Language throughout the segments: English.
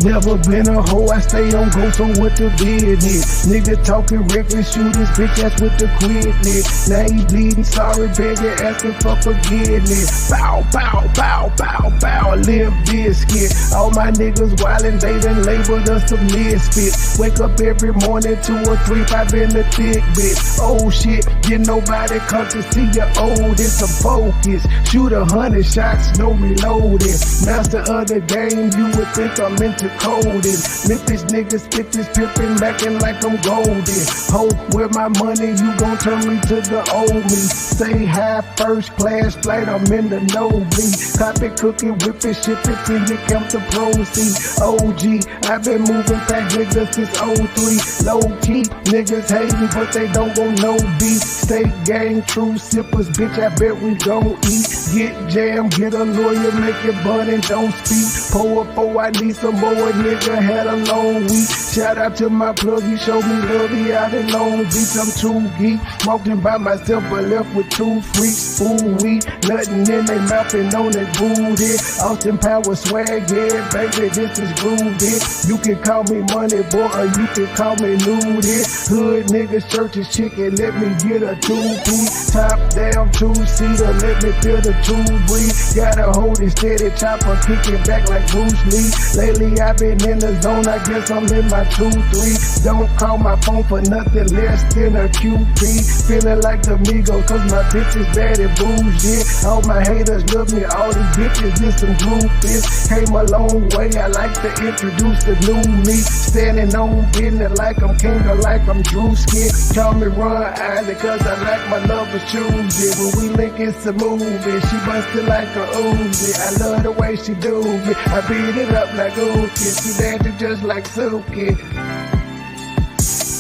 Never been a hoe, I stay on go, so what the business? Nigga talking reckless, shoot this bitch ass with the quickness. Now he bleeding, sorry, begging, asking for forgiveness. Bow, bow, bow, bow, bow, live biscuit. All my niggas wildin', they done labeled us a misfit. Wake up every morning, 2 or 3, 5 in the thick bitch. Oh shit, get nobody come to see you old, it's a focus. Shoot 100 shots, no reloading. Master of the game, you would think I'm into coding. Memphis niggas spit this pippin', mackin' like I'm golden. Ho, where my money, you gon' turn me to the old me. Stay high, first class flight, I'm in the nosebleed. Copy, cooking, whipping, shipping till you count the proceeds. OG, I've been moving fast niggas since 03. Low key, niggas hating, but they don't want no beef. Stay gang, true sippers, bitch, I bet we gon' eat. Get jammed, get a lawyer, make it bud and don't speak. Pour up, oh, I need some more, nigga had a long week. Shout out to my plug, he showed me love, he out in Long Beach. I'm too geek, walking by myself, but left with 2 freaks. Ooh, we, nothing in they mouth and on they booty. Austin Power swag, yeah, baby, this is groovy. You can call me Money Boy, or you can call me Nudie. Hood niggas, churches, chicken, let me get a 2-piece. Top down, 2-seater, let me feel the 2 breathe. Gotta hold it steady, chopper, kicking back like Bruce Lee. Lately I've been in the zone, I guess I'm in my 2-3. Don't call my phone for nothing less than a QP. Feeling like the Migos, cause my bitch is bad and bougie. All my haters love me, all these bitches is some groupies. Came a long way, I like to introduce the new me. Standing on business like I'm king or like I'm Drewski. Call me Ron Island, cause I like my lover choosy. When we link, it's a movie, she bustin' like a Uzi. I love the way she do me, I beat it up like Uzi. She dancing just like Suki.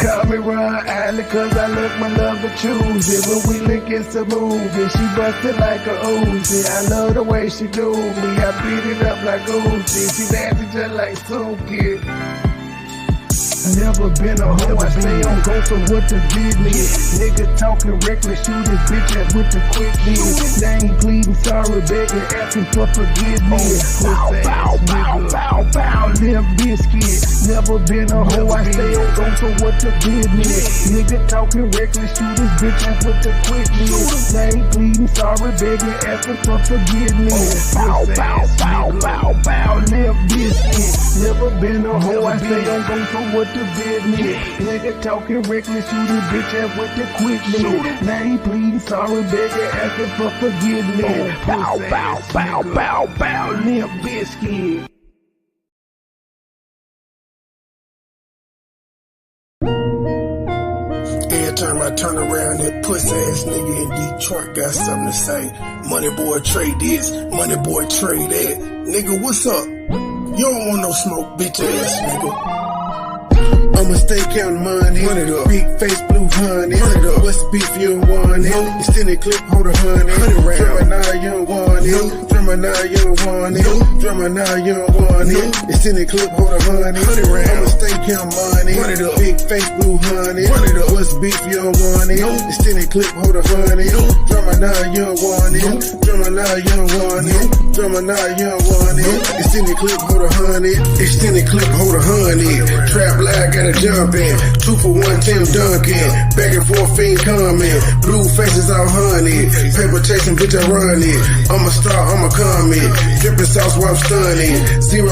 Call me Ron Island, cause I look my love to choose it. When we link, it's a movie, she bustin' like a Uzi. I love the way she do me, I beat it up like Uzi. She dancing just like Suki. Never been a hoe, I stay on go, so what the business? Nigga talking reckless, shoot his bitch ass with the quickness. Now he pleading, sorry, begging, asking for forgiveness. Bow, bow, bow, bow, bow, limp biscuit. Never been a hoe, I stay on go, so what the business? Nigga talking reckless, shoot his bitch ass with the quickness. Now he pleading, sorry, begging, asking for forgiveness. Bow, bow, bow, bow, bow, limp biscuit. Never been a hoe, I stay on go, so what the business? Nigga talking reckless, shoot his bitch ass with the quickness. Now he pleading, sorry, begging, asking for forgiveness. Bow, bow, bow, bow, bow, limp biscuit. Every time I turn around, that pussy ass nigga in Detroit got something to say. Money boy trade this, money boy trade that. Nigga, what's up? You don't want no smoke, bitch ass nigga. I'ma stay counting money. Run it up. Big face, blue honey. Run it up. What's beef, you don't want it. Extended clip, hold a honey. 100 rounds. Drummer now, you don't want it. Drummer now, you don't want it. Drummer now, you don't want it. Extended clip, hold a honey. 100 rounds. I'ma stay counting money. Run it up. Big face, blue honey. Run it up. What's beef, you don't want it. Extended clip, hold a honey. Drummer now, you don't want it. Drummer now, you don't want it. Drummer now, you don't want it. Extended clip, hold a honey. Extended clip, hold a honey. Trap lag, gotta jump in. 2 for 1, Tim Duncan. Back and forth, fiend coming. Blue faces out honey. Paper chasing, bitch, I run it. I'm a star, I'm a comment. Dripping sauce while I'm stunning. 000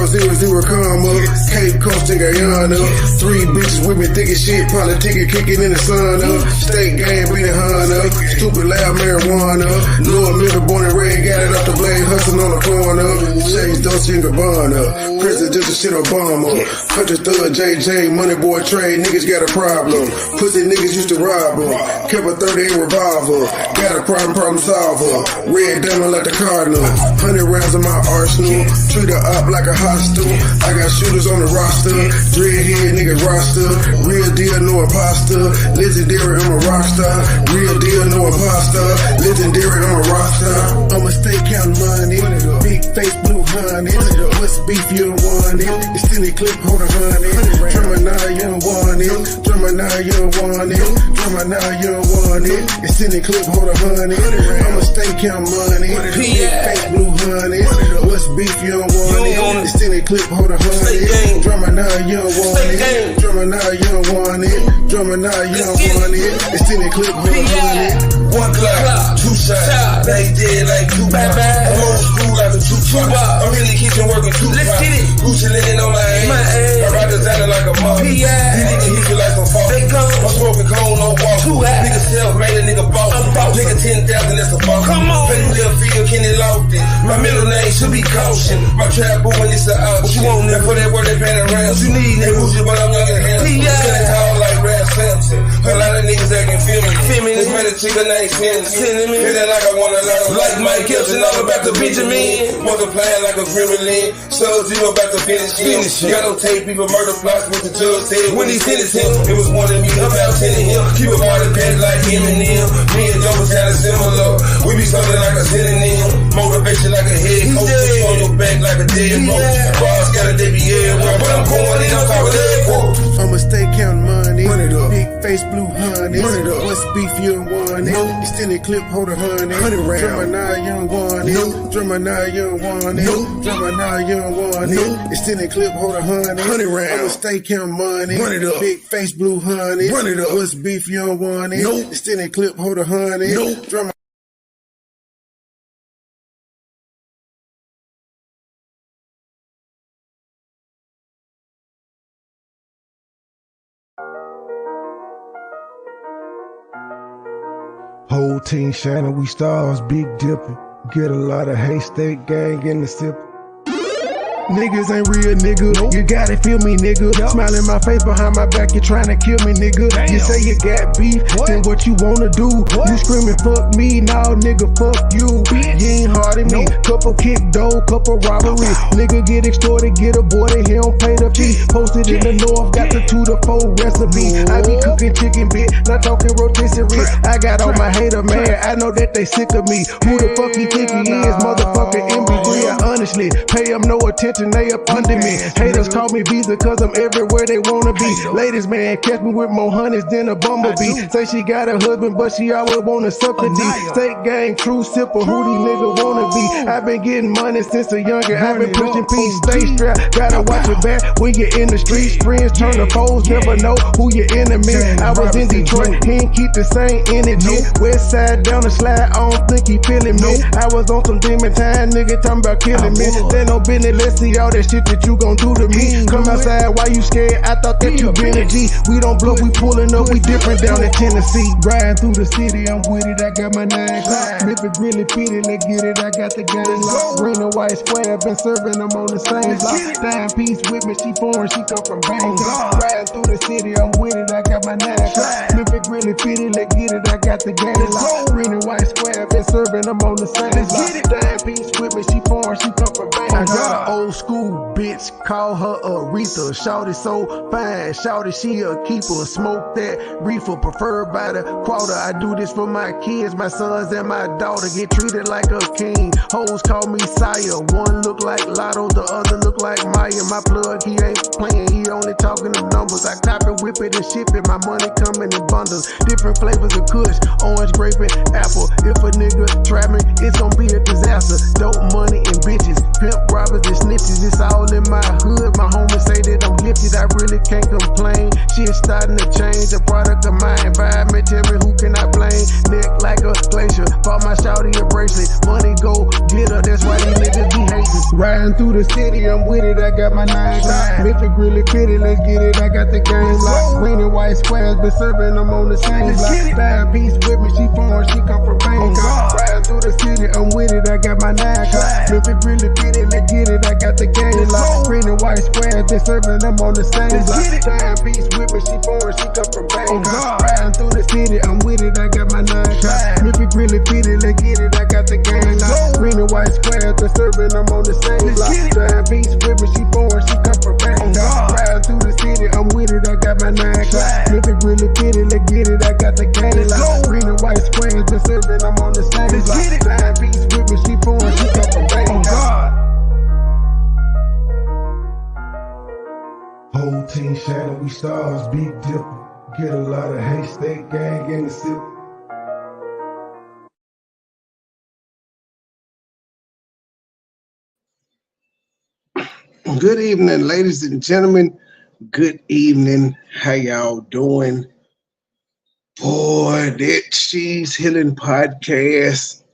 comma. Cape Coast in Guyana. 3 bitches with me thick as shit. Probably ticket kicking in the sun. State game, beating Hunter. Stupid loud marijuana. Louis Miller, born and raised, got it off the blade, hustling on the corner. Shades, Dolce & Gabbana. President just a shit Obama. Country thug, JJ, money boy trade, niggas got a problem. Pussy niggas used to rob them. Kept a 38 revolver. Got a problem solver. Red diamond like the Cardinal. 100 rounds in my arsenal. Treat her up like a hostel. I got shooters on the roster. Dreadhead niggas roster. Real deal, no imposter. Legendary, I'm a rockstar. Real deal, no imposter. Legendary, I'm a rockstar. I'ma stay counting money. Big face, blue honey. What's beef, you don't want it. Extended clip, hold a honey. Triniyaa, you don't want it. Triniyaa, you don't want it. Triniyaa, you don't want it. Extended clip, hold a honey. I'ma stay count money. Big face blue honey. What's beef, you don't want it. Extended clip, hold a honey. Triniyaa, you don't want it. Triniyaa, you don't want it. Triniyaa, you don't want it. Extended clip, hold a honey. One clock, two shots, they dead like two bad. I'm old school like a two I'm in the kitchen working two Let's get it. Gucci linen on my ass. I ride designer like a mom. These niggas hit you like some fall. I'm smoking cold, no walk. Nigga self-made, a nigga boss. Nigga 10,000, that's a boss. Come on. Petty little figure, Kenny Lofton. My middle name should be Caution. My trap boo when it's a option. What you want, nigga? For that word, they paying around. What you need, nigga? Bougie, but I'm young and handsome. Feeling tall like Rap Samson. A lot of niggas acting feminine. This man a chicken ain't sending me. Feeling like I wanna learn. Like Mike Gibson, all about the Benjamin. Multiplying like a gremlin. Sub-Zero about to finish him. Got no tape, people murder plots with the judge said. When he sentenced him, it was one of me about 10 of him. Keep a party bad like Eminem. Me and Joe was kinda similar. We be something like a synonym. Motivation like a head coach. Put you on your back like a dead roach. Boss got a DBL, but I'm going in on top of that quote. I'ma stay counting money. Big face blue honey. What's beef, you don't want it. Extended clip, hold a honey. Triniyaa, you don't want it. Triniyaa, you don't want it. Triniyaa, you don't want it. Extended clip, hold a honey. I'ma stay counting money. Big face blue honey. What's beef, you don't want it. Extended clip, hold a honey. Whole team shining, we stars, big dipping. Get a lot of haystack gang in the sip. Niggas ain't real, nigga. You gotta feel me, nigga. Smile in my face behind my back, you tryna kill me, nigga. You say you got beef, then what you wanna do? You screaming, fuck me, now nigga, fuck you. You ain't hard at me. Couple kick dough, couple robbery. Nigga get extorted, get aborted, he don't pay the fee. Posted in the north, got the 2 to 4 recipe. I be cooking chicken bit, not talking rotisserie. I got all my hater man, I know that they sick of me. Who the fuck he think he is, motherfucker MB3? I honestly pay him no attention. They up under me. Haters call me Visa cause I'm everywhere they wanna be. Ladies, man, catch me with more honeys than a bumblebee. Say she got a husband, but she always wanna suck a D. State gang, true sipper, who these niggas wanna be? I've been getting money since a younger. I've been pushing peace, stay strapped. Gotta watch your back when you're in the streets. Friends turn to foes, never know who your enemy. I was in Detroit, he ain't keep the same energy. West side down the slide, I don't think he feeling me. I was on some demon time, nigga talking about killing me. They no business, let's see all that shit that you gon' do to me. Come outside, why you scared? I thought that you been a G. We don't bluff, we pulling up, we different down in Tennessee. Riding through the city, I'm with it, I got my 9 o'clock. If it really fitted, let's get it, I got the game locked. Green and white square, been serving them on the same block. Dime piece with me, she foreign, she come from Bangkok. Riding through the city, I'm with it, I got my 9 o'clock. If it really fitted, let's get it, I got the game locked. Green and white square, been serving them on the same block. Dime piece with me, she foreign, she come from Bangkok. I got an old school bitch, call her Aretha. Shawty so fine, shawty she a keeper. Smoke that reefer, preferred by the quarter. I do this for my kids, my sons and my daughter. Get treated like a king. Hoes call me sire. One look like Lotto, the other look like Maya. My plug, he ain't playing, he only talking them numbers. I cop it, whip it and ship it. My money coming in bundles. Different flavors of kush, orange, grape, and apple. If a nigga trap me, it's gonna be a disaster. Dope money and bitches, pimp robbers and snitches. It's all in my hood. My homies say that I'm gifted, I really can't complain. Shit starting to change, a product of my environment. Tell me who can I blame? Neck like a glacier, bought my shawty a bracelet. Money go glitter, that's why these niggas be hating. Riding through the city, I'm with it, I got my 9 o'clock. If it really fitted, let's get it, I got the game locked. Green and white squares, been serving them on the same block. Dime piece with me, she foreign, she come from Bangkok. Riding through the city, I'm with it, I got my 9 o'clock. If it really fitted, let's get it, I got the game locked. Green and white squares, been serving them on the same block. Dime piece with me, she foreign, she come from Bangkok. Riding through the city, I'm with it, I got my 9 o'clock. If it really fitted, let's get it, I got the game locked. Green and white squares, been serving them on the same block. Dime piece with me, she foreign, she come from Bangkok. Riding through the city, I'm with it, I got my 9 o'clock. If it really fitted, let's get it, I got the game locked. Green and white squares, been serving them on the same block. Dime piece with me, she foreign, she come from Bangkok. We stars beat dipper, get a lot of haystack gang in the sip. Good evening, ladies and gentlemen. Good evening. How y'all doing? Boy, that She's Healing podcast.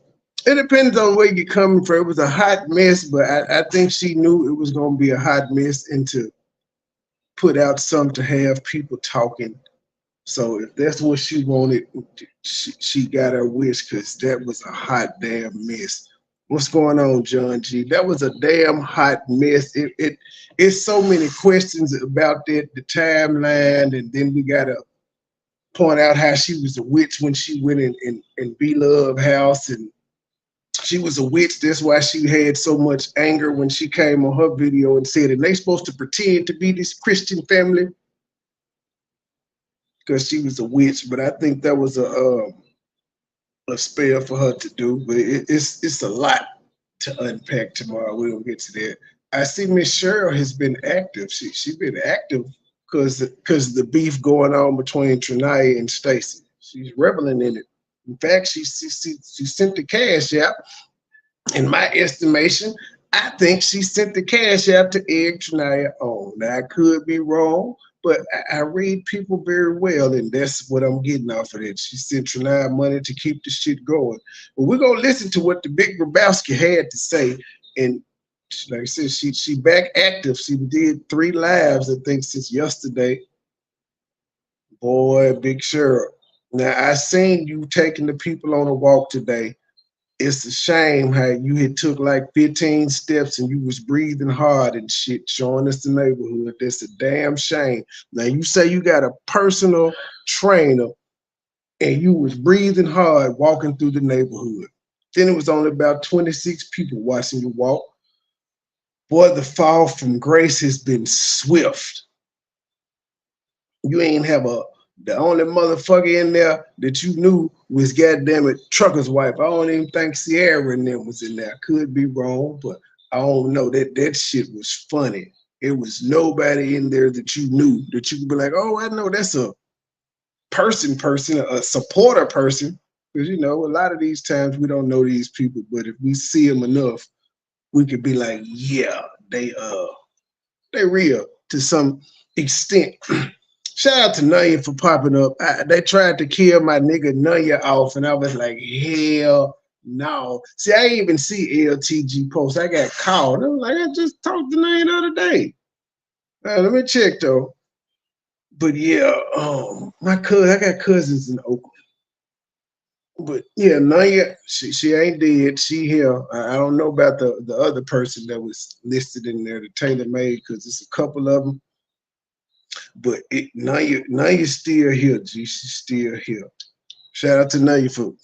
It depends on where you're coming from. It was a hot mess, but I think she knew it was going to be a hot mess and to put out something to have people talking. So if that's what she wanted, she got her wish, because that was a hot damn mess. What's going on, John G? That was a damn hot mess. It's so many questions about that, the timeline, and then we gotta point out how she was a witch when she went in B-Love house, and she was a witch. That's why she had so much anger when she came on her video and said, and they supposed to pretend to be this Christian family because she was a witch. But I think that was a spell for her to do. But it's a lot to unpack tomorrow. We'll get to that. I see Miss Cheryl has been active. She's been active because the beef going on between Triniyaa and Stacy. She's reveling in it. In fact, she sent the cash out. In my estimation, I think she sent the cash out to egg Triniyaa on. Now, I could be wrong, but I read people very well, and that's what I'm getting off of it. She sent Triniyaa money to keep the shit going. But we're going to listen to what the Big Grabowski had to say. And like I said, she back active. She did 3 lives, I think, since yesterday. Boy, Big Cheryl. Now, I seen you taking the people on a walk today. It's a shame how you had took like 15 steps and you was breathing hard and shit, showing us the neighborhood. That's a damn shame. Now, you say you got a personal trainer and you was breathing hard walking through the neighborhood. Then it was only about 26 people watching you walk. Boy, the fall from grace has been swift. You ain't have the only motherfucker in there that you knew was goddamn it Trucker's wife. I don't even think Sierra and them was in there. I could be wrong, but I don't know. That shit was funny. It was nobody in there that you knew that you could be like, oh, I know that's a person, a supporter person. Because you know, a lot of these times we don't know these people, but if we see them enough, we could be like, yeah, they real to some extent. Shout out to Nanya for popping up. They tried to kill my nigga Nanya off, and I was like, hell no. See, I didn't even see LTG post. I got called. I was like, I just talked to Nanya the other day. Let me check though. But yeah, I got cousins in Oakland. But yeah, Nanya, she ain't dead. She here. I don't know about the other person that was listed in there, the Taylor Made, because it's a couple of them. But Naya's still here, G. She's still here. Shout out to Naya for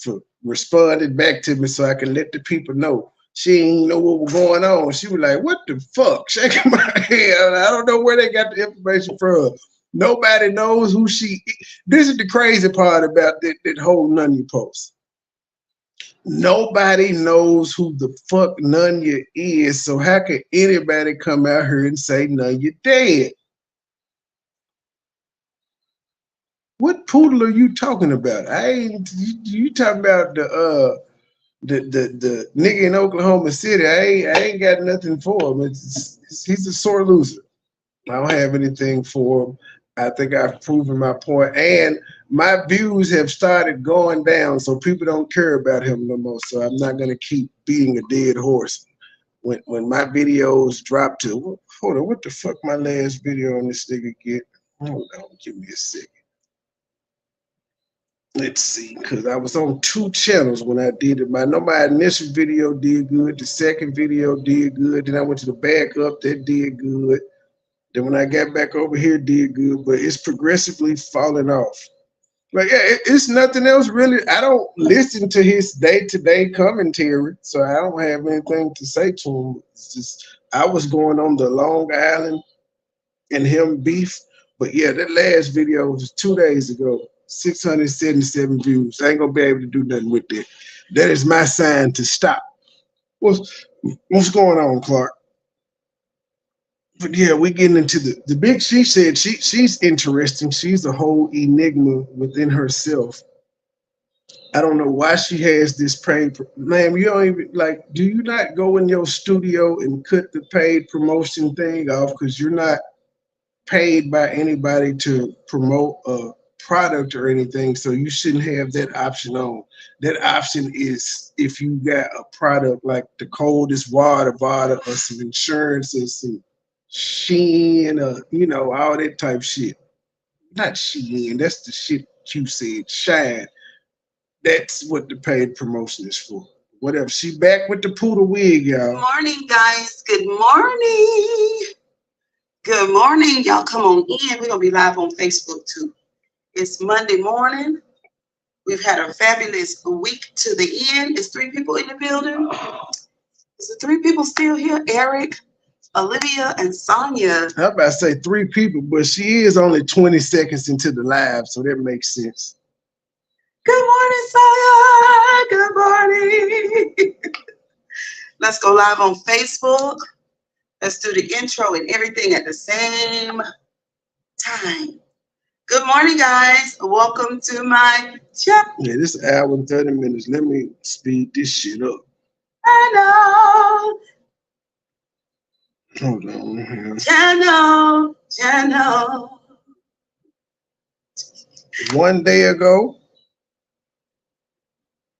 responding back to me so I can let the people know. She ain't know what was going on. She was like, what the fuck? Shaking my head. I don't know where they got the information from. Nobody knows who she is. This is the crazy part about that whole Nanya post. Nobody knows who the fuck Nanya is, so how can anybody come out here and say Nanya dead? What poodle are you talking about? You talking about the nigga in Oklahoma City. I ain't got nothing for him. He's a sore loser. I don't have anything for him. I think I've proven my point, and my views have started going down, so people don't care about him no more. So I'm not gonna keep beating a dead horse. When my videos drop to, hold on, what the fuck my last video on this nigga get? Hold on, give me a second. Let's see, because I was on 2 channels when I did it. My initial video did good. The second video did good. Then I went to the backup, that did good. Then when I got back over here, did good. But it's progressively falling off. Like, yeah, it's nothing else really. I don't listen to his day-to-day commentary, so I don't have anything to say to him. It's just, I was going on the Long Island and him beef. But yeah, that last video was 2 days ago. 677 views. I ain't gonna be able to do nothing with that. That is my sign to stop. What's going on, Clark? But yeah, we're getting into the big. She said she's interesting. She's a whole enigma within herself. I don't know why she has this paid. Ma'am, you don't even like. Do you not go in your studio and cut the paid promotion thing off because you're not paid by anybody to promote a product or anything? So you shouldn't have that option on. That option is if you got a product like the coldest water bottle or some insurance or some Shein or all that type shit. Not Shein. That's the shit you said. Shine. That's what the paid promotion is for. Whatever. She back with the poodle wig, y'all. Good morning, guys. Good morning. Good morning. Y'all come on in. We're going to be live on Facebook, too. It's Monday morning. We've had a fabulous week to the end. Is 3 people in the building? Is the 3 people still here? Eric, Olivia, and Sonia. I'm about to say 3 people, but she is only 20 seconds into the live, so that makes sense. Good morning, Sonia. Good morning. Let's go live on Facebook. Let's do the intro and everything at the same time. Good morning, guys. Welcome to my channel. Yeah, this hour and 30 minutes. Let me speed this shit up. Channel. Hold on. Channel. One day ago,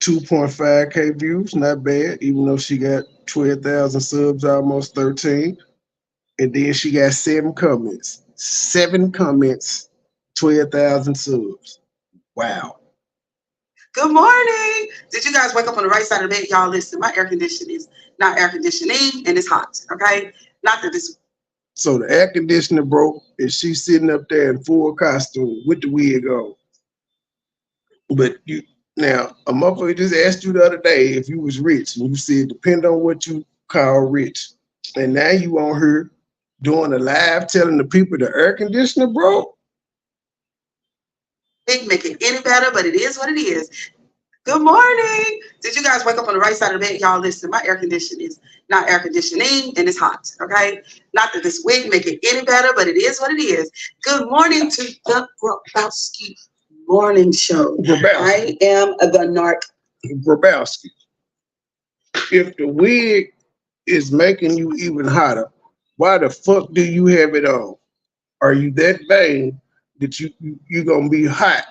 2.5K views, not bad, even though she got 12,000 subs, almost 13. And then she got 7 comments. 7 comments, 12,000 subs. Wow. Good morning. Did you guys wake up on the right side of the bed? Y'all listen, my air conditioning is not air conditioning and it's hot, okay? Not that this. So the air conditioner broke and she's sitting up there in full costume with the wig on. But now, a motherfucker just asked you the other day if you was rich, and you said, depend on what you call rich. And now you on her doing a live telling the people the air conditioner broke? Ain't make it any better, but it is what it is. Good morning. Did you guys wake up on the right side of the bed? Y'all listen, my air conditioning is not air conditioning and it's hot, okay? Not that this wig make it any better, but it is what it is. Good morning to the Grabowski Morning Show. I am the narc. Grabowski. If the wig is making you even hotter, why the fuck do you have it on? Are you that vain that you're gonna be hot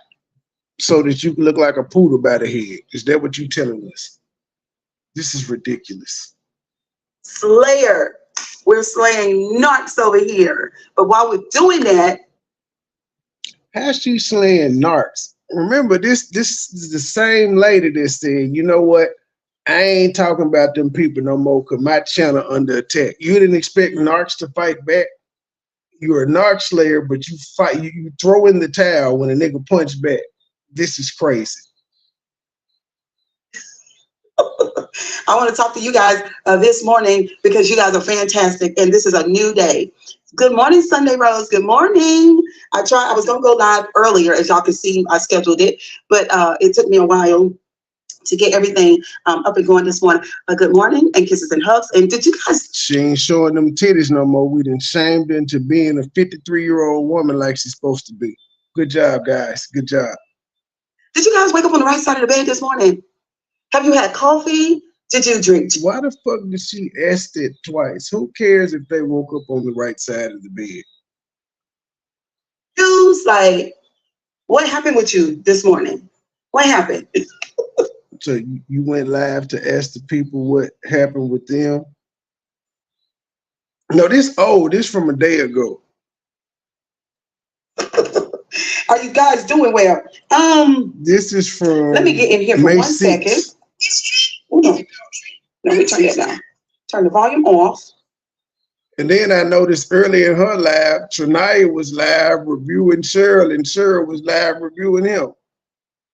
so that you can look like a poodle by the head? Is that what you telling us? This is ridiculous. Slayer. We're slaying narcs over here. But while we're doing that, how's she slaying narcs? Remember, this is the same lady that said, you know what? I ain't talking about them people no more because my channel under attack. You didn't expect narcs to fight back? You're a narc slayer, but you fight. You throw in the towel when a nigga punch back. This is crazy. I want to talk to you guys this morning because you guys are fantastic and this is a new day. Good morning, Sunday Rose. Good morning. I was going to go live earlier, as y'all can see, I scheduled it, but it took me a while to get everything up and going this morning. Good morning and kisses and hugs. And did you guys? She ain't showing them titties no more. We done shamed into being a 53-year-old woman like she's supposed to be. Good job, guys. Good job. Did you guys wake up on the right side of the bed this morning? Have you had coffee? Did you drink? Why the fuck did she ask it twice? Who cares if they woke up on the right side of the bed? Who's like, what happened with you this morning? What happened? So you went live to ask the people what happened with them? No, this from a day ago. Are you guys doing well? This is from. Let me get in here for May 1 second. Hold on. Let me turn that down. Turn the volume off. And then I noticed early in her live, Triniyaa was live reviewing Cheryl, and Cheryl was live reviewing him.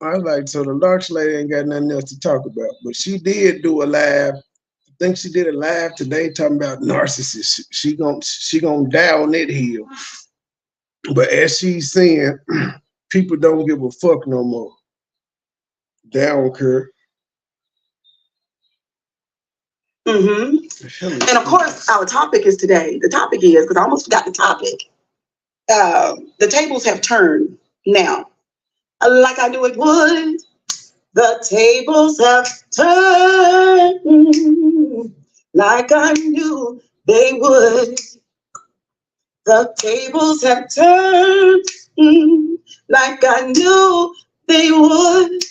I was like, so the Larks lady ain't got nothing else to talk about. But she did do a live. I think she did a live today talking about narcissists. She gonna die on that hill. But as she's saying, people don't give a fuck no more. They don't care. And of course, our topic is today. The topic is, because I almost forgot the topic. The tables have turned now, like I knew it would. The tables have turned, like I knew they would. The tables have turned, like I knew they would.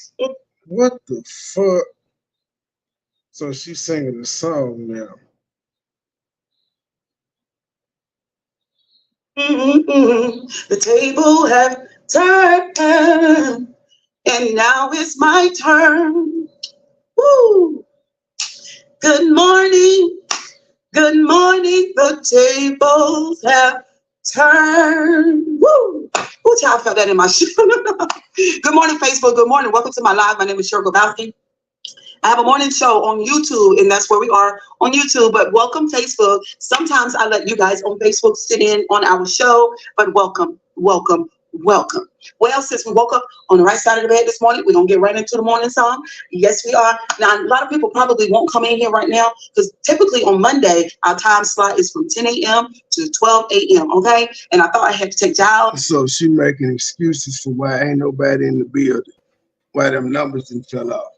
What the fuck? So she's singing the song now. The table have turned, and now it's my turn. Woo. Good morning. Good morning. The tables have turned. Woo. Ooh, child, I felt that in my shoe. Good morning, Facebook. Good morning. Welcome to my live. My name is Cheryl Grabowski. I have a morning show on YouTube, and that's where we are on YouTube. But welcome, Facebook. Sometimes I let you guys on Facebook sit in on our show, but welcome, welcome, welcome. Well, since we woke up on the right side of the bed this morning, we're going to get right into the morning song. Yes, we are. Now, a lot of people probably won't come in here right now because typically on Monday, our time slot is from 10 a.m. to 12 a.m., okay? And I thought I had to take Giles. So she making excuses for why ain't nobody in the building, why them numbers didn't fill out.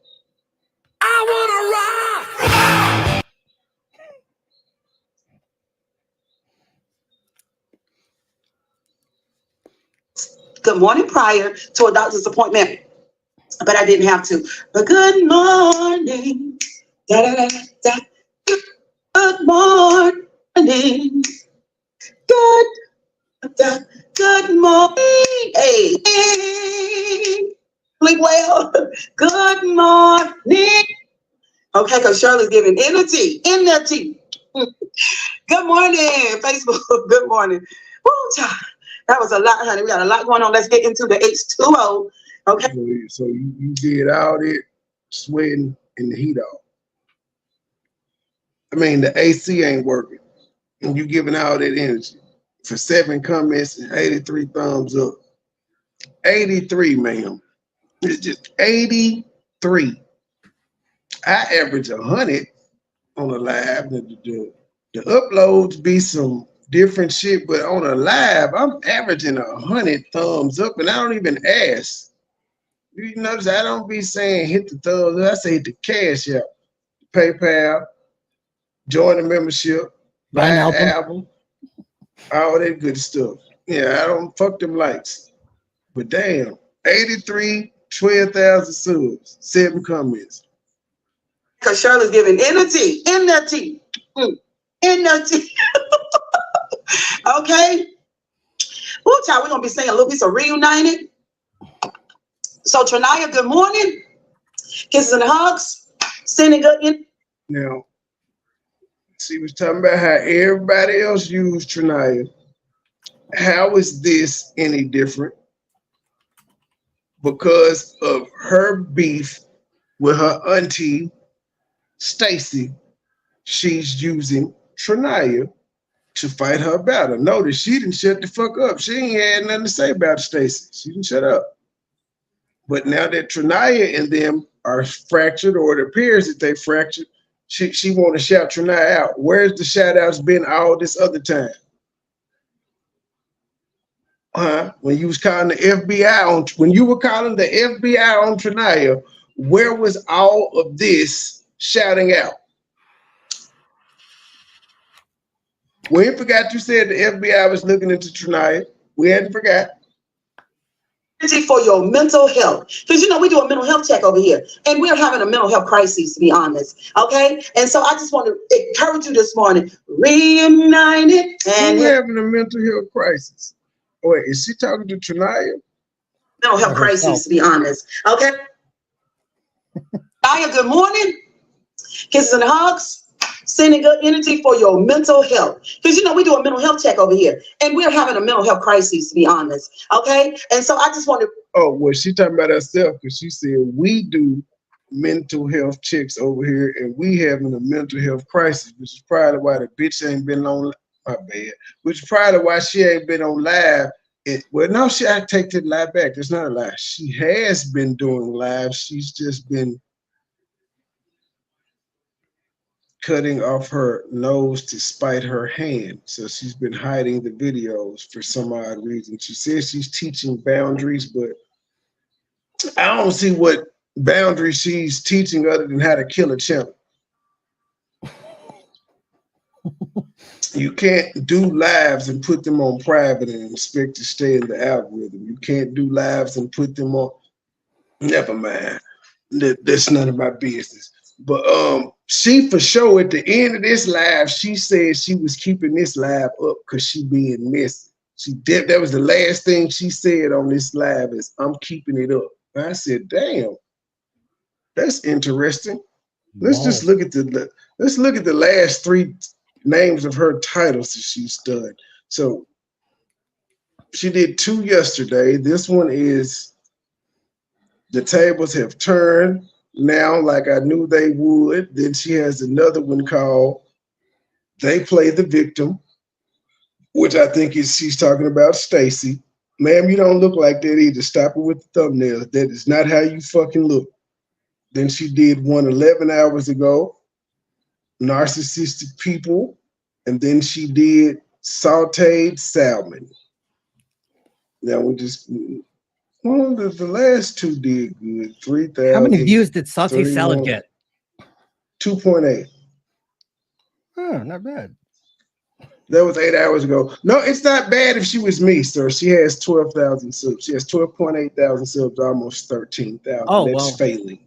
I wanna rock. Good morning prior to a doctor's appointment, but I didn't have to. But good morning. Da, da, da, da. Good morning. Good, da, good morning. Hey. Sleep well. Good morning. Okay, because Shirley's giving energy. Good morning, Facebook. Good morning. Woo, child. That was a lot, honey. We got a lot going on. Let's get into the H2O. Okay. So you did all that sweating in the heat off. I mean, the AC ain't working. And you giving all that energy for 7 comments and 83 thumbs up. 83, ma'am. It's just 83. I average 100 on a live. The uploads be some different shit, but on a live, I'm averaging 100 thumbs up, and I don't even ask. You notice I don't be saying hit the thumbs up. I say hit the cash out, PayPal, join the membership, buy an album, all that good stuff. Yeah, I don't fuck them likes. But damn, 83, 12,000 subs, 7 comments. Because Shirley's giving energy. Okay. Ooh, child, we're going to be saying a little piece of Reunited. So, Triniyaa, good morning. Kisses and hugs. Sending good in. Now, she was talking about how everybody else used Triniyaa. How is this any different? Because of her beef with her auntie, Stacy, she's using Triniyaa to fight her battle. Notice she didn't shut the fuck up. She ain't had nothing to say about Stacy. She didn't shut up. But now that Triniyaa and them are fractured, or it appears that they fractured, she want to shout Triniyaa out. Where's the shout outs been all this other time? When you was calling the FBI on, when you were calling the FBI on Triniyaa, where was all of this shouting out? We ain't forgot you said the FBI was looking into Triniyaa. We hadn't forgot. For your mental health. Because, you know, we do a mental health check over here. And we're having a mental health crisis, to be honest. Okay? And so I just want to encourage you this morning. Reunited. And we're having a mental health crisis. Wait, is she talking to Triniyaa? Mental health crisis, to be honest. Okay? Triniyaa, good morning. Kisses and hugs. Sending good energy for your mental health. Because, you know, we do a mental health check over here. And we're having a mental health crisis, to be honest. Okay? And so I just want to... Oh, well, she talking about herself because she said we do mental health checks over here and we having a mental health crisis, which is probably why the bitch ain't been on... My bad. Which is probably why she ain't been on live. Well, no, I take that lie back. It's not a lie. She has been doing live. She's just been cutting off her nose to spite her hand. So she's been hiding the videos for some odd reason. She says she's teaching boundaries, but I don't see what boundaries she's teaching other than how to kill a channel. You can't do lives and put them on private and expect to stay in the algorithm. You can't do lives and put them on. Never mind. That's none of my business. But she for sure at the end of this live, she said she was keeping this live up because she being missing. That was the last thing she said on this live is I'm keeping it up. And I said, damn, that's interesting. Let's just look at the last 3 names of her titles that she's done. So she did 2 yesterday. This one is The Tables Have Turned Now Like I Knew They Would. Then she has another one called They Play the Victim, which I think is she's talking about Stacy. Ma'am, you don't look like that either. Stop it with the thumbnails. That is not how you fucking look. Then she did one 11 hours ago, Narcissistic People. And then she did Sauteed Salmon. Now we just, well, the last 2 did good. 3,000. How many views did Sauteed Salad get? 2.8. Oh, not bad. That was 8 hours ago. No, it's not bad if she was me, sir. She has 12,000 subs. She has 12.8 thousand subs, almost 13,000. Oh, that's well, failing.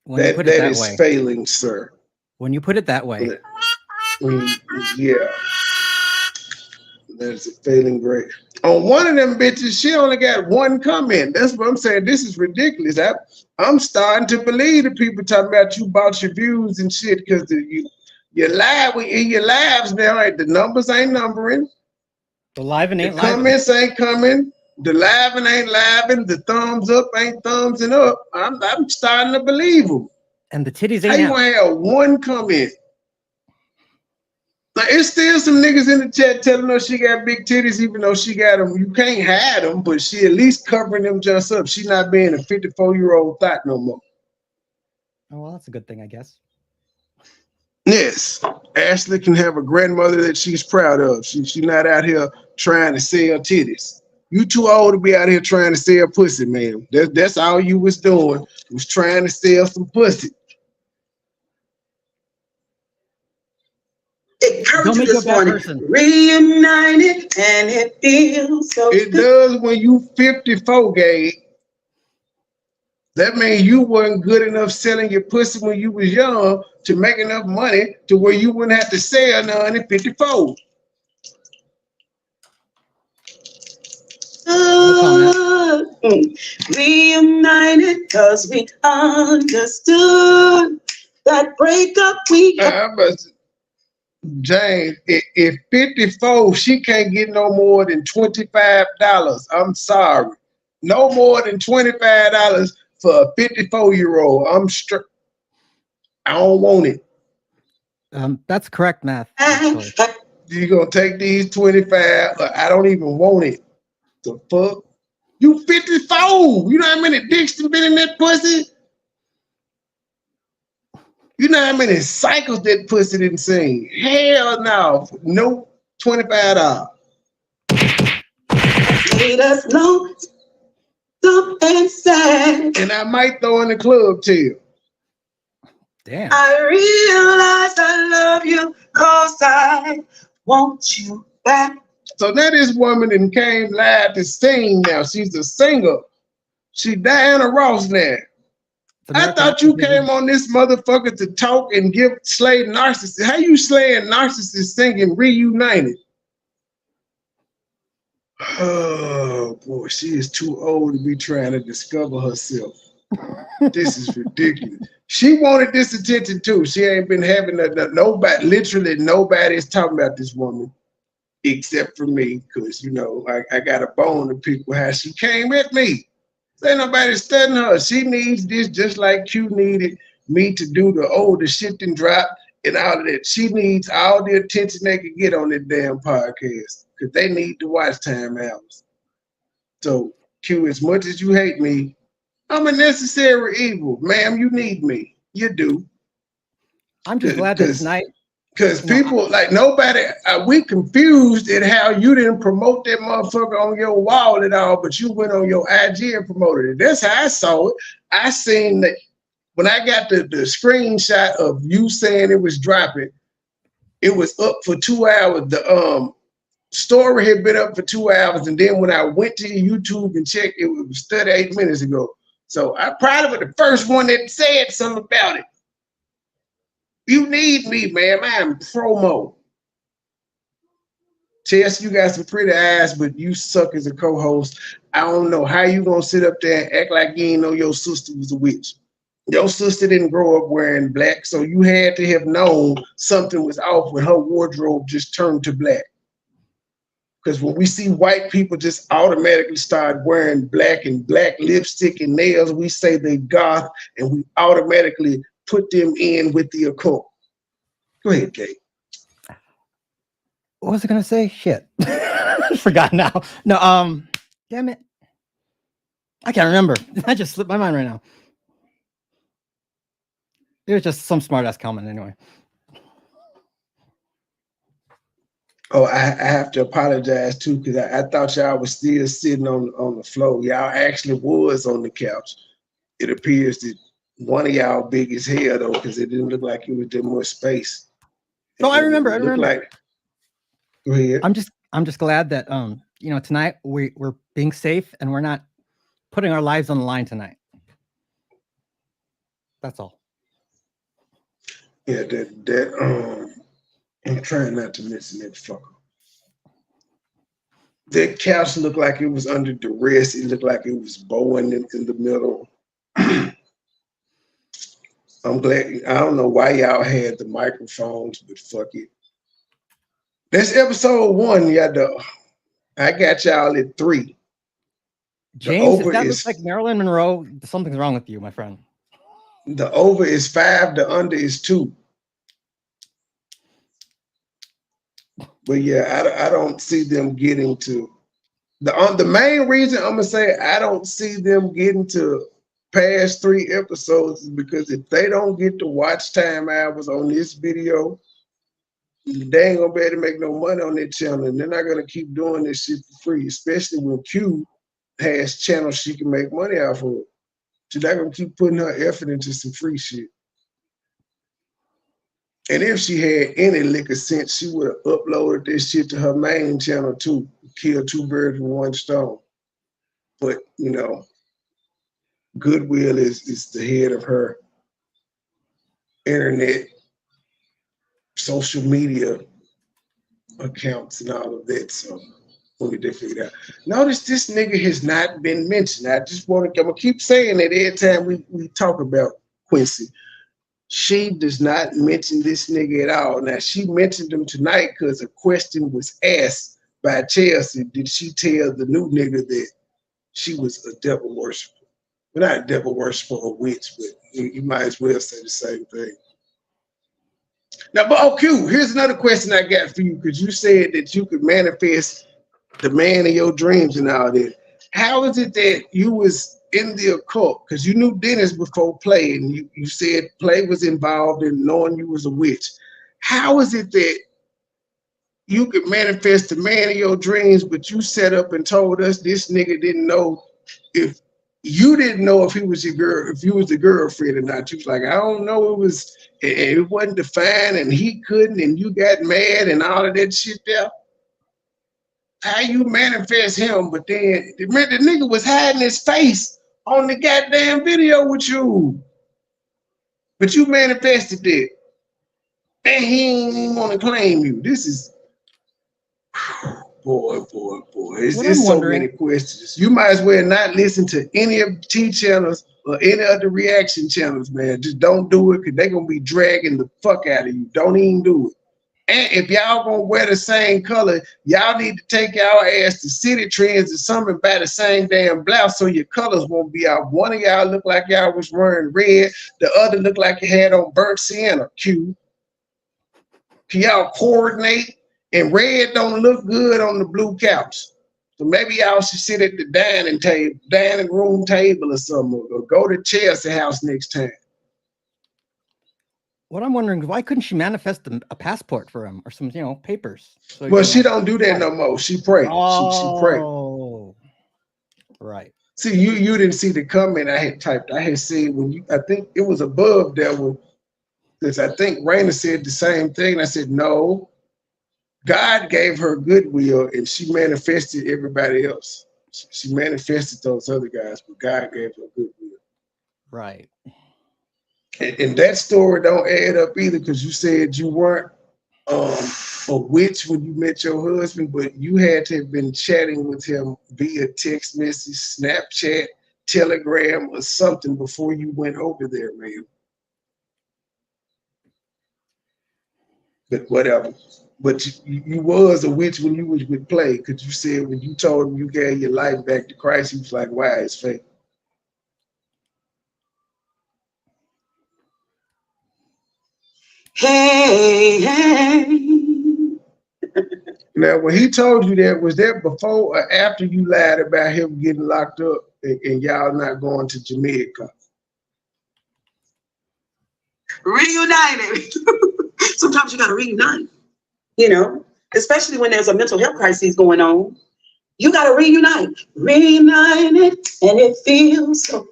That is failing, sir. When you put it that way. Yeah. That's a failing grade. On one of them bitches, she only got 1 comment. That's what I'm saying. This is ridiculous. I'm starting to believe the people talking about you bought your views and shit because your lives now, right? The numbers ain't numbering. The live and ain't live. Comments ain't coming. The live and ain't living. The thumbs up ain't thumbsing up. I'm starting to believe them. And the titties How ain't you out. gonna have 1 comment? Like, it's still some niggas in the chat telling us she got big titties, even though she got them. You can't hide them, but she at least covering them just up. She not being a 54-year-old thought no more. Oh, well, that's a good thing, I guess. Yes, Ashley can have a grandmother that she's proud of. She's not out here trying to sell titties. You too old to be out here trying to sell pussy, man. That's all you was doing, was trying to sell some pussy. Encourage you this morning. Reunited and it feels so It good. does when you 54, Gabe. That means you wasn't good enough selling your pussy when you was young to make enough money to where you wouldn't have to sell none at 54. Reunited because we understood that breakup we had. James, if 54, she can't get no more than $25. I'm sorry. No more than $25 for a 54-year-old. I'm straight. I don't want it. That's correct math. You gonna take these 25? I don't even want it. The fuck? You 54. You know how many dicks have been in that pussy? You know how many cycles that pussy didn't sing? Hell no. No, $25. Made us know something sad. And I might throw in the club too. Damn. I realize I love you because I want you back. So now this woman that came live to sing now. She's a singer. She Diana Ross now. I thought you came on this motherfucker to talk and slay narcissists. How you slaying narcissists singing Reunited? Oh boy, she is too old to be trying to discover herself. This is ridiculous. She wanted this attention too. She ain't been having nobody. Literally, nobody is talking about this woman except for me, because you know I got a bone to people how she came at me. Ain't nobody studying her. She needs this just like Q needed me to do the older shit and drop and all of that. She needs all the attention they can get on that damn podcast because they need the watch time hours. So Q, as much as you hate me, I'm a necessary evil. Ma'am, you need me. You do. I'm just glad that tonight Because people, like nobody, we confused at how you didn't promote that motherfucker on your wall at all, but you went on your IG and promoted it. That's how I saw it. I seen that when I got the screenshot of you saying it was dropping, it was up for 2 hours. The story had been up for 2 hours, and then when I went to YouTube and checked, it was 38 minutes ago. So I probably was the first one that said something about it. You need me, man. I am promo. Chess, you got some pretty eyes, but you suck as a co-host. I don't know how you gonna sit up there and act like you ain't know your sister was a witch. Your sister didn't grow up wearing black, so you had to have known something was off when her wardrobe just turned to black. Because when we see white people just automatically start wearing black and black lipstick and nails, we say they goth, and we automatically put them in with the occult. Go ahead, Kate. What was I gonna say? Shit. Forgot now. No, damn it. I can't remember. I just slipped my mind right now. It was just some smart ass comment anyway. Oh, I have to apologize too, because I thought y'all was still sitting on the floor. Y'all actually was on the couch. It appears that one of y'all big as hell though, because it didn't look like it was that much space. No, I remember. Like, go ahead. I'm just glad that you know, tonight we're being safe and we're not putting our lives on the line tonight. That's all. Yeah, that I'm trying not to mention that fucker. That couch looked like it was under duress. It looked like it was bowing in the middle. I'm glad. I don't know why y'all had the microphones, but fuck it. That's episode 1. I got y'all at 3. James, if that looks like Marilyn Monroe, something's wrong with you, my friend. The over is 5, the under is 2. But yeah, I don't see them getting to the main reason I'm gonna say I don't see them getting to past 3 episodes is because if they don't get the watch time hours on this video, they ain't gonna be able to make no money on their channel, and they're not gonna keep doing this shit for free, especially when Q has channels she can make money off of. She's not gonna keep putting her effort into some free shit. And if she had any lick of sense, she would have uploaded this shit to her main channel too. Kill 2 birds with 1 stone. But, you know, Goodwill is the head of her internet, social media accounts and all of that. So we'll get that figured out. Notice this nigga has not been mentioned. I'm gonna keep saying that every time we talk about Quincy. She does not mention this nigga at all. Now, she mentioned him tonight because a question was asked by Chelsea. Did she tell the new nigga that she was a devil worshiper? Well, not a devil worshiper or witch, but you might as well say the same thing. Now, but Q, here's another question I got for you, because you said that you could manifest the man of your dreams and all that. How is it that you was in the occult? Because you knew Dennis before Play, and you said Play was involved in knowing you was a witch. How is it that you could manifest the man of your dreams, but you set up and told us this nigga didn't know if you didn't know if he was your girl, if you was the girlfriend or not? You was like, I don't know, it wasn't defined, and he couldn't, and you got mad and all of that shit there. How you manifest him, but then the nigga was hiding his face on the goddamn video with you. But you manifested it. And he ain't even want to claim you. This is, boy. It's so many questions. You might as well not listen to any of the T channels or any of the reaction channels, man. Just don't do it, because they're going to be dragging the fuck out of you. Don't even do it. And if y'all gonna wear the same color, y'all need to take y'all ass to City Trends or something, buy the same damn blouse so your colors won't be out. One of y'all look like y'all was wearing red, the other look like you had on burnt sienna. Q. Can y'all coordinate? And red don't look good on the blue couch. So maybe y'all should sit at the dining room table or something, or go to Chelsea house next time. What I'm wondering is why couldn't she manifest a passport for him or some, you know, papers? So, Well, she don't do that no more. She pray. She pray. Oh, right. See, you didn't see the comment I had typed. I had said when you, I think it was above that one, because I think Raina said the same thing. I said, no, God gave her goodwill and she manifested everybody else. She manifested those other guys, but God gave her goodwill. Right. And that story don't add up either, because you said you weren't a witch when you met your husband, but you had to have been chatting with him via text message, Snapchat, Telegram, or something before you went over there, man. But whatever. But you was a witch when you was with Play, because you said when you told him you gave your life back to Christ, he was like, "Why, it's fake." Hey, hey. Now, when he told you that, was that before or after you lied about him getting locked up and y'all not going to Jamaica? Reunited. Sometimes you got to reunite, you know, especially when there's a mental health crisis going on. You got to reunite. Reunited, and it feels so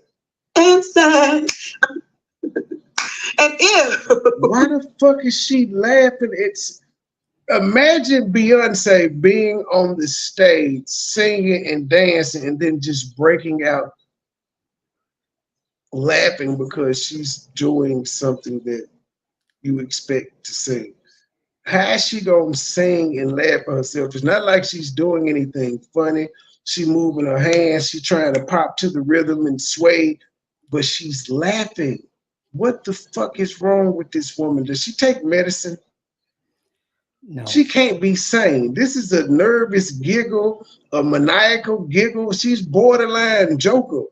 inside. And if Why the fuck is she laughing? It's imagine Beyonce being on the stage singing and dancing and then just breaking out laughing because she's doing something that you expect to sing. How is she gonna sing and laugh at herself? It's not like she's doing anything funny. She moving her hands, she trying to pop to the rhythm and sway, but she's laughing. What the fuck is wrong with this woman? Does she take medicine? No. She can't be sane. This is a nervous giggle, a maniacal giggle. She's borderline Joker.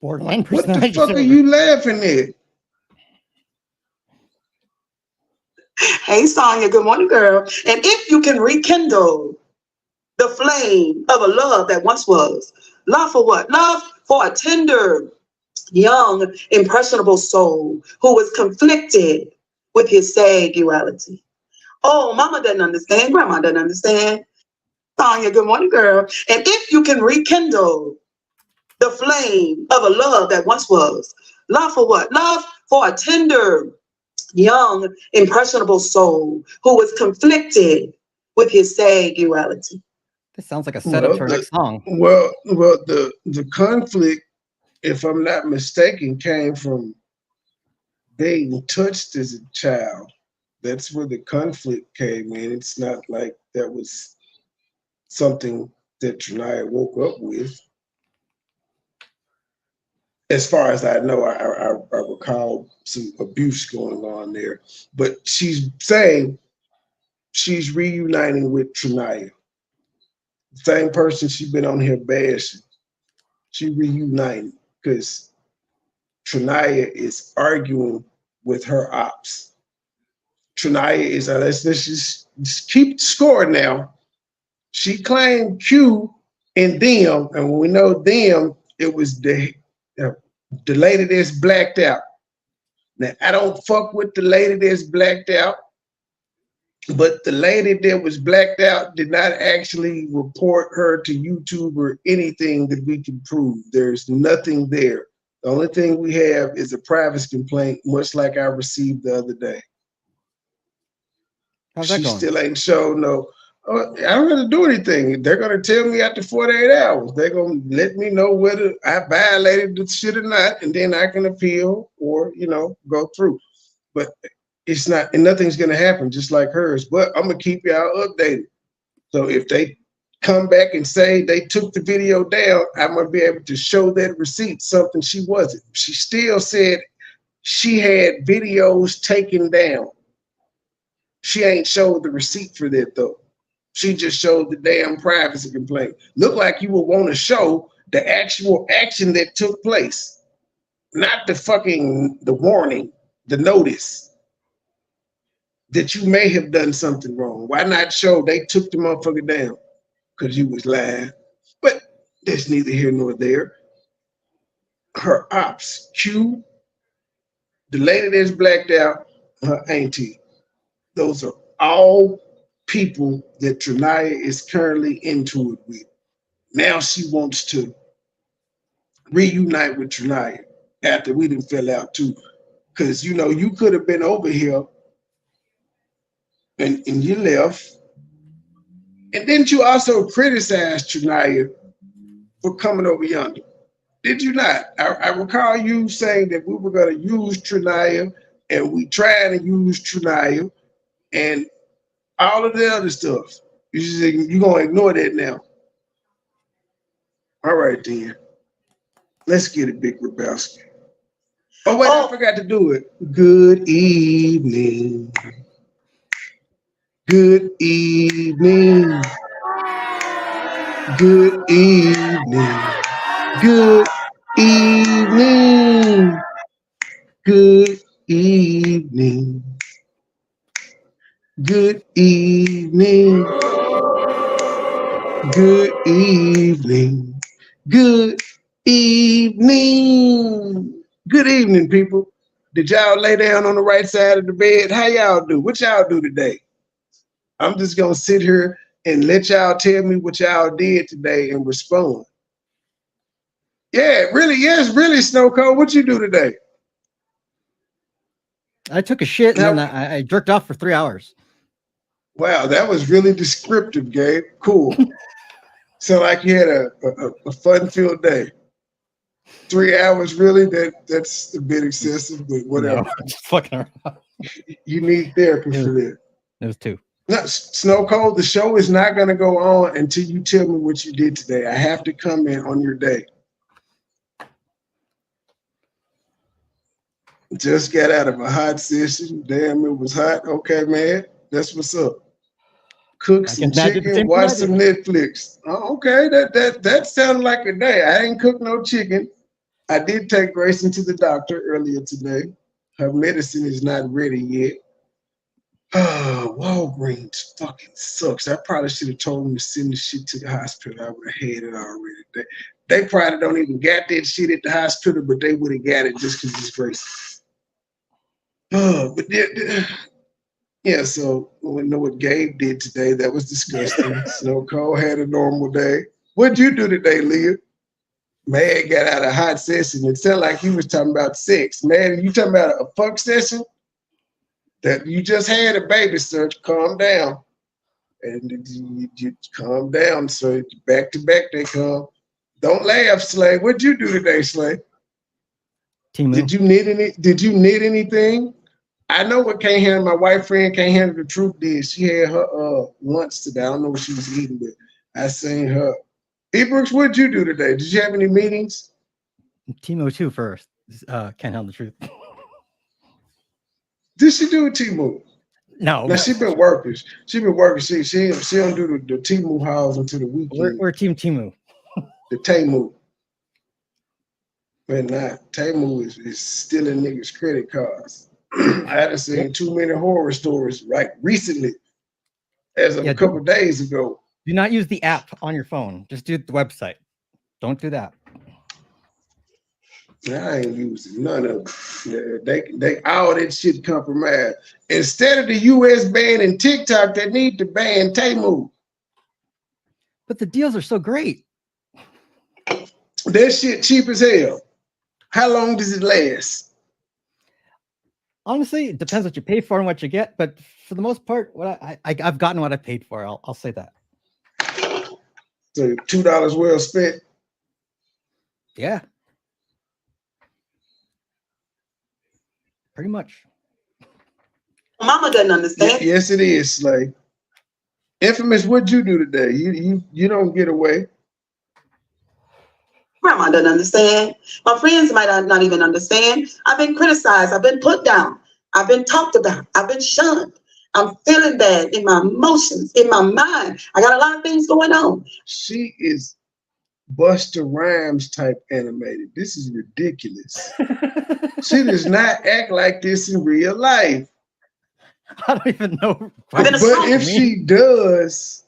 Borderline What the personality fuck are disorder. you laughing at? hey, Sonya, good morning, girl. And if you can rekindle the flame of a love that once was, love for what? Love for a tender, young, impressionable soul who was conflicted with his sexuality. Oh, mama doesn't understand. Grandma doesn't understand. Sonya, good morning, girl. And if you can rekindle the flame of a love that once was, love for what? Love for a tender, young, impressionable soul who was conflicted with his sexuality. This sounds like a setup to our next song. Well, the conflict, if I'm not mistaken, came from being touched as a child. That's where the conflict came in. It's not like that was something that Triniyaa woke up with. As far as I know, I recall some abuse going on there. But she's saying she's reuniting with Triniyaa. Same person she's been on here bashing. She reuniting because Triniyaa is arguing with her ops. Triniyaa is, let's just keep score now. She claimed Q and them, and when we know them, it was the lady that's blacked out. Now, I don't fuck with the lady that's blacked out, but the lady that was blacked out did not actually report her to YouTube or anything that we can prove. There's nothing there. The only thing we have is a privacy complaint, much like I received the other day. How's that She going? still ain't shown no. I don't have to do anything. They're gonna tell me after 48 hours. They're gonna let me know whether I violated the shit or not, and then I can appeal or go through. But it's not, and nothing's gonna happen, just like hers. But I'm gonna keep y'all updated. So if they come back and say they took the video down, I'm gonna be able to show that receipt, something she wasn't. She still said she had videos taken down. She ain't showed the receipt for that though. She just showed the damn privacy complaint. Look like you would want to show the actual action that took place, not the warning, the notice that you may have done something wrong. Why not show they took the motherfucker down? Because you was lying. But that's neither here nor there. Her ops, Q the lady that's blacked out, her auntie. Those are all people that Triniyaa is currently into it with. Now she wants to reunite with Triniyaa after we done fell out too. Because, you know, you could have been over here and you left. And didn't you also criticize Triniyaa for coming over yonder? Did you not? I recall you saying that we were going to use Triniyaa and we tried to use Triniyaa and all of the other stuff. You're going to ignore that now. All right, then. Let's get it, Big Rebowski. Oh, wait, I forgot to do it. Good evening. Good evening. Good evening. Good evening. Good evening. Good evening. Good evening. Good evening. Good evening, people. Did y'all lay down on the right side of the bed? How y'all do? What y'all do today? I'm just gonna sit here and let y'all tell me what y'all did today and respond. Yeah, really, yes, really, Snow Cold. What you do today? I took a shit and then I jerked off for 3 hours. Wow, that was really descriptive, Gabe. Cool. So like you had a fun-filled day. 3 hours, really? That's a bit excessive, but whatever. No, just fucking around. You need therapy for that. It was 2. No, Snow Cold, the show is not going to go on until you tell me what you did today. I have to comment on your day. Just got out of a hot session. Damn, it was hot. Okay, man. That's what's up. Cook some chicken, watch some Netflix. Oh, okay, that sounded like a day. I didn't cook no chicken. I did take Grayson to the doctor earlier today. Her medicine is not ready yet. Oh, Walgreens fucking sucks. I probably should have told them to send the shit to the hospital. I would have had it already. They probably don't even got that shit at the hospital, but they would have got it just because it's Grayson. Oh, but yeah, so we know what Gabe did today. That was disgusting. Snow Cold had a normal day. What'd you do today, Leah? Man got out of a hot session. It sounded like he was talking about sex. Man, you talking about a fuck session? That you just had a baby, sir. Calm down. And you calm down, so back to back they come. Don't laugh, Slay. What'd you do today, Slay? Timu. Did you knit anything? I know what can't handle, my white friend can't handle the truth did. She had her lunch today. I don't know what she was eating, but I seen her. Brooks, what'd you do today? Did you have any meetings? Timo too first. Can't handle the truth. Did she do a Timu? No. Now she been working. She been working. She don't do the Timu hauls until the weekend. We're Team Timu. The Temu. But not Temu is stealing niggas' credit cards. I haven't seen too many horror stories like recently, as of a couple days ago. Do not use the app on your phone. Just do the website. Don't do that. I ain't using none of it. They all that shit compromised. Instead of the US banning TikTok, they need to ban Temu. But the deals are so great. That shit cheap as hell. How long does it last? Honestly, it depends what you pay for and what you get. But for the most part, what I've gotten what I paid for. I'll say that. So $2 well spent. Yeah. Pretty much. Mama doesn't understand. Yes, it is, Slay. Infamous, what'd you do today? You don't get away. Grandma doesn't understand. My friends might not even understand. I've been criticized. I've been put down. I've been talked about. I've been shunned. I'm feeling bad in my emotions, in my mind. I got a lot of things going on. She is Busta Rhymes type animated. This is ridiculous. She does not act like this in real life. I don't even know. But if she does,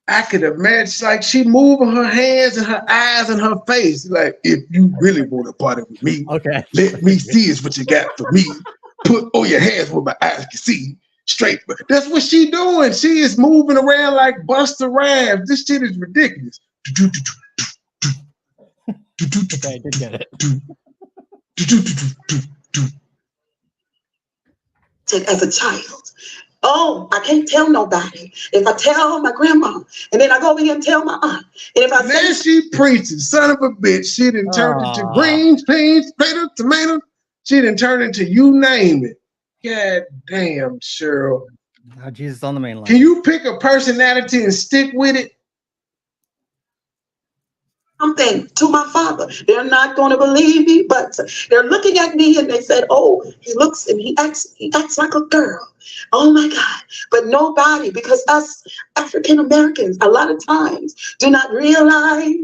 I could imagine, like, she moving her hands and her eyes and her face. Like, if you really want to party with me, Okay. let me see is what you got for me. Put all your hands where my eyes can see. Straight. That's what she doing. She is moving around like Busta Rhymes. This shit is ridiculous. Okay, I did get it. As a child. Oh, I can't tell nobody. If I tell my grandma, and then I go over here and tell my aunt, and if I then say she preaching, son of a bitch, she done turned into greens, beans, potato, tomato. She done turned into you name it. God damn, Cheryl. Now Jesus on the main line. Can you pick a personality and stick with it? something to my father, they're not going to believe me, but they're looking at me and they said, oh, he looks and he acts like a girl. Oh my God. But nobody, because us African Americans, a lot of times do not realize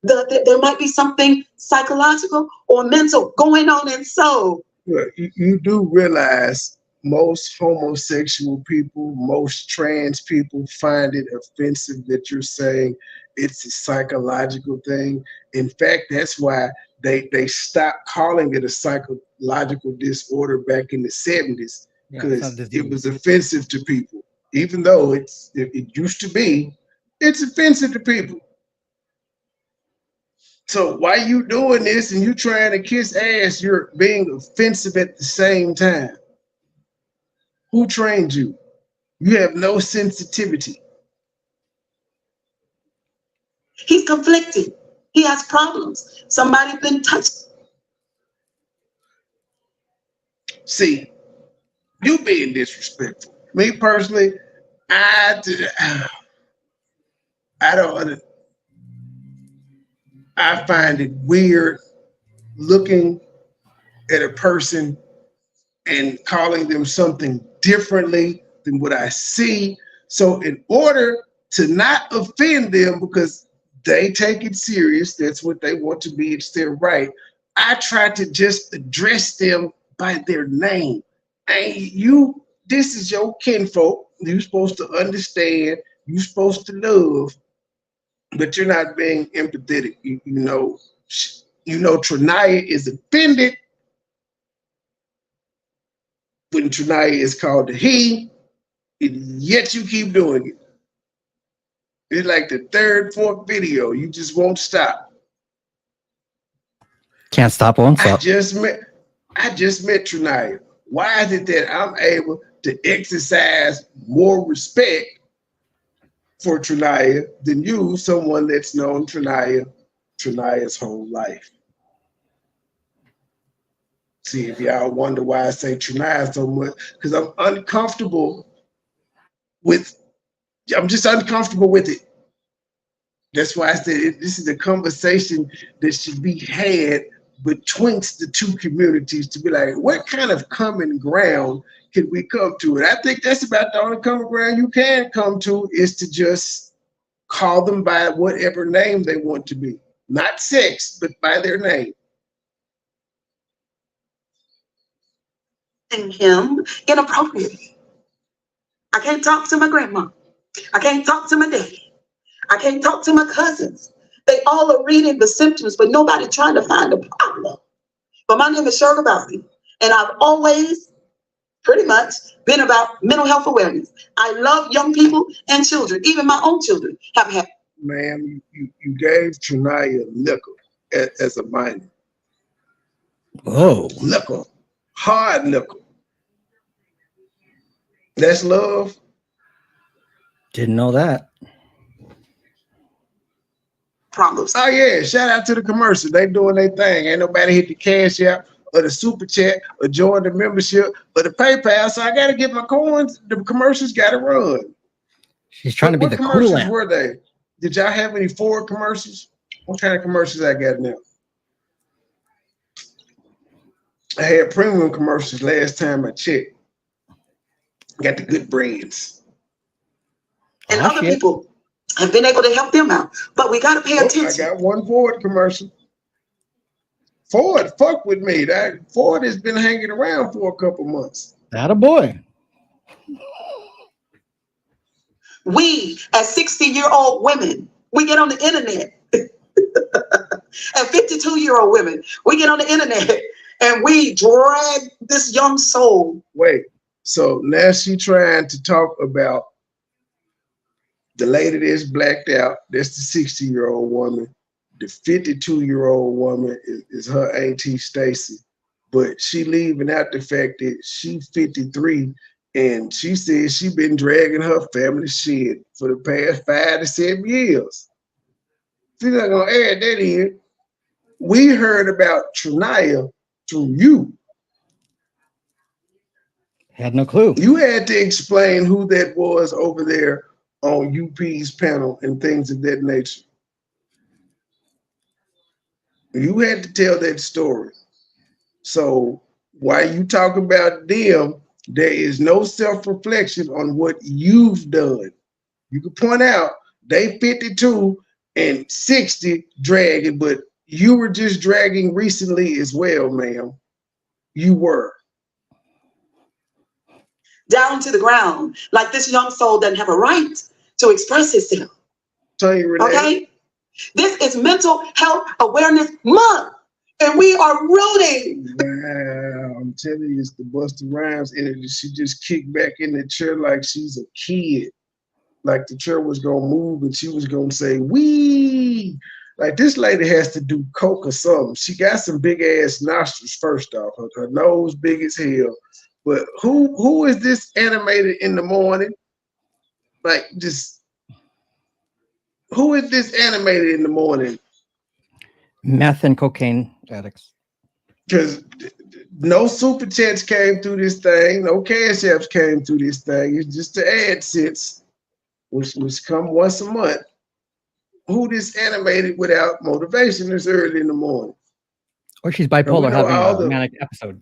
that there might be something psychological or mental going on in soul. You do realize most homosexual people, most trans people find it offensive that you're saying it's a psychological thing. In fact, that's why they stopped calling it a psychological disorder back in the 70s, because it was offensive to people. Even though it used to be, it's offensive to people. So why you doing this and you trying to kiss ass, you're being offensive at the same time. Who trained you? You have no sensitivity. He's conflicted. He has problems. Somebody's been touched. See, you being disrespectful. Me personally, I find it weird looking at a person and calling them something differently than what I see. So in order to not offend them, because they take it serious, that's what they want to be, it's their right, I try to just address them by their name. And this is your kinfolk. You're supposed to understand, you're supposed to love, but you're not being empathetic. You know, Triniyaa is offended when Triniyaa is called a he, and yet you keep doing it. It's like the third, fourth video. You just won't stop. Can't stop, won't stop. I just met Triniyaa. Why is it that I'm able to exercise more respect for Triniyaa than you, someone that's known Triniya's whole life? See, if y'all wonder why I say Triniyaa so much, because I'm uncomfortable with, I'm just uncomfortable with it. That's why I said this is a conversation that should be had betwixt the two communities, to be like, what kind of common ground can we come to? And I think that's about the only common ground you can come to, is to just call them by whatever name they want to be. Not sex, but by their name. And him inappropriately. I can't talk to my grandma. I can't talk to my daddy. I can't talk to my cousins. They all are reading the symptoms, but nobody trying to find a problem. But my name is Cheryl Bowsy, and I've always pretty much been about mental health awareness. I love young people and children. Even my own children have had. Ma'am, you gave Triniyaa liquor as a minor. Oh. Liquor. Hard liquor. That's love. Didn't know that. Problems. Oh yeah, shout out to the commercial. They doing their thing. Ain't nobody hit the cash app or the super chat or join the membership or the PayPal. So I gotta get my coins. The commercials gotta run. She's trying to be the cool commercials lamp. were they? Did y'all have any Ford commercials? What kind of commercials I got now? I had premium commercials last time I checked. Got the good brands. And other people have been able to help them out. But we got to pay attention. I got one Ford commercial. Ford, fuck with me. Ford has been hanging around for a couple months. That a boy. We, as 60-year-old women, we get on the internet. And 52-year-old women, we get on the internet and we drag this young soul. Wait, so now she trying to talk about the lady that's blacked out. That's the 60-year-old woman. The 52-year-old woman is her auntie Stacy, but she leaving out the fact that she 53 and she says she been dragging her family shit for the past 5 to 7 years. She's not gonna add that in. We heard about Triniyaa through you. Had no clue. You had to explain who that was over there on UP's panel and things of that nature. You had to tell that story. So while you talk about them, there is no self-reflection on what you've done. You can point out they 52 and 60 dragging, but you were just dragging recently as well, ma'am. You were. Down to the ground. Like this young soul doesn't have a right to express itself. Tell you, Renee. Okay? This is Mental Health Awareness Month. And we are rooting. Wow, I'm telling you, it's the Busta Rhymes energy. She just kicked back in the chair like she's a kid. Like the chair was gonna move and she was gonna say, wee. Like this lady has to do coke or something. She got some big ass nostrils first off. Her nose big as hell. But who is this animated in the morning? Like just, who is this animated in the morning? Meth and cocaine addicts. Because no super chats came through this thing, no cash apps came through this thing. It's just the AdSense, which come once a month. Who this animated without motivation is early in the morning? Or she's bipolar, having a manic episode.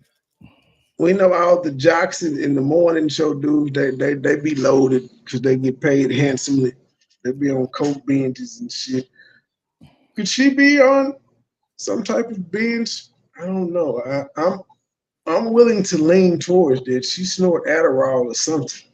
We know all the jocks in the morning show dudes, they be loaded because they get paid handsomely. They be on coke binges and shit. Could she be on some type of binge? I don't know. I'm willing to lean towards that. She snort Adderall or something.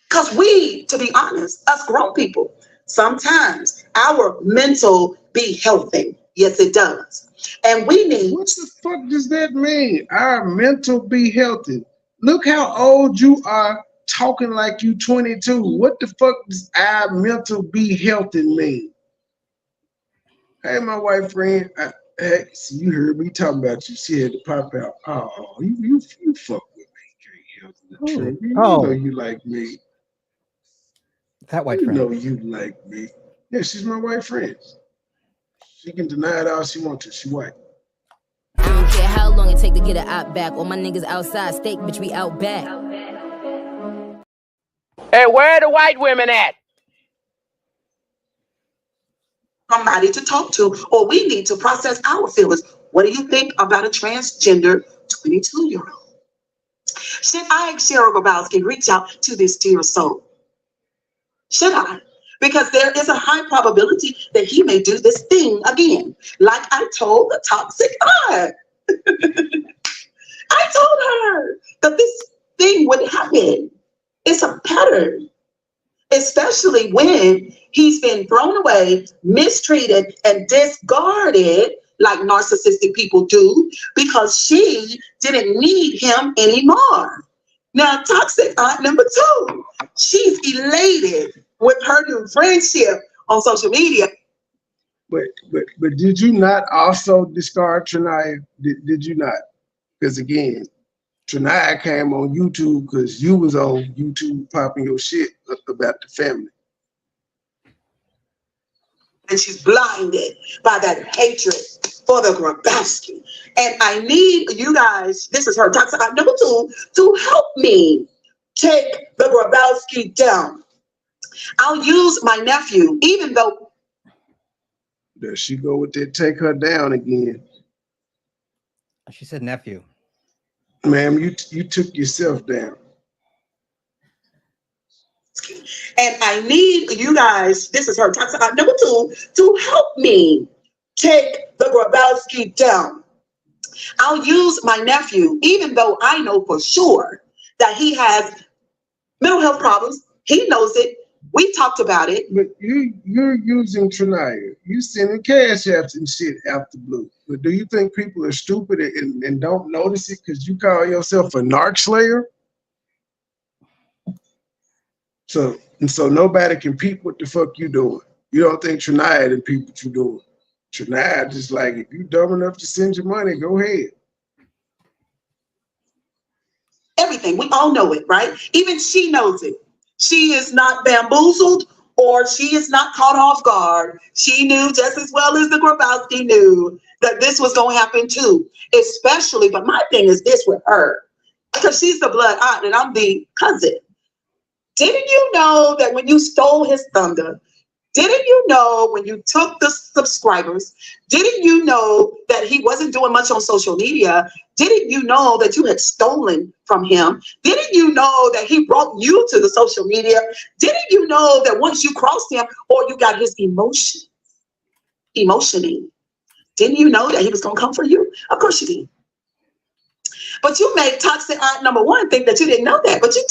Because we, to be honest, us grown people, sometimes our mental be healthy. Yes, it does. And we need... What the fuck does that mean? Our mental be healthy. Look how old you are talking like you 22. What the fuck does our mental be healthy mean? Hey, my white friend. Hey, see, you heard me talking about you. She had to pop out. Oh, you fuck with me. You know you like me. That white friend. You know you like me. Yeah, she's my white friend. She can deny it all she wants to. She white. I don't care how long it take to get her out back. All my niggas outside, steak, bitch, we out back. Hey, where are the white women at? Somebody to talk to, or we need to process our feelings. What do you think about a transgender 22-year-old? Should I, Cheryl Grabowski, reach out to this dear soul? Should I? Because there is a high probability that he may do this thing again. Like I told the toxic aunt. I told her that this thing would happen. It's a pattern. Especially when he's been thrown away, mistreated, and discarded like narcissistic people do because she didn't need him anymore. Now, toxic aunt number 2, she's elated with her new friendship on social media. But did you not also discard Triniyaa? Did you not? Because again, Triniyaa came on YouTube because you was on YouTube popping your shit about the family. And she's blinded by that hatred for the Grabowski. And I need you guys, this is her toxic aunt number 2, to help me take the Grabowski down. I'll use my nephew, even though... There she go with that take her down again. She said nephew. Ma'am, you took yourself down. And I need you guys, this is her toxic aunt number 2, to help me take the Grabowski down. I'll use my nephew, even though I know for sure that he has mental health problems. He knows it. We talked about it. But you're using Triniyaa. You sending cash apps and shit out the blue. But do you think people are stupid and don't notice it because you call yourself a narc slayer? So nobody can peep what the fuck you doing. You don't think Triniyaa can peep what you doing. Triniyaa just like, if you dumb enough to send your money, go ahead. Everything. We all know it, right? Even she knows it. She is not bamboozled or she is not caught off guard. She knew just as well as the Grabowski knew that this was going to happen too, especially, but my thing is this with her, because she's the blood aunt and I'm the cousin. Didn't you know that when you stole his thunder, didn't you know when you took the subscribers, didn't you know that he wasn't doing much on social media? Didn't you know that you had stolen from him? Didn't you know that he brought you to the social media? Didn't you know that once you crossed him or you got his emotioning, didn't you know that he was going to come for you? Of course you did. But you made toxic aunt number one think that you didn't know that, but you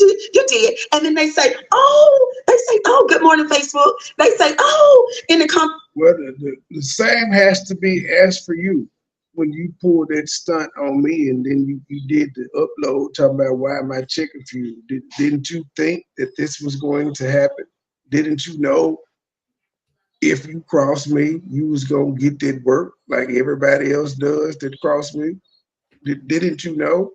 did. And then they say, oh, good morning, Facebook. They say, oh, in the well, the same has to be asked for you when you pulled that stunt on me and then you did the upload talking about why am I checking for you? Didn't you think that this was going to happen? Didn't you know if you crossed me, you was going to get that work like everybody else does that crossed me? Didn't you know?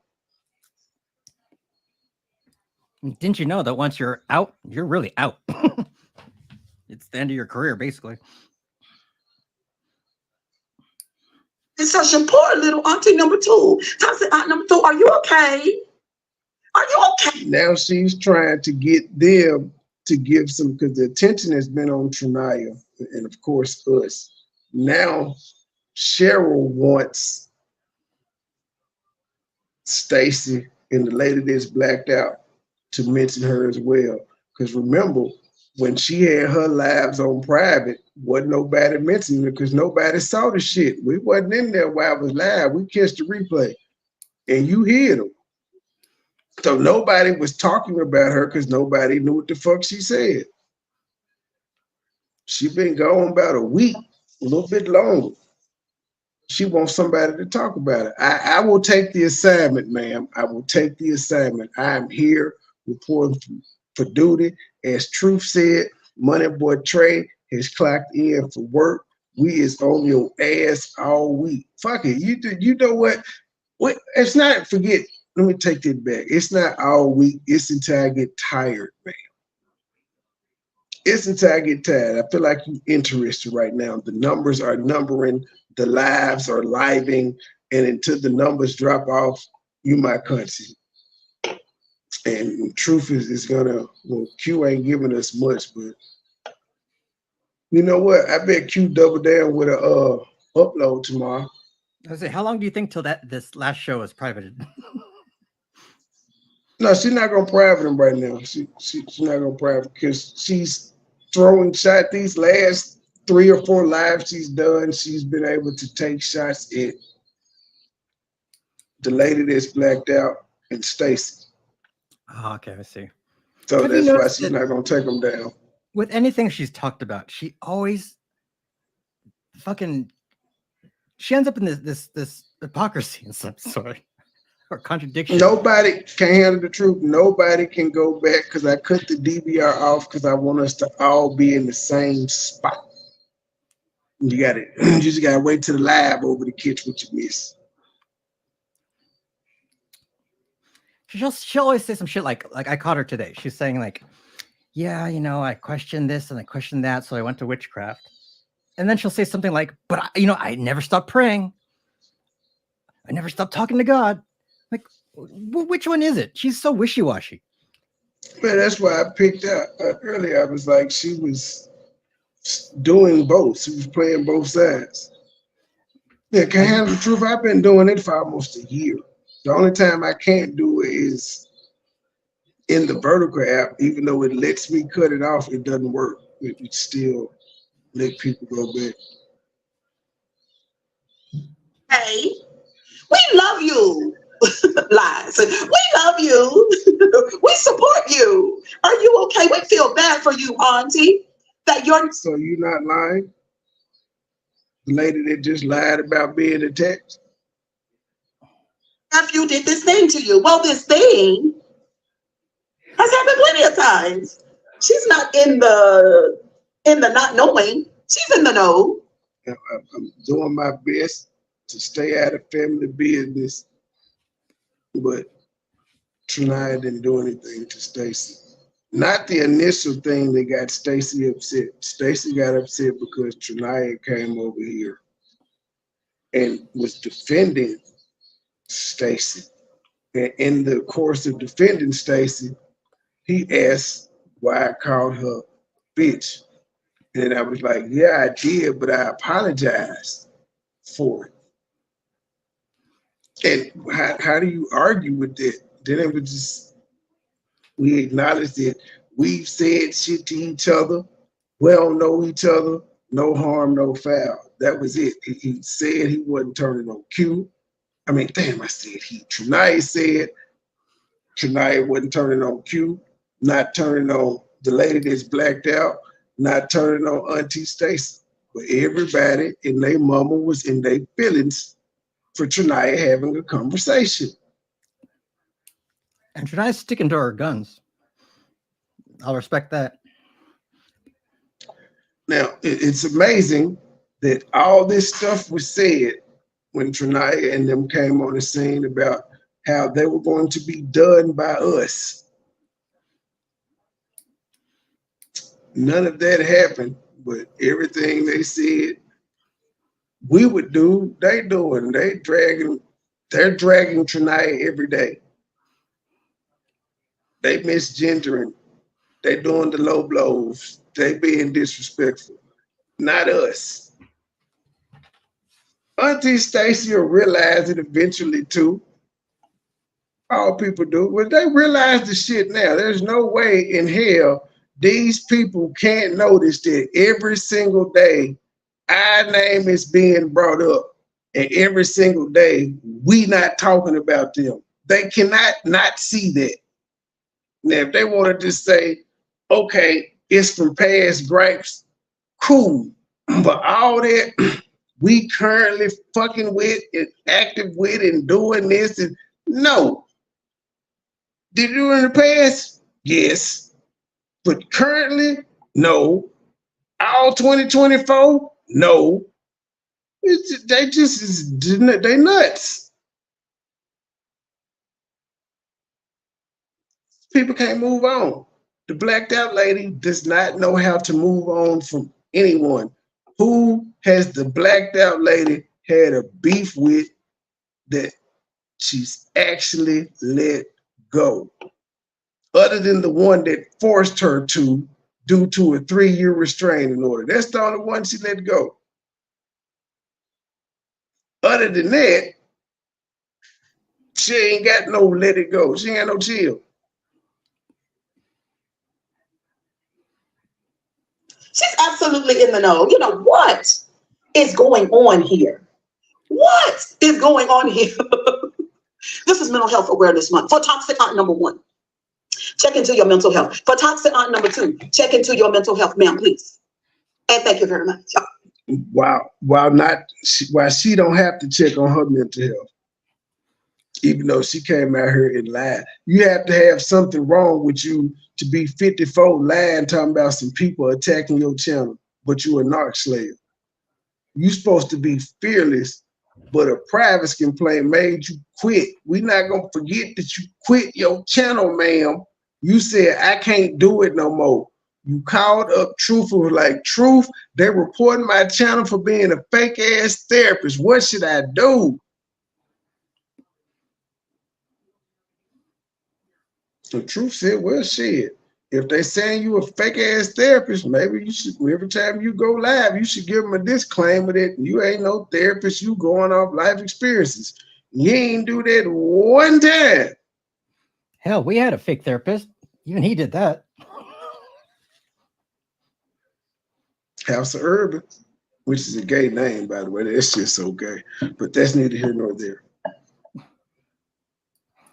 Didn't you know that once you're out, you're really out? It's the end of your career, basically. It's such a poor little auntie number two. Toxic aunt number two, are you okay? Are you okay? Now she's trying to get them to give some, because the attention has been on Triniyaa and of course us. Now Cheryl wants Stacy and the lady that's blacked out to mention her as well. Because remember, when she had her lives on private, wasn't nobody mentioning her because nobody saw the shit. We wasn't in there while I was live. We catch the replay. And you hear them. So nobody was talking about her because nobody knew what the fuck she said. She been gone about a week, a little bit longer. She wants somebody to talk about it. I will take the assignment, ma'am. I will take the assignment. I am here reporting for duty. As Truth said, MoneyBoy Trey has clocked in for work. We is on your ass all week. Fuck it. You know what? It's not, forget, let me take that back. It's not all week. It's until I get tired, man. It's until I get tired. I feel like you're interested right now. The numbers are numbering. The lives are living, and until the numbers drop off, you my country. And Truth is gonna, well, Q ain't giving us much, but you know what? I bet Q double down with a upload tomorrow. I was say, how long do you think till this last show is privated? No, she's not gonna private him right now. She's not gonna private because she's throwing shot these last 3 or 4 lives she's done. She's been able to take shots at the lady that's blacked out and Stacy. Oh, okay, I see. So that's why she's not gonna take them down. With anything she's talked about, she always she ends up in this hypocrisy in some sort or contradiction. Nobody can handle the truth. Nobody can go back because I cut the DVR off because I want us to all be in the same spot. You just gotta wait till the live over to catch what you miss. She'll always say some shit like I caught her today. She's saying like, yeah, you know, I questioned this and I questioned that, so I went to witchcraft. And then she'll say something like, but I never stopped praying. I never stopped talking to God. Like, which one is it? She's so wishy-washy. Man, that's why I picked out earlier. I was like, she was doing both. She was playing both sides. Yeah, can handle the truth. I've been doing it for almost a year. The only time I can't do it is in the vertical app. Even though it lets me cut it off, it doesn't work. It still let people go back. Hey, we love you. Lies. We love you. Are you okay? We feel bad for you, Auntie. That you're So you not lying? The lady that just lied about being attacked? nephew did this thing to you. Well, this thing has happened plenty of times. She's not in the not knowing. She's in the know. I'm doing my best to stay out of family business, but Triniyaa didn't do anything to Stacy. Not the initial thing that got Stacy upset. Stacy got upset because Triniyaa came over here and was defending Stacy. And in the course of defending Stacy, he asked why I called her bitch. And I was like, yeah, I did, but I apologized for it. And how do you argue with that? Then it was just, we acknowledged that we've said shit to each other. We don't know each other. No harm, no foul. That was it. He said he wasn't turning on Q. I mean, damn, I said he. Triniyaa said Triniyaa wasn't turning on Q, not turning on the lady that's blacked out, not turning on Auntie Stacy. But everybody and their mama was in their feelings for Triniyaa having a conversation. And Triniaa's sticking to her guns. I'll respect that. Now, it's amazing that all this stuff was said when Triniyaa and them came on the scene about how they were going to be done by us. None of that happened, but everything they said we would do, they doing. They're dragging Triniyaa every day. They misgendering. They doing the low blows. They being disrespectful. Not us. Auntie Stacy will realize it eventually too. All people do. Well, they realize the shit now. There's no way in hell these people can't notice that every single day our name is being brought up, and every single day we not talking about them. They cannot not see that. Now, if they want to just say, okay, it's from past gripes, cool. But all that we currently fucking with and active with and doing this, and no. Did you do it in the past? Yes. But currently, no. All 2024? No. They nuts. People can't move on. The blacked out lady does not know how to move on from anyone. Who has the blacked out lady had a beef with that she's actually let go? Other than the one that forced her to due to a 3-year restraining order. That's the only one she let go. Other than that, she ain't got no let it go. She ain't got no chill. She's absolutely in the know. You know, what is going on here? What is going on here? This is Mental Health Awareness Month. For toxic aunt number 1, check into your mental health. For toxic aunt number 2, check into your mental health, ma'am, please. And thank you very much. While she don't have to check on her mental health, even though she came out here and lied. You have to have something wrong with you to be 54 lying, talking about some people attacking your channel, but you a narc slave. You supposed to be fearless, but a private complaint made you quit. We not gonna forget that you quit your channel, ma'am. You said, I can't do it no more. You called up Truth and was like, Truth, they're reporting my channel for being a fake ass therapist. What should I do? So Truth said, well, shit, if they saying you a fake ass therapist, maybe you should, every time you go live, you should give them a disclaimer that you ain't no therapist, you going off life experiences. You ain't do that one time. Hell, we had a fake therapist. Even he did that. House of Urban, which is a gay name, by the way. That's just so gay. But that's neither here nor there.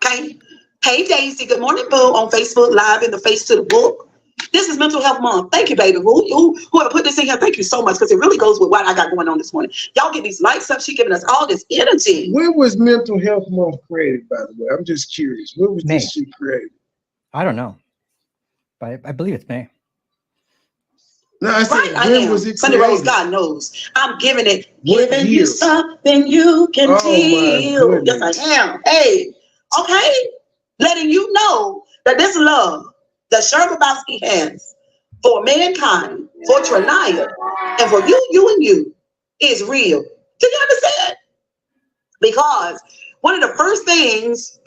Okay. Hey, Daisy. Good morning, boo. On Facebook Live in the Face to the Book. This is Mental Health Month. Thank you, baby. Whoever put this in here, thank you so much because it really goes with what I got going on this morning. Y'all get these lights up. She giving us all this energy. When was Mental Health Month created, by the way? I'm just curious. When was this shit created? I don't know. But I believe it's May. No, I said, Right, when was it Sunday created? Rose, God knows. I'm giving it, What giving year? you something you can Oh, my feel. goodness. Yes, I am. Hey, okay. Letting you know that this love that Cheryl Grabowski has for mankind, for Triniyaa, and for you and you is real. Do you understand? Because one of the first things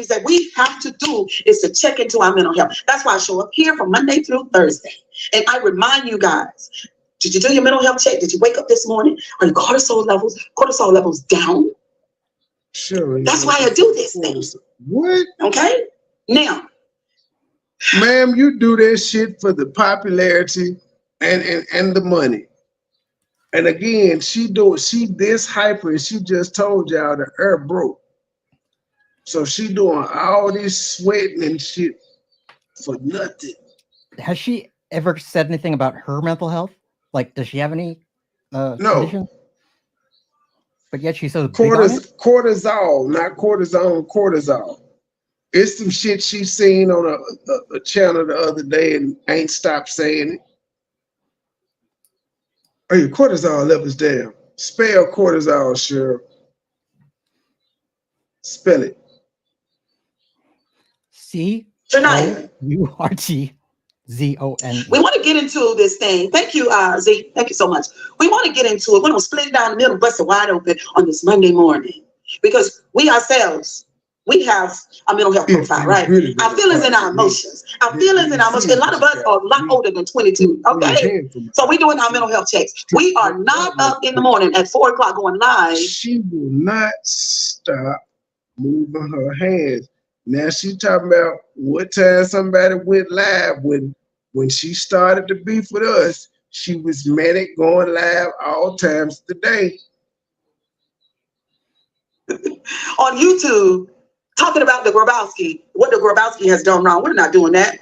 that we have to do is to check into our mental health. That's why I show up here from Monday through Thursday. And I remind you guys, did you do your mental health check? Did you wake up this morning? Are your cortisol levels down? Sure. That's why I do this thing. What? Okay? Now, ma'am, you do that shit for the popularity and the money. And again, she this hyper, and she just told y'all the air broke. So she doing all this sweating and shit for nothing. Has she ever said anything about her mental health? Like, does she have any No. conditions? But yet she's so cortisol, not cortisone, cortisol. It's some shit she seen on a channel the other day and ain't stopped saying it. Oh, your cortisol levels down. Spell cortisol, Cheryl. Spell it. Triniyaa. COURTZONE. We want to get into this thing. Thank you, Z. Thank you so much. We want to get into it. We're going to split it down the middle, bust it wide open on this Monday morning. Because we ourselves, we have a mental health profile, right? Really our feelings and our emotions. Our feelings and our emotions. A lot of us are a lot older than 22, okay? So we're doing our mental health checks. We are not up in the morning at 4 o'clock going live. She will not stop moving her hands. Now she talking about what time somebody went live. When she started the beef with us, she was manic going live all times of the day. On YouTube, talking about the Grabowski, what the Grabowski has done wrong. We're not doing that.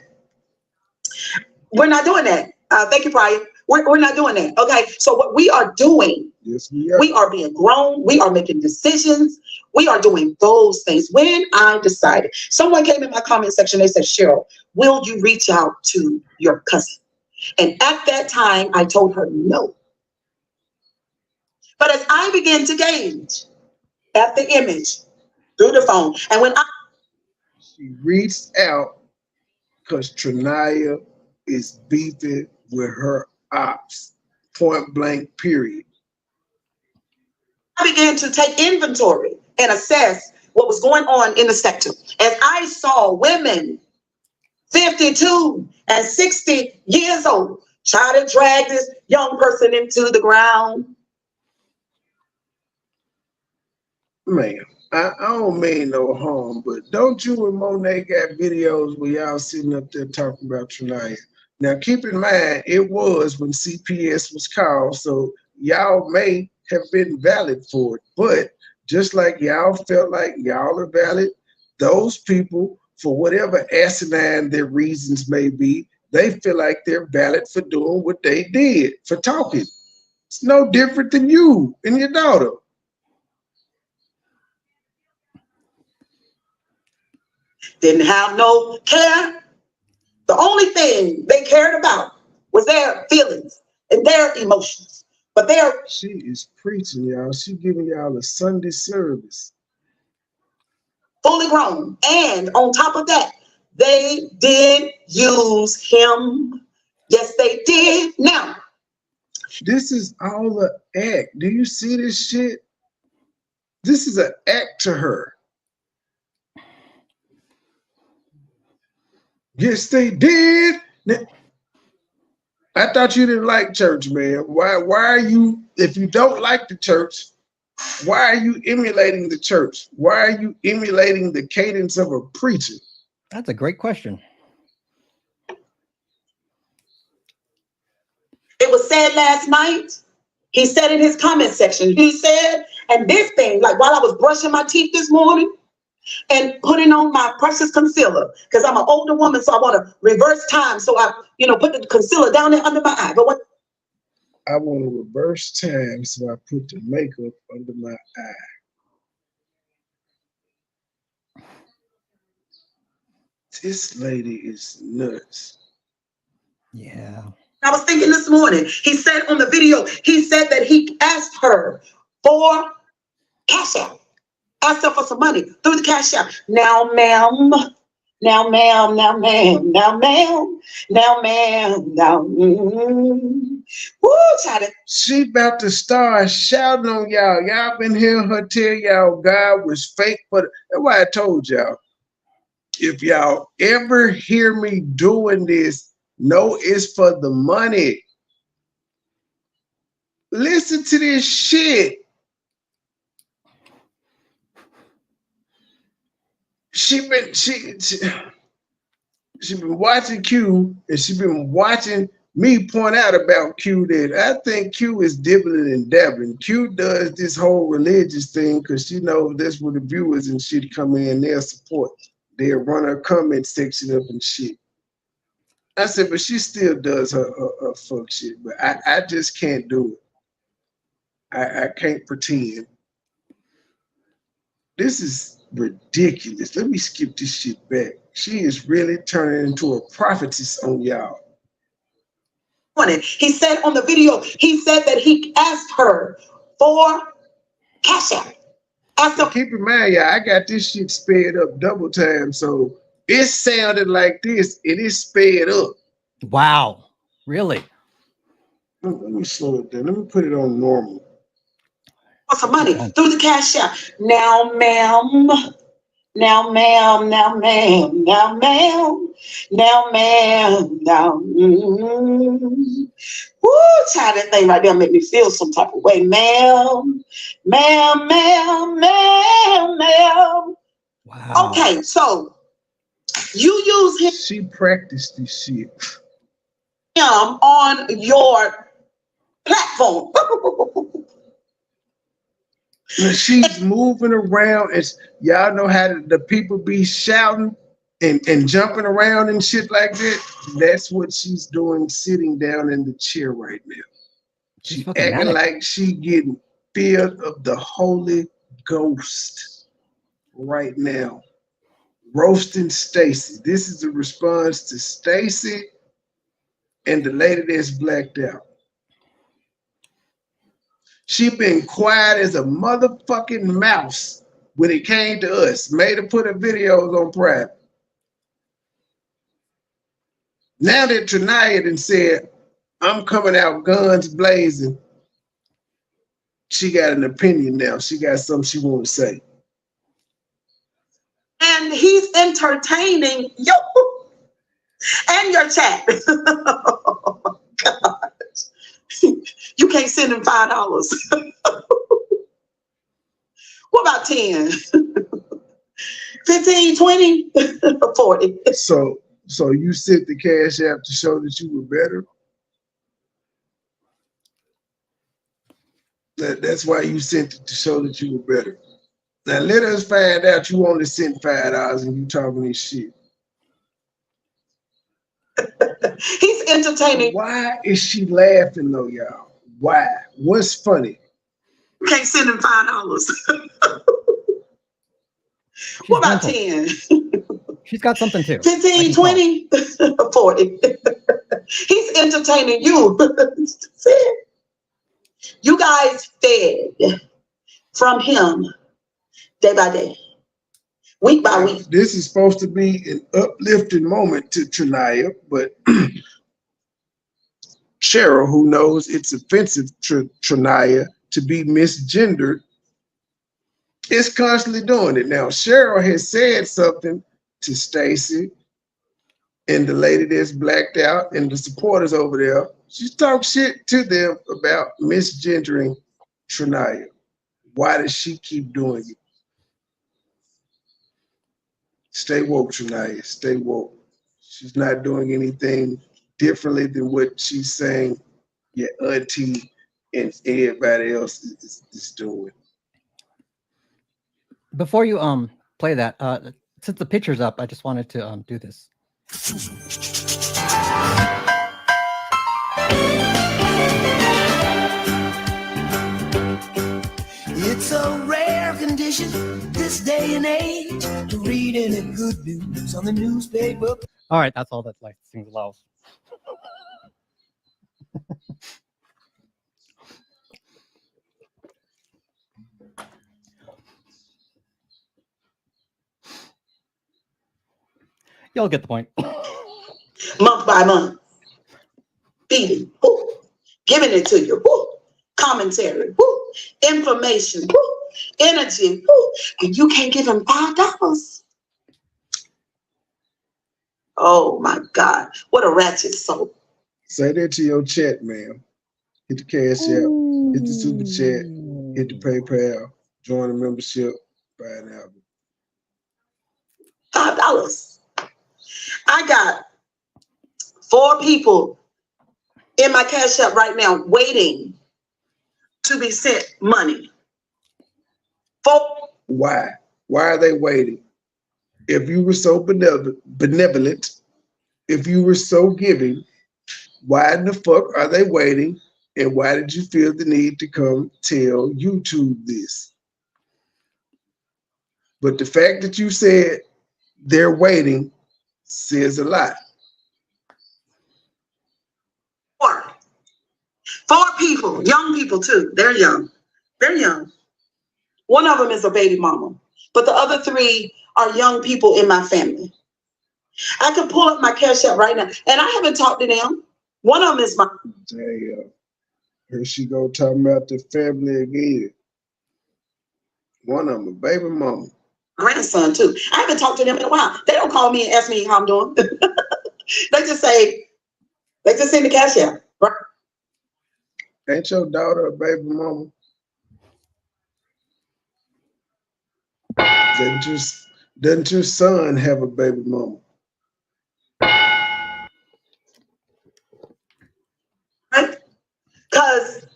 We're not doing that. Thank you, Prior. We're not doing that. Okay. So what we are doing, yes, we are being grown. We are making decisions. We are doing those things. When I decided, someone came in my comment section, they said, Cheryl, will you reach out to your cousin? And at that time, I told her no. But as I began to gauge at the image through the phone, and when she reached out because Triniyaa is beefing with her ops, point blank, period. I began to take inventory and assess what was going on in the sector. As I saw women 52 and 60 years old try to drag this young person into the ground. Man, I don't mean no harm, but don't you and Monet got videos where y'all sitting up there talking about Triniyaa? Now, keep in mind, it was when CPS was called, so y'all may have been valid for it, but just like y'all felt like y'all are valid, those people, for whatever asinine their reasons may be, they feel like they're valid for doing what they did, for talking. It's no different than you and your daughter. Didn't have no care. The only thing they cared about was their feelings and their emotions. But she is preaching, y'all. She giving y'all a Sunday service. Fully grown. And on top of that, they did use him. Yes, they did. Now, this is all an act. Do you see this shit? This is an act to her. Yes, they did. I thought you didn't like church, man. Why are you, if you don't like the church, why are you emulating the church? Why are you emulating the cadence of a preacher? That's a great question. It was said last night. He said in his comment section, he said, and this thing, like while I was brushing my teeth this morning, and putting on my precious concealer because I'm an older woman, so I want to reverse time. So I, put the concealer down there under my eye. But what? I want to reverse time, so I put the makeup under my eye. This lady is nuts. Yeah. I was thinking this morning, he said on the video, he said that he asked her for cash out. Asked her for some money through the cash out. Now, ma'am. Now, ma'am. Now, ma'am. Now, ma'am. Now, ma'am. Now, Woo, child. She about to start shouting on y'all. Y'all been hearing her tell y'all God was fake. But that's why I told y'all, if y'all ever hear me doing this, know it's for the money. Listen to this shit. She been watching Q, and she been watching me point out about Q that I think Q is dibbling and dabbling. Q does this whole religious thing because she knows that's where the viewers and shit come in, they'll support. They'll run her comment section up and shit. I said, but she still does her fuck shit, but I just can't do it. I can't pretend. This is ridiculous. Let me skip this shit back. She is really turning into a prophetess on y'all. He said on the video, he said that he asked her for cash out. Keep in mind, y'all, I got this shit sped up double time, so it sounded like this, and it's sped up. Wow. Really? Let me slow it down. Let me put it on normal. For some money through the cash out. Now, ma'am. Now, ma'am. Now, ma'am. Now, ma'am. Now, ma'am. Now, Woo, child, that thing right there make me feel some type of way. Ma'am. Ma'am, ma'am, ma'am, ma'am. Wow. Okay, so you use him. She practiced this shit. On your platform. She's moving around. Y'all know how the people be shouting and jumping around and shit like that. That's what she's doing, sitting down in the chair right now. She's acting like she getting filled of the Holy Ghost right now. Roasting Stacy. This is a response to Stacy and the lady that's blacked out. She been quiet as a motherfucking mouse when it came to us. Made her put her videos on private. Now that Triniyaa done said, I'm coming out guns blazing, she got an opinion now. She got something she want to say. And he's entertaining you and your chat. Oh, God. You can't send him $5. What about 10? 15, 20, 40? So you sent the cash app to show that you were better? That's why you sent it, to show that you were better. Now let us find out you only sent $5 and you talking this shit. He's entertaining. Why is she laughing though, y'all? Why? What's funny? You can't send him $5. What about 10? She's got something too. 15, 20, 40. He's entertaining you. You guys fed from him day by day, week by week. This is supposed to be an uplifting moment to Triniyaa, but Cheryl, who knows it's offensive to Triniyaa to be misgendered, is constantly doing it. Now, Cheryl has said something to Stacy and the lady that's blacked out and the supporters over there. She's talked shit to them about misgendering Triniyaa. Why does she keep doing it? Stay woke, Triniyaa. Stay woke. She's not doing anything differently than what she's saying your auntie and everybody else is doing. Before you play that. Since the picture's up, I just wanted to do this. It's a rare condition this day and age to read any good news on the newspaper. All right, that's all that like sings loud. You'll get the point. Month by month. Feeding. Woo. Giving it to you. Woo. Commentary. Woo. Information. Woo. Energy. Woo. And you can't give him $5. Oh my God. What a ratchet soul. Say that to your chat, ma'am. Hit the cash app, hit the super chat, hit the PayPal, join the membership, buy an album. $5. I got 4 people in my cash app right now waiting to be sent money. 4. Why? Why are they waiting? If you were so benevolent, if you were so giving, why in the fuck are they waiting? And why did you feel the need to come tell YouTube this? But the fact that you said they're waiting says a lot. 4 people, young people too. They're young. They're young. One of them is a baby mama, but the other 3 are young people in my family. I can pull up my cash app right now, and I haven't talked to them. One of them is my. Damn. Here she go talking about the family again. One of them, a baby mama. Grandson too. I haven't talked to them in a while. They don't call me and ask me how I'm doing. They just send the cash app. Right? Ain't your daughter a baby mama? Doesn't your son have a baby mama? Right? Because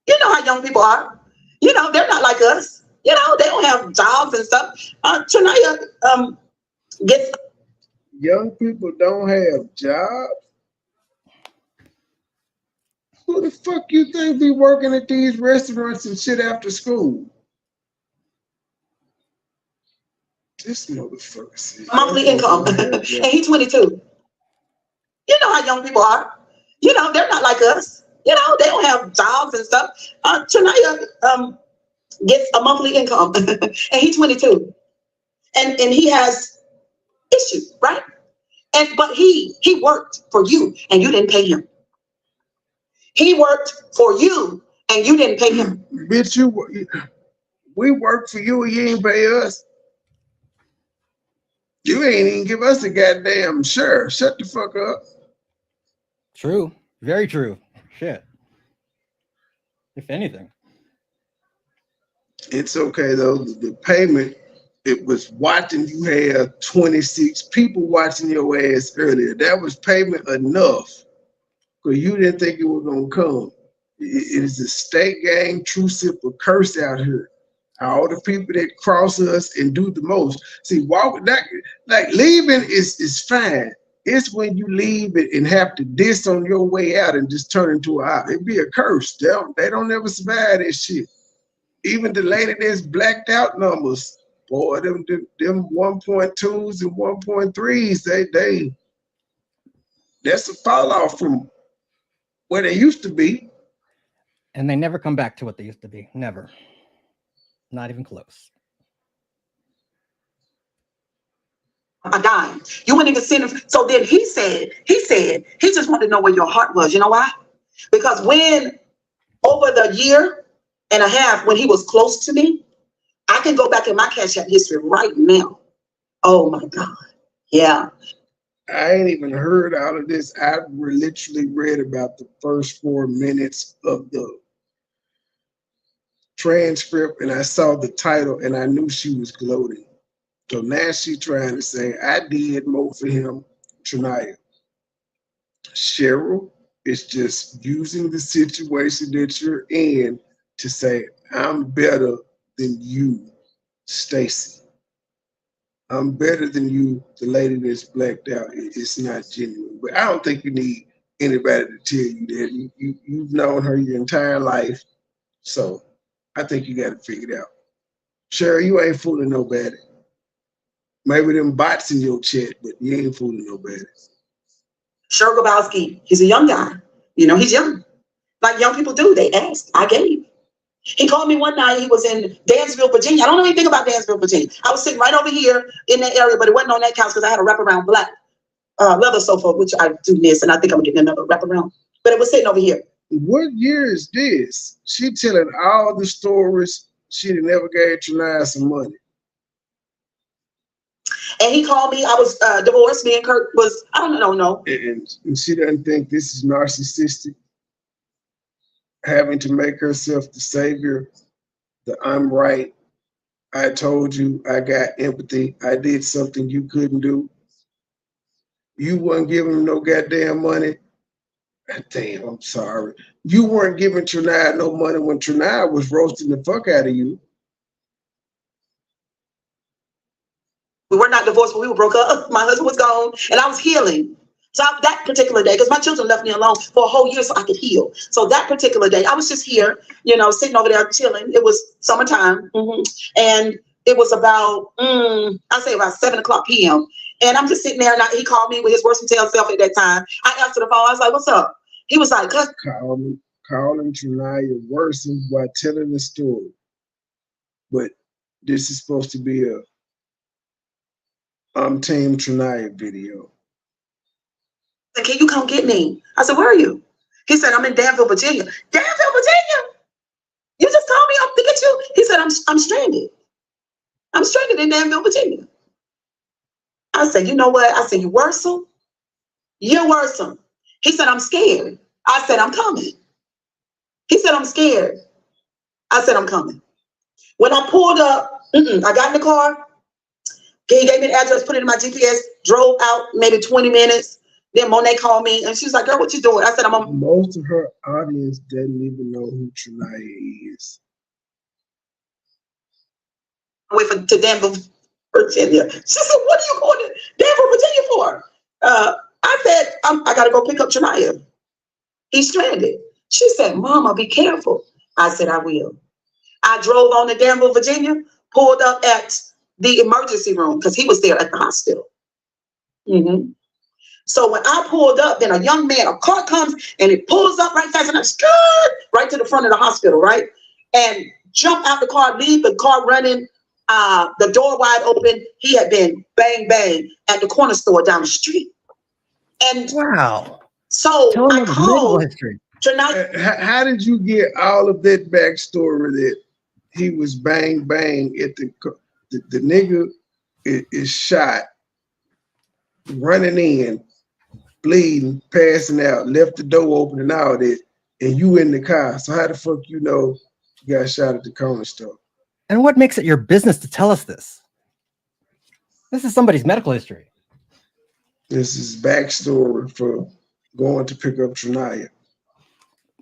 you know how young people are. You know, they're not like us. You know, they don't have jobs and stuff. Triniyaa gets. Young people don't have jobs? Who the fuck you think be working at these restaurants and shit after school? This motherfucker said Monthly income. And he's 22. You know how young people are. You know, they're not like us. You know, they don't have jobs and stuff. Triniyaa gets a monthly income. And he's 22. And he has issues, right? But he worked for you and you didn't pay him. He worked for you and you didn't pay him. Bitch, we work for you and you ain't pay us. You ain't even give us a goddamn sure. Shut the fuck up. True. Very true. Shit. If anything. It's okay though. The payment, it was watching you have 26 people watching your ass earlier. That was payment enough. Because you didn't think it was gonna come. It is a state gang, true simple curse out here. All the people that cross us and do the most. See, like leaving is fine. It's when you leave it and have to diss on your way out and just turn into it'd be a curse. They don't ever survive this shit. Even the lady that's blacked out numbers, boy, them 1.2s and 1.3s, that's a fall off from where they used to be. And they never come back to what they used to be. Never. Not even close. A dime. You wouldn't even send him. So then he said, he just wanted to know where your heart was. You know why? Because when over the year and a half, when he was close to me, I can go back in my Cash App history right now. Oh my God. Yeah. I ain't even heard all of this. I literally read about the first 4 minutes of the transcript and I saw the title and I knew she was gloating. So now she trying to say, I did more for him, Triniyaa. Cheryl is just using the situation that you're in to say, I'm better than you, Stacy. I'm better than you, the lady that's blacked out. It's not genuine. But I don't think you need anybody to tell you that. You've known her your entire life. So I think you got to figure it out. Cheryl, you ain't fooling nobody. Maybe them bots in your chat, but you ain't fooling nobody. Cheryl Grabowski, he's a young guy. You know, he's young. Like young people do. They ask. I gave. He called me one night. He was in Dansville, Virginia. I don't know anything about Dansville, Virginia. I was sitting right over here in that area, but it wasn't on that couch because I had a wraparound black leather sofa, which I do miss, and I think I'm getting another wraparound. But it was sitting over here. What year is this? She telling all the stories. She never gave Triniyaa some money. And he called me. I was divorced. Me and Kurt was, I don't know. And she doesn't think this is narcissistic. Having to make herself the savior, the I'm right. I told you, I got empathy. I did something you couldn't do. You weren't giving him no goddamn money. Damn, I'm sorry. You weren't giving Triniyaa no money when Triniyaa was roasting the fuck out of you. We were not divorced, but we were broke up. My husband was gone, and I was healing. So that particular day, because my children left me alone for a whole year so I could heal. So that particular day, I was just here, you know, sitting over there chilling. It was summertime, and it was about, I'd say about 7 o'clock p.m. And I'm just sitting there, and he called me with his worst and tail self at that time. I answered the phone. I was like, "What's up?" He was like, calling Triniyaa worse while telling the story. But this is supposed to be a I'm Team Triniyaa video. "Can you come get me?" I said, "Where are you?" He said, "I'm in Danville, Virginia." Danville, Virginia? You just called me up to get you? He said, I'm stranded. I'm stranded in Danville, Virginia. I said, "You know what?" I said, "You worrisome? You're worrisome." He said, "I'm scared." I said, "I'm coming." He said, "I'm scared." I said, "I'm coming." When I pulled up, I got in the car. He gave me the address, put it in my GPS, drove out maybe 20 minutes. Then Monet called me and she was like, "Girl, what you doing?" I said, "I'm on." Most of her audience doesn't even know who Triniyaa is. Wait to Danville, Virginia. She said, "What are you going to Danville, Virginia for?" I said, "I got to go pick up Triniyaa. He's stranded." She said, "Mama, be careful." I said, "I will." I drove on to Danville, Virginia, pulled up at the emergency room because he was there at the hospital. So when I pulled up, then a car comes and it pulls up right fast and I'm scared right to the front of the hospital, right? And jump out the car, leave the car running, the door wide open. He had been bang, bang at the corner store down the street. And wow. So I called Triniyaa. How did you get all of that backstory that he was bang, bang at the nigga is shot, running in, bleeding, passing out, left the door open and all that, and you in the car. So how the fuck you know you got shot at the corner store? And what makes it your business to tell us this? This is somebody's medical history. This is backstory for going to pick up Triniyaa.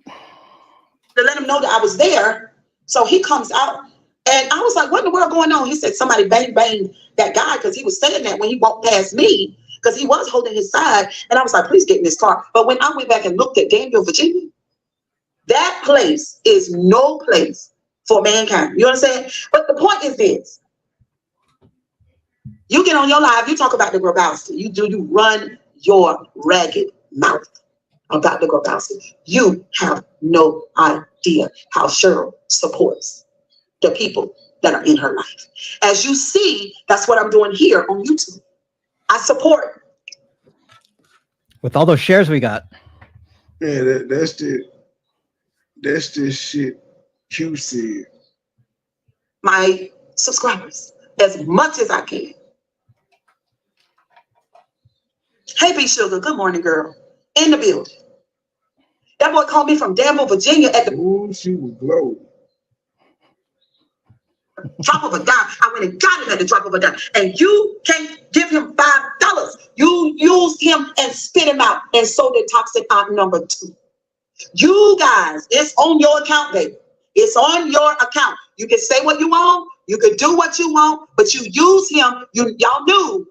To let him know that I was there. So he comes out and I was like, "What in the world going on?" He said, "Somebody banged that guy," because he was saying that when he walked past me, because he was holding his side. And I was like, "Please get in this car." But when I went back and looked at Danville, Virginia, that place is no place for mankind. You understand? But the point is this. You get on your live, you talk about the Grabowski. You run your ragged mouth about the Grabowski. You have no idea how Cheryl supports the people that are in her life. As you see, that's what I'm doing here on YouTube. I support. With all those shares we got. Yeah, that's the shit Q said. My subscribers as much as I can. Hey, B Sugar, good morning, girl. In the building. That boy called me from Danville, Virginia at the she was glowing. drop of a dime. I went and got him at the drop of a dime. And you can't give him $5. You used him and spit him out. And so did Toxic Aunt number 2. You guys, it's on your account, baby. It's on your account. You can say what you want. You can do what you want, but you use him. Y'all knew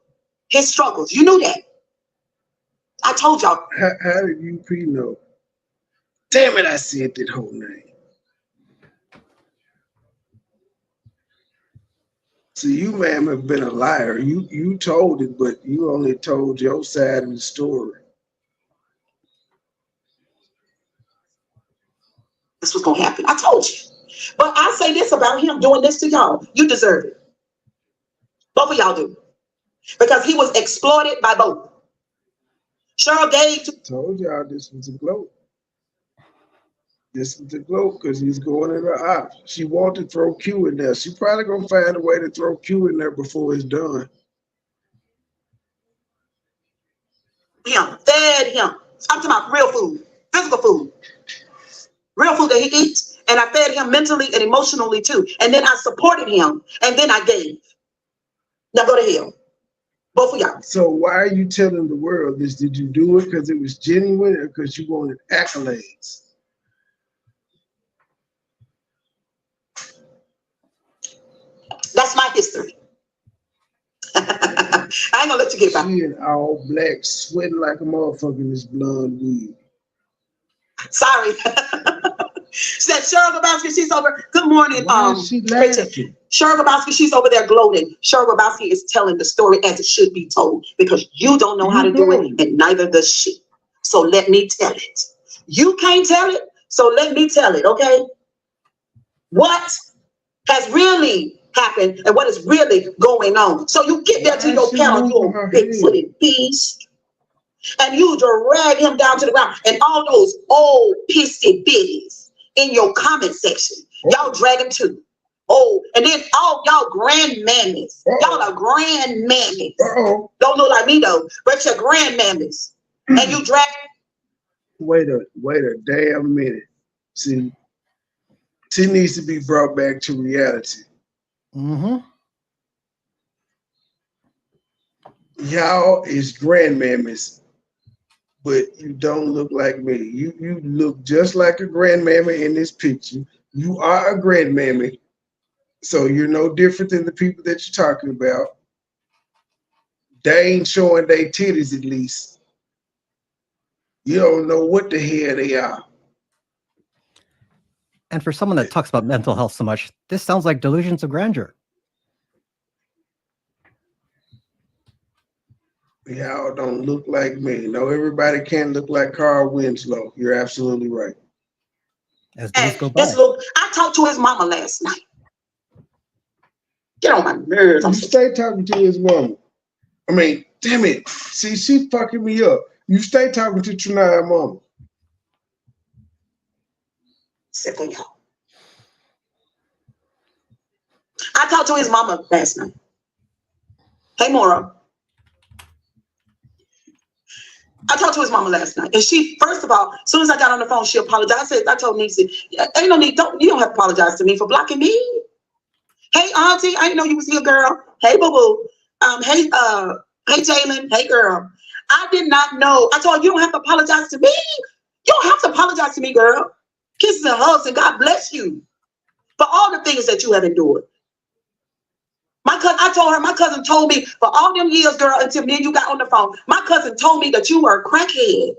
his struggles. You knew that. I told y'all. How did UP know? Damn it, I said that whole name. So you, ma'am, have been a liar. You told it, but you only told your side of the story. This was going to happen. I told you. But I say this about him doing this to y'all. You deserve it. Both of y'all do. Because he was exploited by both. Cheryl gave to... Told y'all this was a gloat. This is a gloat because he's going in her eye. She wanted to throw Q in there. She probably going to find a way to throw Q in there before it's done. Him, fed him. I'm talking about real food, physical food. Real food that he eats. And I fed him mentally and emotionally too. And then I supported him. And then I gave. Now go to hell. Both of y'all. So why are you telling the world this? Did you do it because it was genuine or because you wanted accolades? That's my history. I ain't gonna let you get back. She in all black, sweating like a motherfucker in this blonde wig. Sorry. Said Cheryl Grabowski, she's over. Good morning. Cheryl Grabowski, she's over there gloating. Cheryl Grabowski is telling the story as it should be told because you don't know how to do it, and neither does she. So let me tell it. You can't tell it, so let me tell it, okay? What has really happened and what is really going on? So you get there to your counter, you old big-footed beast, and you drag him down to the ground, and all those old pissy bitties in your comment section, y'all drag him too. Oh, and then all y'all grandmammies, y'all are grandmammies. Don't look like me though, but you're grandmammies, and you drag. Wait a damn minute. See, she needs to be brought back to reality. Y'all is grandmammies, but you don't look like me. You look just like a grandmammy in this picture. You are a grandmammy, so you're no different than the people that you're talking about. They ain't showing their titties at least. You don't know what the hell they are. And for someone that talks about mental health so much, this sounds like delusions of grandeur. Y'all don't look like me. No, everybody can't look like Carl Winslow. You're absolutely right. As days go by. I talked to his mama last night. Get on my nerves. You stay talking to his mama. I mean, damn it. See, she's fucking me up. You stay talking to Triniyaa mama. Sick of y'all. I talked to his mama last night. Hey, Maura. I talked to his mama last night, and she, first of all, as soon as I got on the phone, she apologized. I told Niecy, ain't no need, you don't have to apologize to me for blocking me. Hey, auntie, I didn't know you was here, girl. Hey, boo-boo. Hey, Jalen. Hey, girl. I did not know. I told her, you don't have to apologize to me. You don't have to apologize to me, girl. Kisses and hugs, and God bless you for all the things that you have endured. I told her, my cousin told me for all them years, girl, until me and you got on the phone, my cousin told me that you were a crackhead.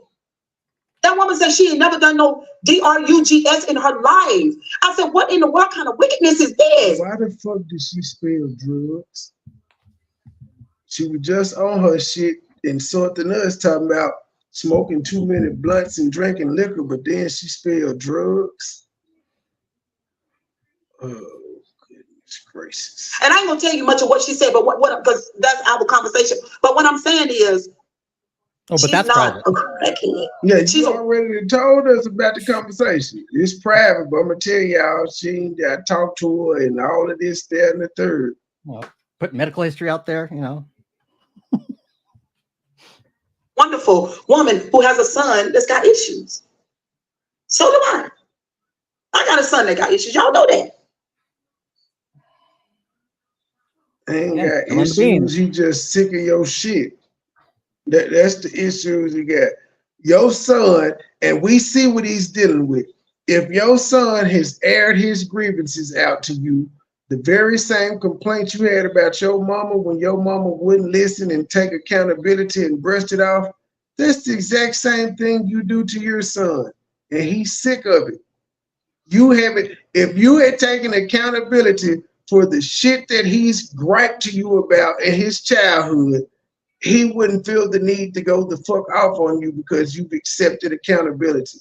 That woman said she had never done no drugs in her life. I said, what in the world kind of wickedness is this? Why the fuck did she spell drugs? She was just on her shit and something else talking about smoking too many blunts and drinking liquor, but then she spelled drugs. Oh, goodness gracious. And I ain't gonna tell you much of what she said, but what because that's our conversation. But what I'm saying is, oh, but that's private. Yeah, you already told us about the conversation. It's private, but I'm gonna tell y'all, I talked to her and all of this, that, and the third. Well, put medical history out there, you know. Wonderful woman who has a son that's got issues. So do I. I got a son that got issues. Y'all know that. Ain't got issues. He just sick of your shit. That's the issues he got. Your son, and we see what he's dealing with. If your son has aired his grievances out to you, the very same complaints you had about your mama when your mama wouldn't listen and take accountability and brushed it off, that's the exact same thing you do to your son. And he's sick of it. You haven't, if you had taken accountability for the shit that he's griped to you about in his childhood, he wouldn't feel the need to go the fuck off on you because you've accepted accountability.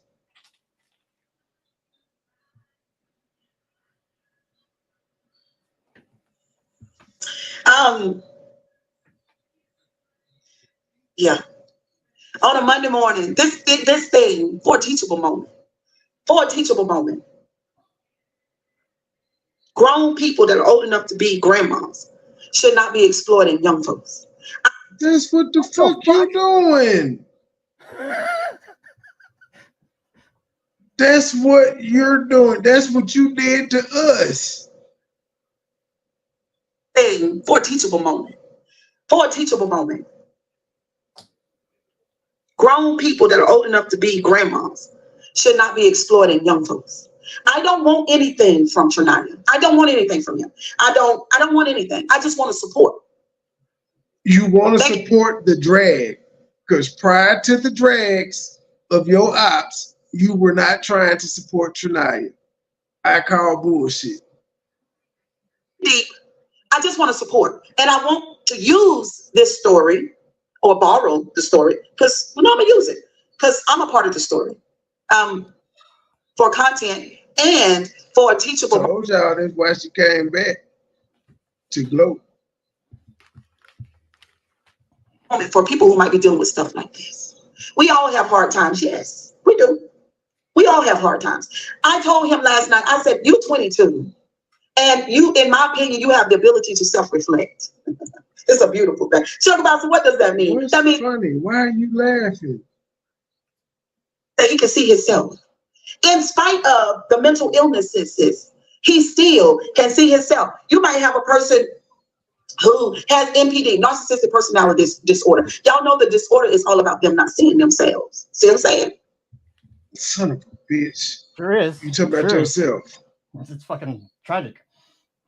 Yeah. On a Monday morning, this thing for a teachable moment. For a teachable moment. Grown people that are old enough to be grandmas should not be exploiting young folks. That's what the fuck you doing. That's what you're doing. That's what you did to us. Thing for a teachable moment. For a teachable moment. Grown people that are old enough to be grandmas should not be exploiting young folks. I don't want anything from Triniyaa. I don't want anything from him. I don't want anything. I just want to support. You want to support the drag, because prior to the drags of your ops, you were not trying to support Triniyaa. I call bullshit. Deep. I just want to support. And I want to use this story or borrow the story because I'm going to use it because I'm a part of the story for content and for a teachable. I told y'all that's why she came back to Gloat. For people who might be dealing with stuff like this. We all have hard times. Yes, we do. We all have hard times. I told him last night, I said, you're 22. And you, in my opinion, you have the ability to self-reflect. It's a beautiful thing. Sugar Bouncer, what does that mean? That means funny. Why are you laughing? That he can see himself. In spite of the mental illnesses, he still can see himself. You might have a person who has NPD, narcissistic personality disorder. Y'all know the disorder is all about them not seeing themselves. See what I'm saying? Son of a bitch. Sure is. You talk about yourself. It's fucking tragic.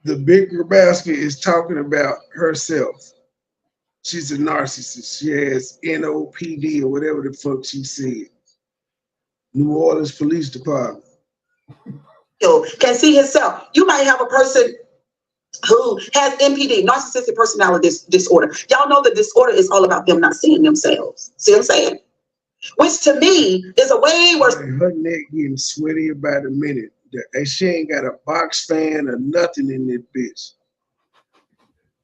The Big Grabowski is talking about herself. She's a narcissist. She has NOPD or whatever the fuck she said. New Orleans Police Department. Can see himself. You might have a person who has NPD, narcissistic personality disorder. Y'all know the disorder is all about them not seeing themselves. See what I'm saying? Which to me is a way worse. Her neck getting sweaty about a minute. And she ain't got a box fan or nothing in this bitch.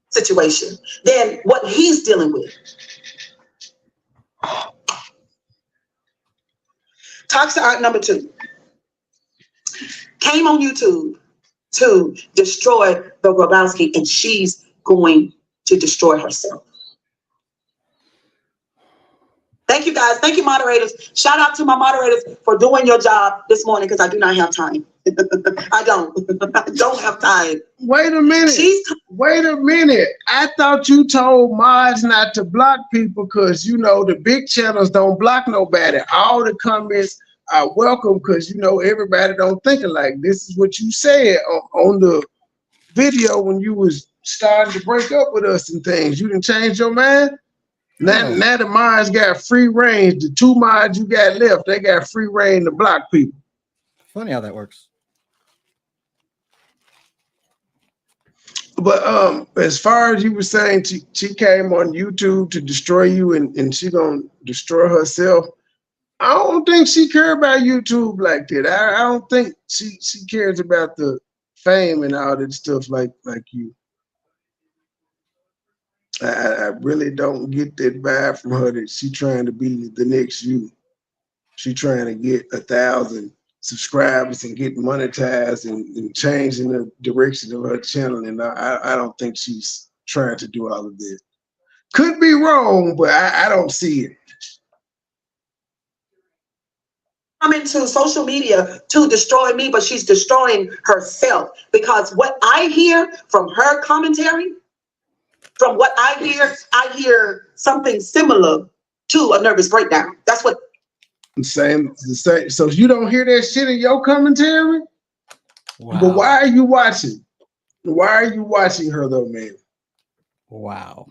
Situation than what he's dealing with. Toxic art number 2 came on YouTube to destroy the Grabowski, and she's going to destroy herself. Thank you guys. Thank you, moderators. Shout out to my moderators for doing your job this morning because I do not have time. I don't have time. Wait a minute. Wait a minute. I thought you told mods not to block people because, you know, the big channels don't block nobody. All the comments are welcome because, you know, everybody don't think alike. This is what you said on the video when you was starting to break up with us and things. You didn't change your mind? Now the mods got free range. The 2 mods you got left, they got free reign to block people. Funny how that works. But as far as you were saying, she came on YouTube to destroy you and she gonna destroy herself. I don't think she cares about YouTube like that. I don't think she cares about the fame and all that stuff like you. I really don't get that vibe from her that she trying to be the next you. She trying to get 1,000 subscribers and get monetized and changing the direction of her channel. And I don't think she's trying to do all of that. Could be wrong, but I don't see it. Come into social media to destroy me, but she's destroying herself because what I hear from her commentary, from what I hear something similar to a nervous breakdown. That's what The same. So you don't hear that shit in your commentary? Wow. But why are you watching? Why are you watching her though, man? Wow.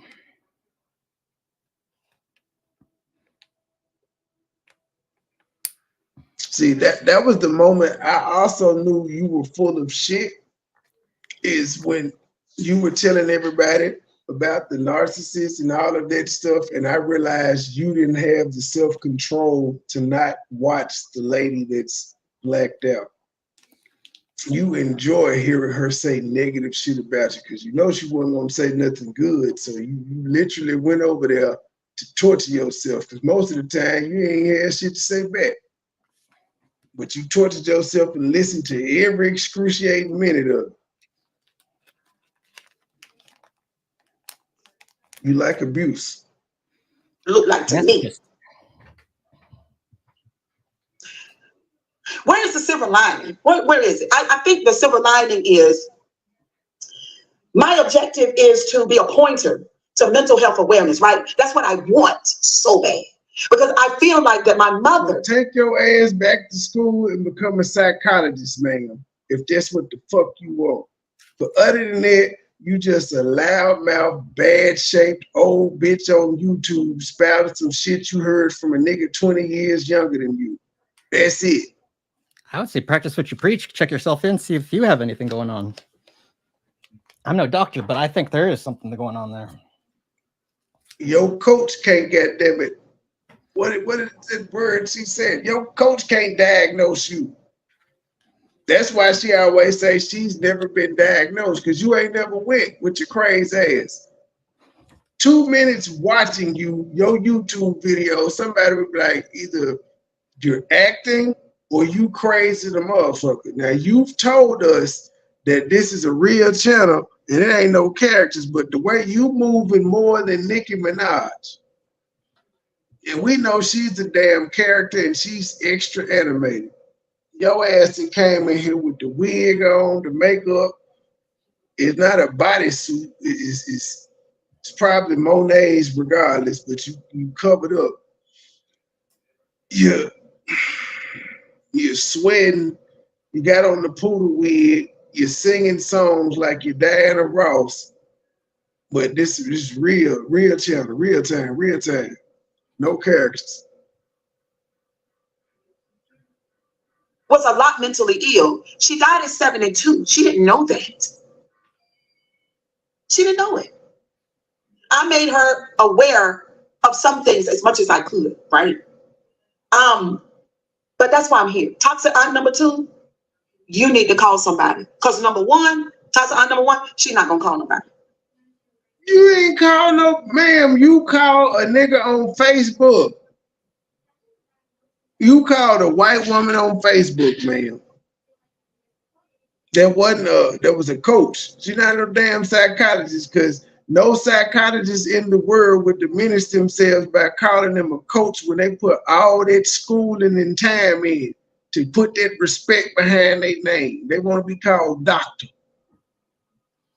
See, that was the moment I also knew you were full of shit, is when you were telling everybody about the narcissist and all of that stuff, and I realized you didn't have the self-control to not watch the lady that's blacked out. You enjoy hearing her say negative shit about you because you know she wasn't going to say nothing good. So you literally went over there to torture yourself because most of the time you ain't had shit to say back. But you tortured yourself and listened to every excruciating minute of it. You like abuse. Look like to me. Where is the silver lining? Where is it? I think the silver lining is my objective is to be a pointer to mental health awareness, right? That's what I want so bad. Because I feel like that my mother... Take your ass back to school and become a psychologist, ma'am, if that's what the fuck you want. But other than that, you just a loudmouth, bad-shaped old bitch on YouTube spouting some shit you heard from a nigga 20 years younger than you. That's it. I would say practice what you preach. Check yourself in, see if you have anything going on. I'm no doctor, but I think there is something going on there. Your coach can't, goddamn it. What is that word she said? Your coach can't diagnose you. That's why she always says she's never been diagnosed, because you ain't never went with your crazy ass. 2 minutes watching you, your YouTube video, somebody would be like, either you're acting or you crazy the motherfucker. Now, you've told us that this is a real channel and it ain't no characters, but the way you moving more than Nicki Minaj. And we know she's a damn character and she's extra animated. Your ass that came in here with the wig on, the makeup. It's not a bodysuit. It's probably Monet's regardless, but you covered up. You're sweating. You got on the poodle wig. You're singing songs like you're Diana Ross. But this is real channel, real time. No characters. Was a lot mentally ill. She died at 72. She didn't know that. She didn't know it. I made her aware of some things as much as I could, right? But that's why I'm here. Toxic aunt number 2, you need to call somebody. Because number 1, toxic aunt number 1, she's not gonna call nobody. You ain't call no, ma'am, you call a nigga on Facebook. You called a white woman on Facebook, ma'am. There was a coach. She's not no damn psychologist, because no psychologist in the world would diminish themselves by calling them a coach when they put all that schooling and time in to put that respect behind their name. They want to be called doctor,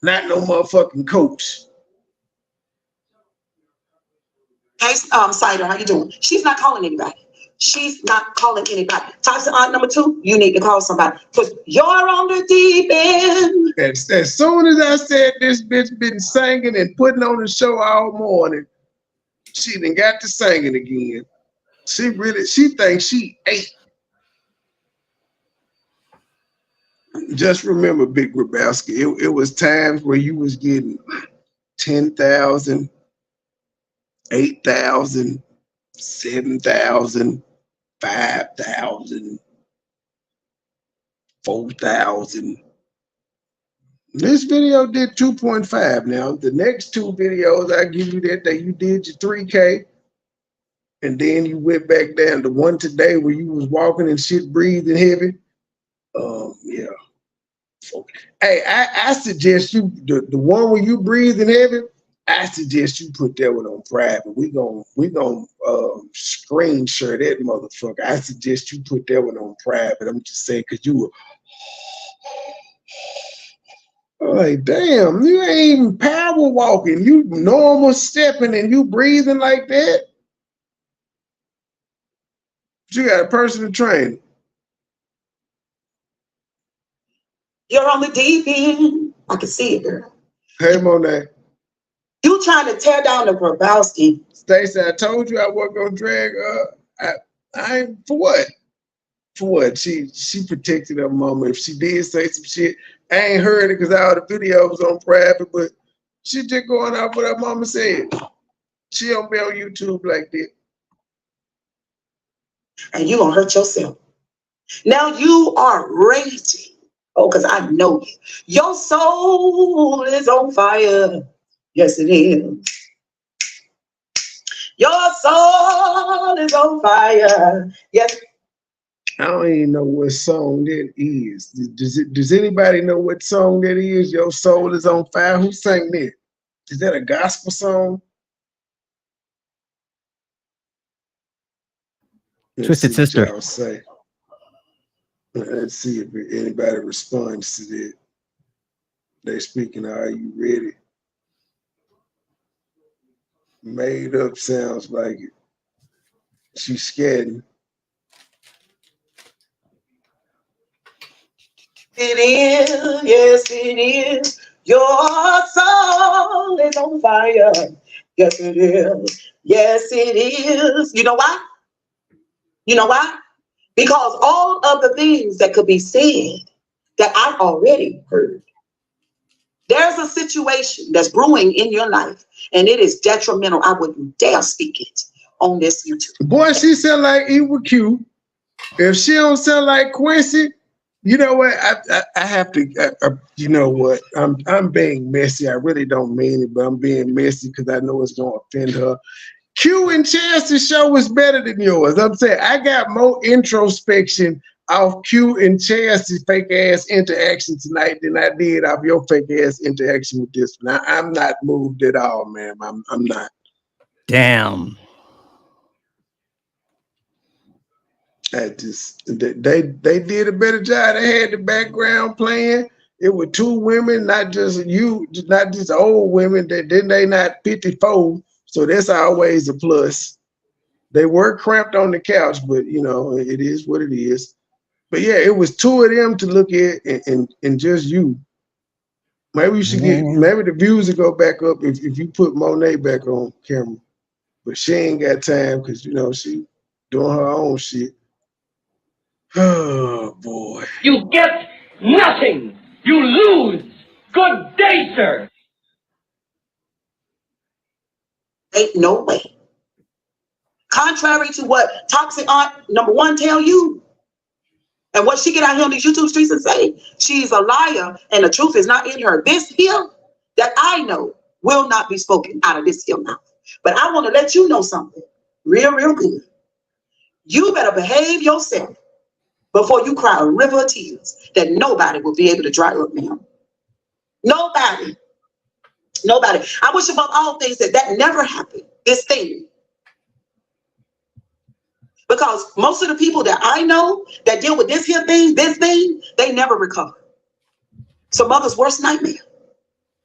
not no motherfucking coach. Hey, Cider, how you doing? She's not calling anybody. She's not calling anybody. Toxic aunt number 2, you need to call somebody because you're on the deep end. As soon as I said this bitch been singing and putting on the show all morning, she done got to singing again. She thinks she ate. Just remember, Big Grabowski, it was times where you was getting 10,000, 8,000, 7,000, 5,000, 4,000. This video did 2.5. Now, the next 2 videos, I give you that you did your 3K, and then you went back down to one today where you was walking and shit breathing heavy. Yeah. Hey, I suggest you, the one where you breathing heavy, I suggest you put that one on private. We gonna screen share that motherfucker. I suggest you put that one on private. I'm just saying, cause you were like, damn, you ain't even power walking. You normal stepping and you breathing like that. You got a personal trainer. You're on the deep end. I can see it, girl. Hey, Monet. You trying to tear down the Grabowski. Stacey, I told you I wasn't gonna drag I ain't for what? For what? She protected her mama. If she did say some shit, I ain't heard it because all the videos on private, but she just going off what her mama said. She don't be on YouTube like that. And you gonna hurt yourself. Now you are raging. Oh, because I know you. Your soul is on fire. Yes, it is. Your soul is on fire. Yes. I don't even know what song that is. Does anybody know what song that is? Your soul is on fire. Who sang that? Is that a gospel song? Twisted Sister. Y'all say. Let's see if anybody responds to that. They speaking. Are you ready? Made up sounds like it. She's scared. It is, yes, it is. Your soul is on fire. Yes, it is. Yes, it is. You know why? You know why? Because all of the things that could be said that I've already heard. There's a situation that's brewing in your life, and it is detrimental. I wouldn't dare speak it on this YouTube. Boy, she sound like Ewa Q. If she don't sound like Quincy, you know what? I have to. You know what? I'm being messy. I really don't mean it, but I'm being messy because I know it's gonna offend her. Q and Chance's show is better than yours. I'm saying I got more introspection off Q and Chance's fake ass interaction tonight than I did off your fake ass interaction with this one. I'm not moved at all, man. I'm not. Damn. They did a better job. They had the background playing. It were two women, not just old women. Then they not 54, so that's always a plus. They were cramped on the couch, but you know it is what it is. But yeah, it was two of them to look at, and just you. Maybe you should maybe the views will go back up if you put Monet back on camera. But she ain't got time because you know she doing her own shit. Oh boy. You get nothing. You lose. Good day, sir. Ain't no way. Contrary to what Toxic Aunt number one tell you, and what she get out here on these YouTube streets and say, she's a liar and the truth is not in her. This here that I know will not be spoken out of this here mouth. But I want to let you know something real good. You better behave yourself before you cry a river of tears that nobody will be able to dry up now. Nobody. I wish above all things that never happened, this thing. Because most of the people that I know that deal with this thing, they never recover. So mother's worst nightmare.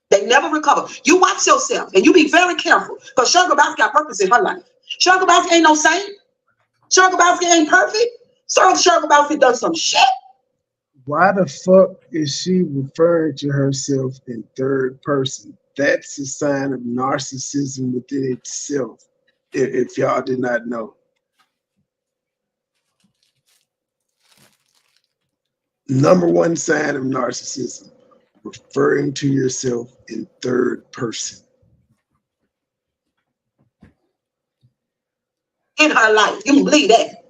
They never recover. You watch yourself and you be very careful because Sugar Grabowski got purpose in her life. Sugar Grabowski ain't no saint. Sugar Grabowski ain't perfect. Sugar Grabowski done some shit. Why the fuck is she referring to herself in third person? That's a sign of narcissism within itself, if y'all did not know. Number one sign of narcissism, referring to yourself in third person. In her life. You can believe that.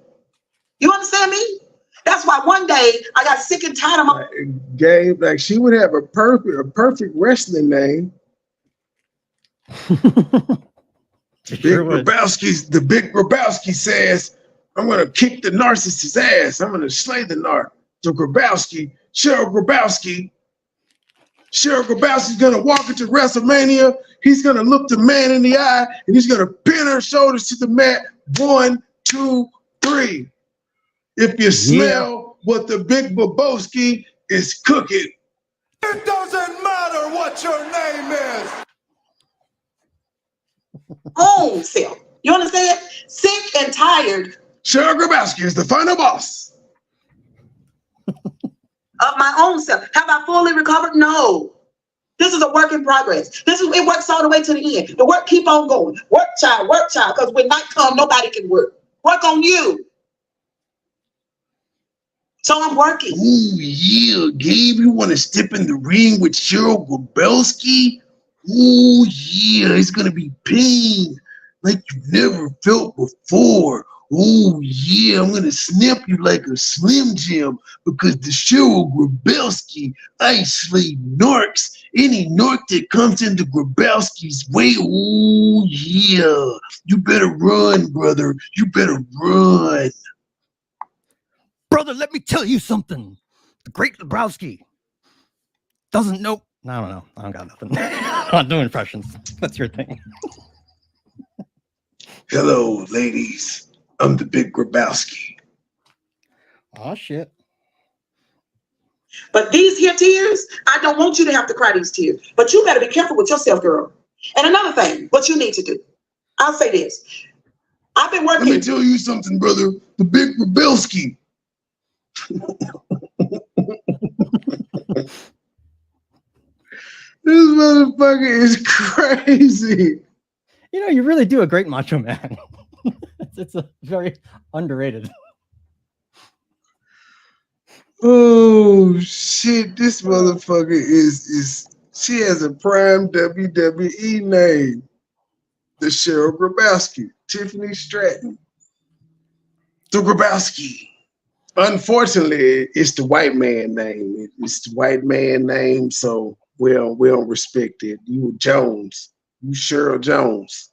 You understand me? That's why one day I got sick and tired of my Gabe, like she would have a perfect wrestling name. The Big Grabowski says, I'm gonna kick the narcissist's ass. I'm gonna slay the narc. So Grabowski, Cheryl Grabowski's gonna walk into WrestleMania. He's gonna look the man in the eye and he's gonna pin her shoulders to the mat. 1, 2, 3. If you smell what the Big Grabowski is cooking. It doesn't matter what your name is. Own self. You understand? Sick and tired Cheryl Grabowski is the final boss. Of my own self. Have I fully recovered? No. This is a work in progress. It works all the way to the end. The work keep on going. Work, child, because when night comes, nobody can work. Work on you. So I'm working. Ooh, yeah, Gabe, you want to step in the ring with Cheryl Grabowski? Ooh, yeah, it's going to be pain like you never felt before. Ooh, yeah, I'm going to snap you like a Slim Jim because the Cheryl Grabowski, I slay narcs. Any narc that comes into Grabowski's way, ooh, yeah. You better run, brother. You better run. Brother, let me tell you something. The great Grabowski doesn't know. I don't know. I don't got nothing. I'm not doing impressions. That's your thing. Hello, ladies. I'm the big Grabowski. Oh, shit. But these here tears, I don't want you to have to cry these tears. But you better be careful with yourself, girl. And another thing, what you need to do. I'll say this. I've been working. Let me tell you something, brother. The big Grabowski. This motherfucker is crazy. You know, you really do a great Macho Man. It's a very underrated. Oh shit! This motherfucker is. She has a prime WWE name. The Cheryl Grabowski, Tiffany Stratton, the Grabowski. Unfortunately, it's the white man name. It's the white man name, so we don't respect it. You Jones. You Cheryl Jones.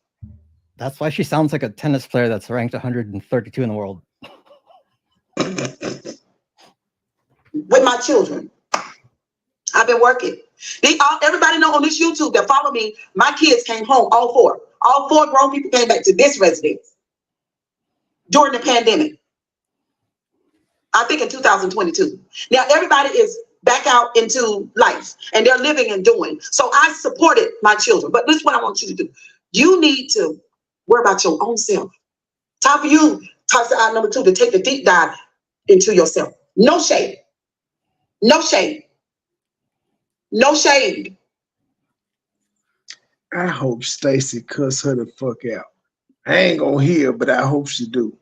That's why she sounds like a tennis player that's ranked 132 in the world. With my children. I've been working. Everybody know on this YouTube that follow me, my kids came home, all four. All four grown people came back to this residence during the pandemic. I think in 2022. Now everybody is back out into life and they're living and doing. So I supported my children. But this is what I want you to do. You need to worry about your own self. Time for you, toxic eye number 2, to take the deep dive into yourself. No shade. No shade. No shade. I hope Stacy cuss her the fuck out. I ain't gonna hear, but I hope she do.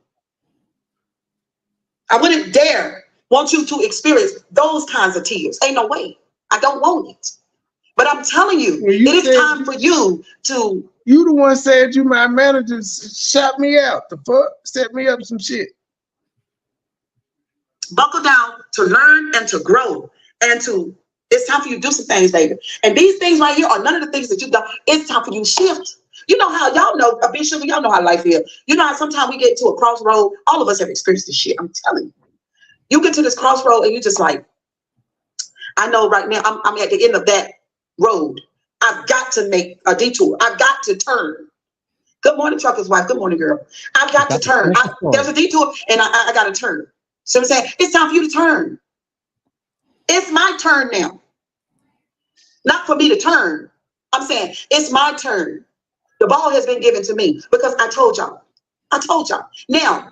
I wouldn't dare want you to experience those kinds of tears. Ain't no way. I don't want it. But I'm telling you, it is time for you to. You the one said you my manager, shot me out. The fuck? Set me up some shit. Buckle down to learn and to grow and to. It's time for you to do some things, David. And these things right here are none of the things that you've done. It's time for you to shift. You know how y'all know, a big sugar, y'all know how life is. You know how sometimes we get to a crossroad. All of us have experienced this shit. I'm telling you. You get to this crossroad and you just like, I know right now I'm at the end of that road. I've got to make a detour. I've got to turn. Good morning, trucker's wife. Good morning, girl. I've got to turn. There's a detour and I got to turn. So I'm saying, it's time for you to turn. It's my turn now. Not for me to turn. I'm saying it's my turn. The ball has been given to me because I told y'all. I told y'all. Now,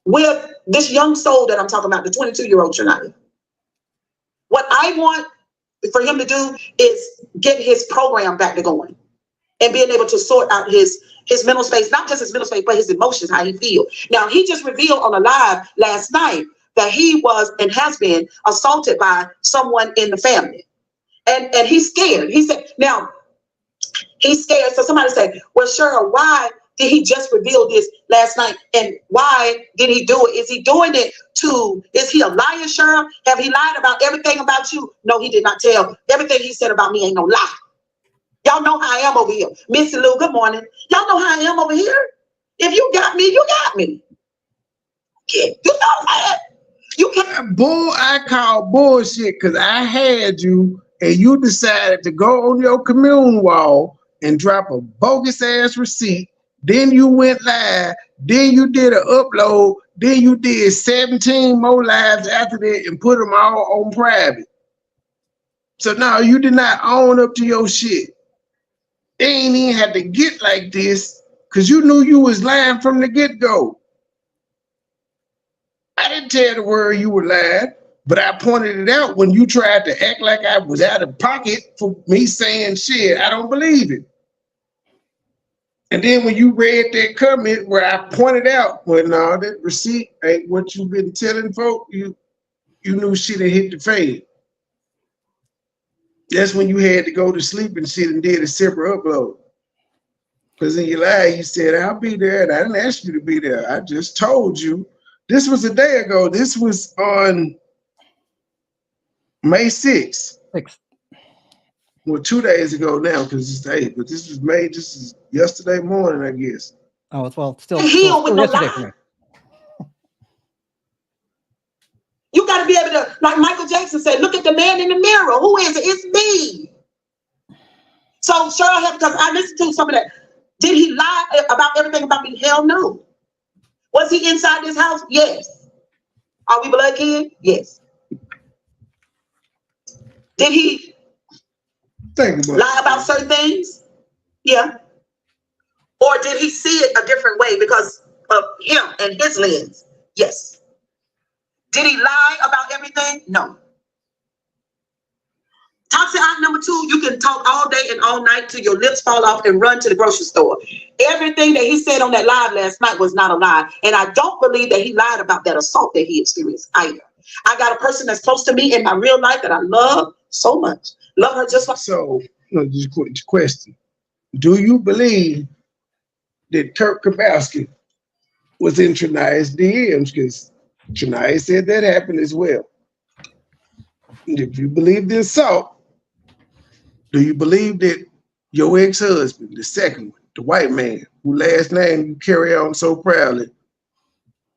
with this young soul that I'm talking about, the 22-year-old Triniyaa, what I want for him to do is get his program back to going and being able to sort out his mental space, not just his mental space, but his emotions, how he feels. Now, he just revealed on a live last night that he was and has been assaulted by someone in the family. And he's scared. He said, now, he's scared. So somebody said, well, Cheryl, why did he just reveal this last night? And why did he do it? Is he doing it is he a liar, Cheryl? Have he lied about everything about you? No, he did not tell. Everything he said about me ain't no lie. Y'all know how I am over here. Missy Lou, good morning. Y'all know how I am over here. If you got me, you got me. Yeah, you know that. You can't. Bull, I call bullshit because I had you and you decided to go on your commune wall and drop a bogus ass receipt. Then you went live. Then you did an upload. Then you did 17 more lives after that and put them all on private. So now you did not own up to your shit. They ain't even had to get like this because you knew you was lying from the get-go. I didn't tell the world you were lying, but I pointed it out when you tried to act like I was out of pocket for me saying shit. I don't believe it. And then when you read that comment where I pointed out, well, no, that receipt ain't what you've been telling folk, you knew shit had hit the fan. That's when you had to go to sleep and shit and did a separate upload. Because in your lie, you said, I'll be there, and I didn't ask you to be there. I just told you. This was a day ago. This was on May 6th. Well, 2 days ago now, because it's the 8th, but this is yesterday morning, I guess. Oh, it's well, still with yesterday no for me. You got to be able to, like Michael Jackson said, look at the man in the mirror. Who is it? It's me. So Cheryl, because I listened to some of that. Did he lie about everything about me? Hell no. Was he inside this house? Yes. Are we blood kin? Yes. Did he lie about certain things? Yeah. Or did he see it a different way because of him and his lens? Yes. Did he lie about everything? No. Toxic aunt number 2, you can talk all day and all night till your lips fall off and run to the grocery store. Everything that he said on that live last night was not a lie. And I don't believe that he lied about that assault that he experienced either. I got a person that's close to me in my real life that I love so much. Love her just like. So, just a question. Do you believe that Kurt Kabowski was in Triniya's DMs? Because Triniyaa said that happened as well. And if you believe the assault, do you believe that your ex-husband, the second one, the white man, whose last name you carry on so proudly,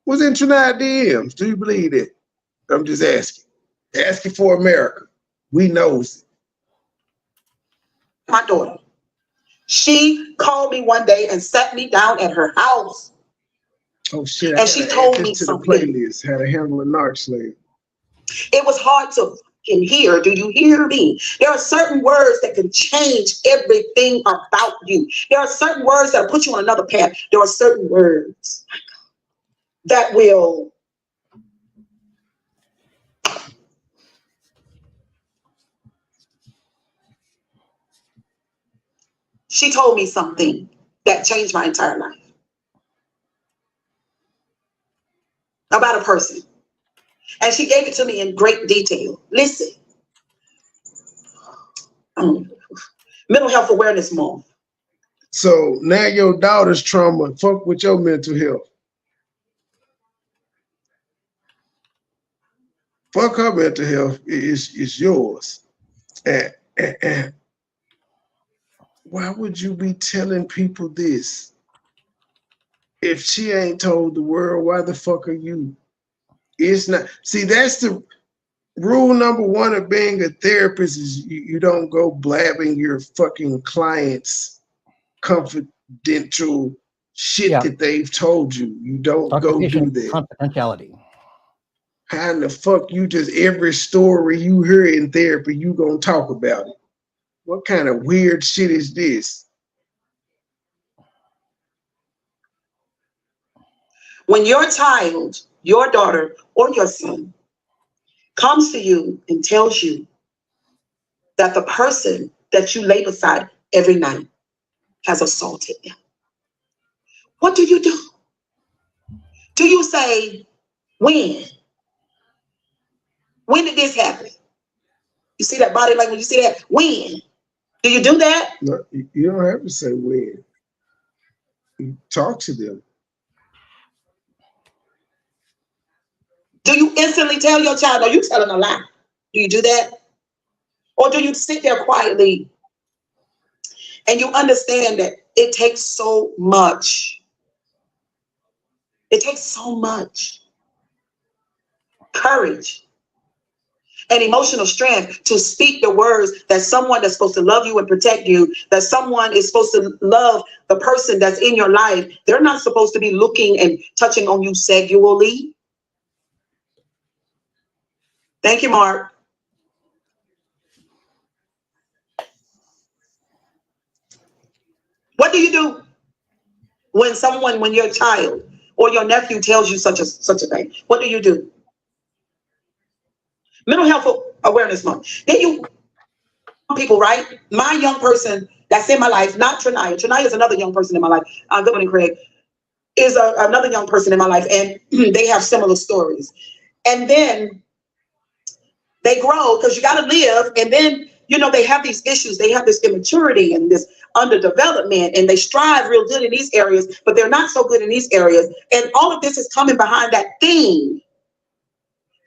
was in Triniyaa DMs? Do you believe that? I'm just asking. Asking for America. We knows it. My daughter. She called me one day and sat me down at her house. Oh shit! And she told me to something. The playlist, how to handle a narc slave. It was hard to hear. Do you hear me? There are certain words that can change everything about you. There are certain words that will put you on another path. There are certain words that will She told me something that changed my entire life about a person. And she gave it to me in great detail. Listen, Mental Health Awareness Month. So now your daughter's trauma fuck with your mental health. Fuck her mental health is yours. And why would you be telling people this? If she ain't told the world, why the fuck are you? It's not. See, that's the rule number 1 of being a therapist is you don't go blabbing your fucking clients confidential shit that they've told you. You don't go do that. Confidentiality. How in the fuck you just every story you hear in therapy, you gonna talk about it? What kind of weird shit is this? When your child, your daughter, or your son comes to you and tells you that the person that you lay beside every night has assaulted them, what do? Do you say, when? When did this happen? You see that body language? You see that? When? Do you do that? No, you don't have to say when. You talk to them. Do you instantly tell your child, no, you telling a lie? Do you do that? Or do you sit there quietly and you understand that it takes so much? It takes so much courage and emotional strength to speak the words that someone that's supposed to love you and protect you, that someone is supposed to love the person that's in your life. They're not supposed to be looking and touching on you sexually. Thank you, Mark. What do you do when your child or your nephew tells you such a thing, what do? Mental Health Awareness Month. Then you people, right? My young person that's in my life, not Triniyaa. Triniyaa is another young person in my life. Good morning, Craig. Is another young person in my life, and they have similar stories. And then they grow because you got to live, and then they have these issues. They have this immaturity and this underdevelopment, and they strive real good in these areas, but they're not so good in these areas. And all of this is coming behind that thing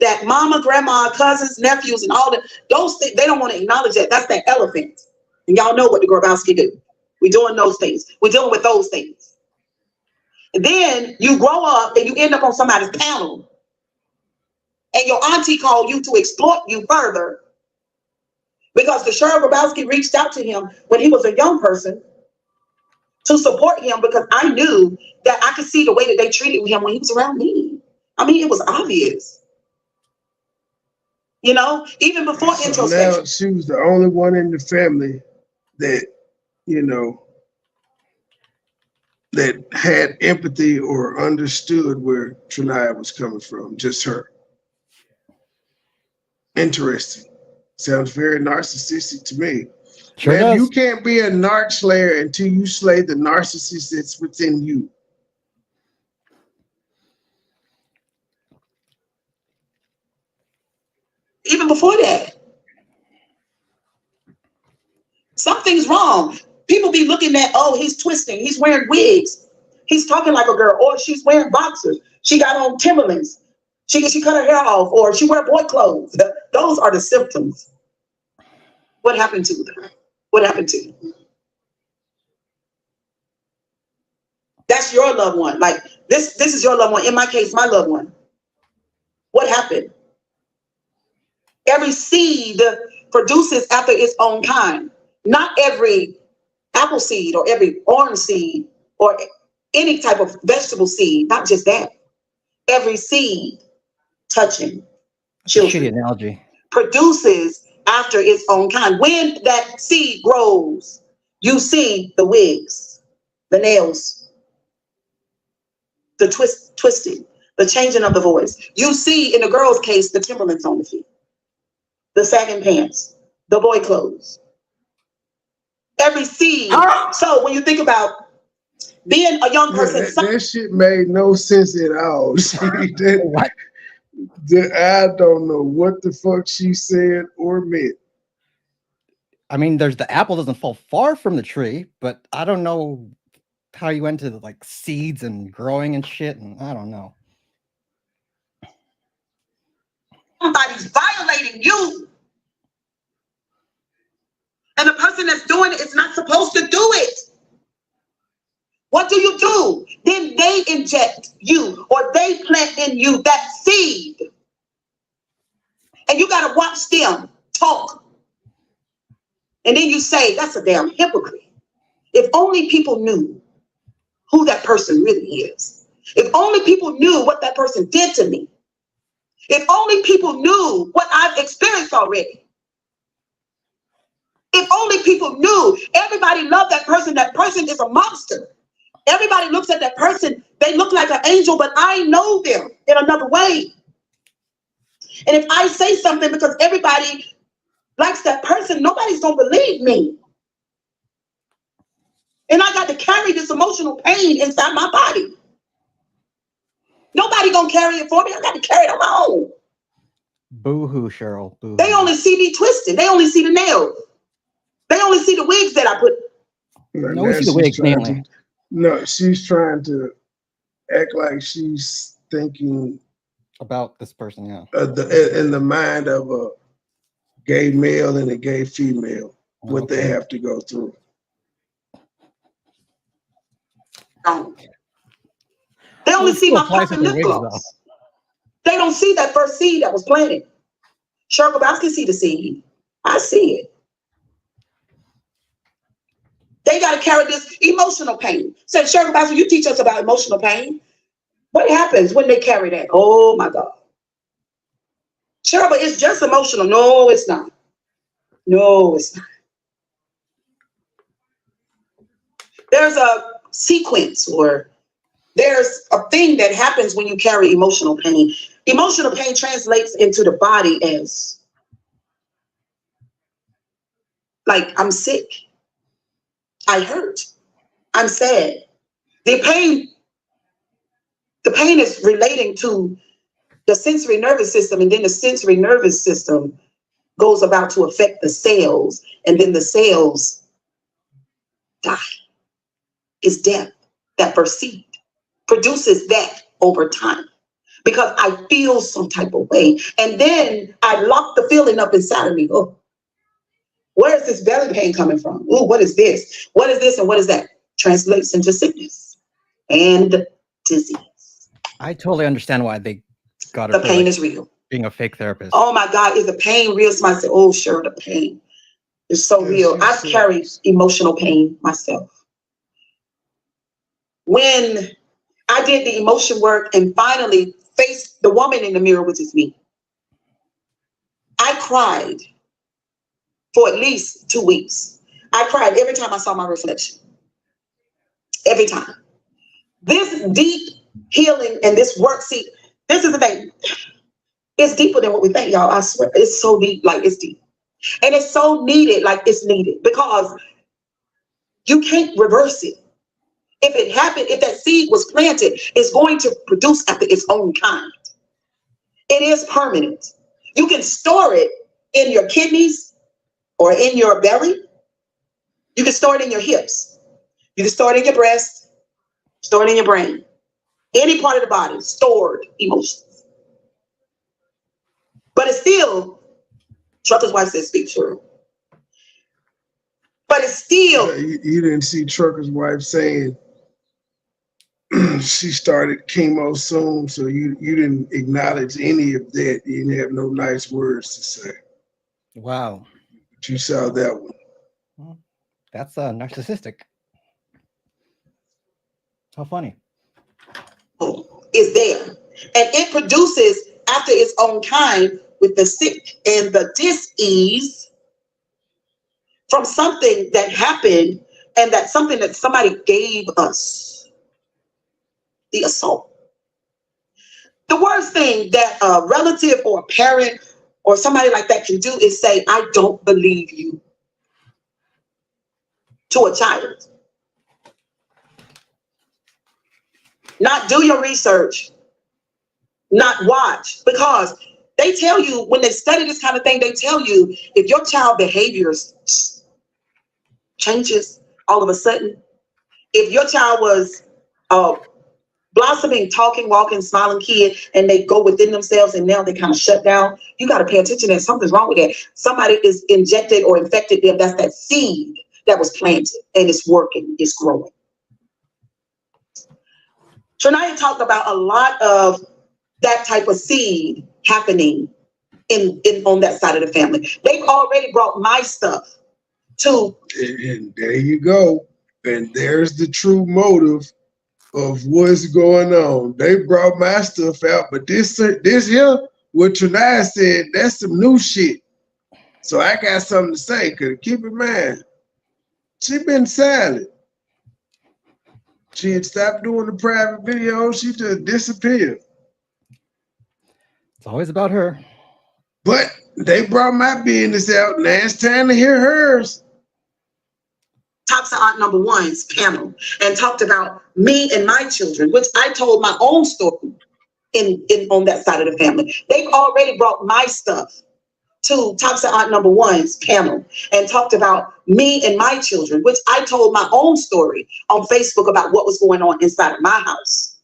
that mama, grandma, cousins, nephews, and all those things. They don't want to acknowledge that. That's that elephant. And y'all know what the Grabowski do. We're doing those things. We're dealing with those things. And then you grow up and you end up on somebody's panel, and your auntie called you to exploit you further because the Cheryl Grabowski reached out to him when he was a young person to support him, because I knew that I could see the way that they treated him when he was around me. I mean, it was obvious. Even before introspection. Now she was the only one in the family that, that had empathy or understood where Triniyaa was coming from. Just her. Interesting. Sounds very narcissistic to me. Sure Man, does. you can't be a narc slayer until you slay the narcissist that's within you. Even before that, something's wrong. People be looking at, oh, he's twisting, he's wearing wigs, he's talking like a girl, or she's wearing boxers, she got on Timberlands, she cut her hair off, or she wear boy clothes. Those are the symptoms. What happened to them? What happened to you? That's your loved one. Like this is your loved one. In my case, my loved one. What happened? Every seed produces after its own kind. Not every apple seed or every orange seed or any type of vegetable seed, not just that. Every seed touching children. Shitty analogy. Produces after its own kind. When that seed grows, you see the wigs, the nails, the twisting, the changing of the voice. You see, in the girl's case, the Timberlands on the feet, the sagging pants, the boy clothes. Every seed. So when you think about being a young person, that shit made no sense at all. What? I don't know what the fuck she said or meant. I mean, the apple doesn't fall far from the tree, but I don't know how you went to like seeds and growing and shit, and I don't know. Somebody's violating you. And the person that's doing it is not supposed to do it. What do? Then they inject you, or they plant in you that seed. And you got to watch them talk. And then you say, that's a damn hypocrite. If only people knew who that person really is. If only people knew what that person did to me. If only people knew what I've experienced already. If only people knew. Everybody loved that person. That person is a monster. Everybody looks at that person. They look like an angel, but I know them in another way. And if I say something because everybody likes that person, nobody's going to believe me. And I got to carry this emotional pain inside my body. Nobody going to carry it for me. I got to carry it on my own. Boo-hoo, Cheryl. Boo-hoo. They only see me twisted. They only see the nails. They only see the wigs that I put. No, we see the wigs mainly. No, she's trying to act like she's thinking about this person, yeah. In the mind of a gay male and a gay female, what they have to go through. They only see my popping lip gloss. They don't see that first seed that was planted. Cheryl Grabowski see the seed. I see it. They got to carry this emotional pain. So, Cheryl Grabowski, you teach us about emotional pain. What happens when they carry that? Oh my God. Cheryl, but it's just emotional. No, it's not. No, it's not. There's a sequence or There's a thing that happens when you carry emotional pain. Emotional pain translates into the body as like, I'm sick, I hurt, I'm sad. The pain is relating to the sensory nervous system, and then the sensory nervous system goes about to affect the cells, and then the cells die. It's death that proceeds, produces that over time. Because I feel some type of way. And then I lock the feeling up inside of me. Oh, where is this belly pain coming from? Oh, what is this? What is this and what is that? Translates into sickness and disease. I totally understand why they got her. The pain is real. Being a fake therapist. Oh my God, is the pain real? Somebody said, oh, sure, the pain is so real. I've carried emotional pain myself. When I did the emotion work and finally faced the woman in the mirror, which is me, I cried for at least 2 weeks. I cried every time I saw my reflection. Every time. This deep healing and this work, see, this is the thing. It's deeper than what we think, y'all. I swear, it's so deep, like it's deep. And it's so needed, like it's needed, because you can't reverse it. If it happened, if that seed was planted, it's going to produce after its own kind. It is permanent. You can store it in your kidneys or in your belly. You can store it in your hips. You can store it in your breast, store it in your brain. Any part of the body, stored emotions. But it's still, Trucker's wife says, speak true. But it's still. You didn't see Trucker's wife saying, she started chemo soon, so you didn't acknowledge any of that. You didn't have no nice words to say. Wow. But you saw that one. Well, that's narcissistic. How funny. Is there. And it produces after its own kind with the sick and the dis-ease from something that happened, and that's something that somebody gave us. The assault. The worst thing that a relative or a parent or somebody like that can do is say, I don't believe you, to a child. Not do your research, not watch, because they tell you when they study this kind of thing, they tell you if your child behaviors changes all of a sudden, if your child was blossoming, talking, walking, smiling kid, and they go within themselves and now they kind of shut down, you got to pay attention that something's wrong with that. Somebody is injected or infected them. That's that seed that was planted and it's working, it's growing. Triniyaa talked about a lot of that type of seed happening in on that side of the family. They've already brought my stuff to. And there you go. And there's the true motive of what's going on. They brought my stuff out, but this here, what Triniyaa said, that's some new shit. So I got something to say, because keep in mind, she been silent. She had stopped doing the private videos. She just disappeared. It's always about her. But they brought my business out. Now it's time to hear hers. Talks to Aunt Number One's panel and talked about me and my children, which I told my own story in on that side of the family. They've already brought my stuff to Talks to Aunt Number One's panel and talked about me and my children, which I told my own story on Facebook about what was going on inside of my house.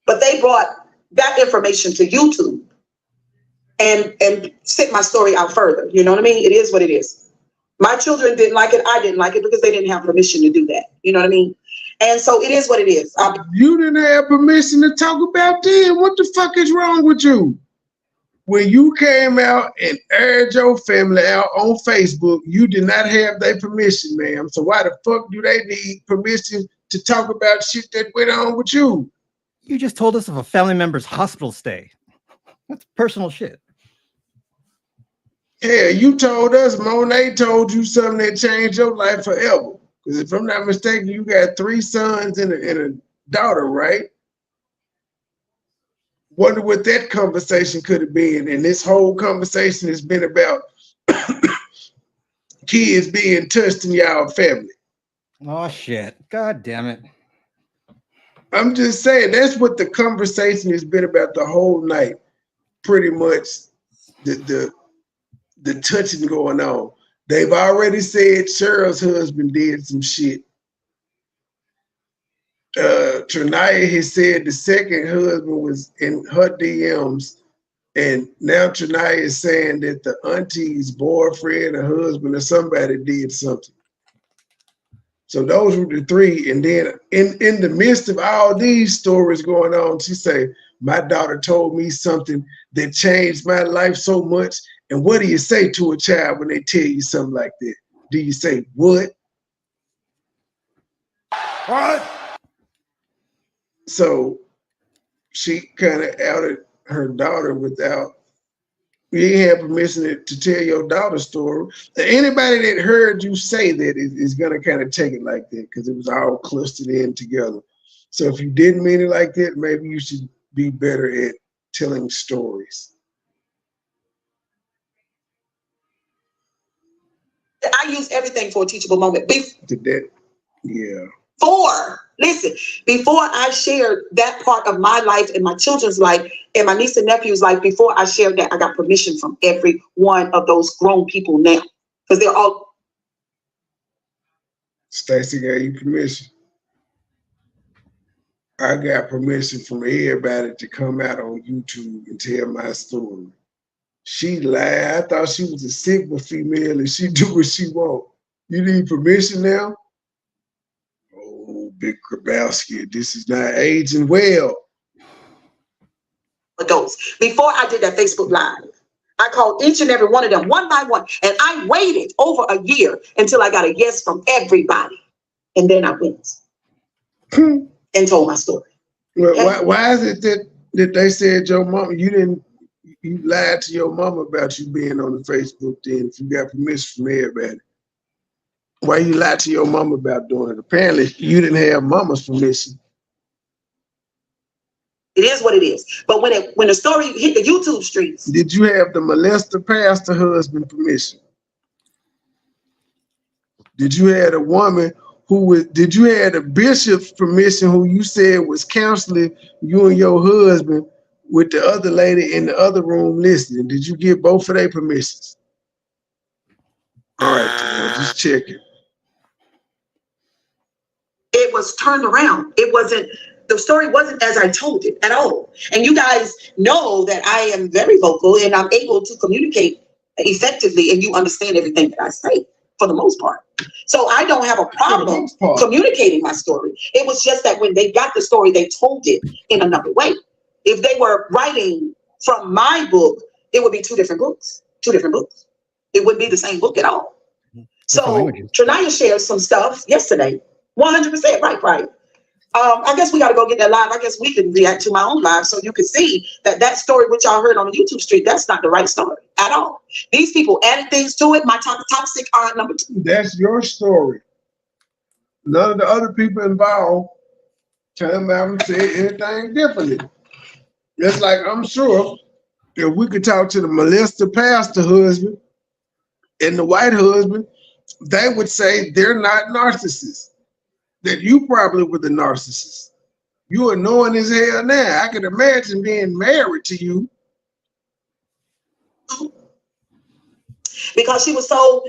But they brought that information to YouTube and sent my story out further. You know what I mean? It is what it is. My children didn't like it. I didn't like it because they didn't have permission to do that. You know what I mean? And so it is what it is. You didn't have permission to talk about them. What the fuck is wrong with you? When you came out and aired your family out on Facebook, you did not have their permission, ma'am. So why the fuck do they need permission to talk about shit that went on with you? You just told us of a family member's hospital stay. That's personal shit. Yeah, you told us, Monet told you something that changed your life forever. Because if I'm not mistaken, you got 3 sons and a daughter, right? Wonder what that conversation could have been. And this whole conversation has been about kids being touched in y'all family. Oh shit. God damn it. I'm just saying, that's what the conversation has been about the whole night. Pretty much the touching going on. They've already said Cheryl's husband did some shit. Triniyaa has said the second husband was in her DMs, and now Triniyaa is saying that the auntie's boyfriend or husband or somebody did something. So those were the 3. And then in the midst of all these stories going on, she say, my daughter told me something that changed my life so much. And what do you say to a child when they tell you something like that? Do you say, what? What? So she kind of outed her daughter without, you ain't have permission to tell your daughter's story. Anybody that heard you say that is going to kind of take it like that because it was all clustered in together. So if you didn't mean it like that, maybe you should be better at telling stories. I use everything for a teachable moment. Yeah. Listen, before I shared that part of my life and my children's life and my niece and nephew's life, before I shared that, I got permission from every one of those grown people now. Because they're all. Stacey gave you permission. I got permission from everybody to come out on YouTube and tell my story. She lied. I thought she was a Sigma female and she do what she want. You need permission now? Oh, Big Grabowski, this is not aging well. Adults. Before I did that Facebook Live, I called each and every one of them one by one, and I waited over a year until I got a yes from everybody. And then I went and told my story. Well, why is it that they said your mama, you lied to your mama about you being on the Facebook then if you got permission from everybody? Why you lied to your mama about doing it? Apparently you didn't have mama's permission. It is what it is. But when the story hit the YouTube streets. Did you have the molester pastor husband permission? Did you have a woman did you have the bishop's permission who you said was counseling you and your husband with the other lady in the other room listening? Did you get both of their permissions? All right, just checking. It was turned around. The story wasn't as I told it at all. And you guys know that I am very vocal and I'm able to communicate effectively, and you understand everything that I say for the most part. So I don't have a problem communicating my story. It was just that when they got the story, they told it in another way. If they were writing from my book, it would be 2 different books. 2 different books. It wouldn't be the same book at all. So Triniyaa shared some stuff yesterday. 100% right. I guess we got to go get that live. I guess we can react to my own live so you can see that story which y'all heard on the YouTube street, that's not the right story at all. These people added things to it. My toxic aunt number 2. That's your story. None of the other people involved came out and said anything differently. It's like, I'm sure if we could talk to the molester pastor husband and the white husband, they would say they're not narcissists. That you probably were the narcissist. You annoying as hell now. I can imagine being married to you. Because she was so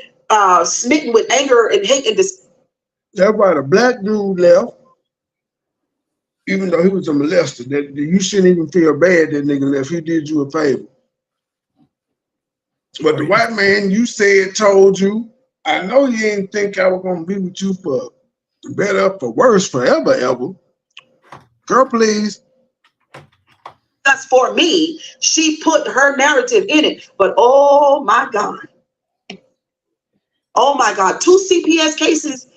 smitten with anger and hate and this. That's why the black dude left, even though he was a molester. That you shouldn't even feel bad that nigga left. He did you a favor. But the white man, you said, told you, I know you didn't think I was gonna be with you for better, for worse, forever, ever. Girl, please. That's for me. She put her narrative in it. But oh my God. Oh my God. 2 CPS cases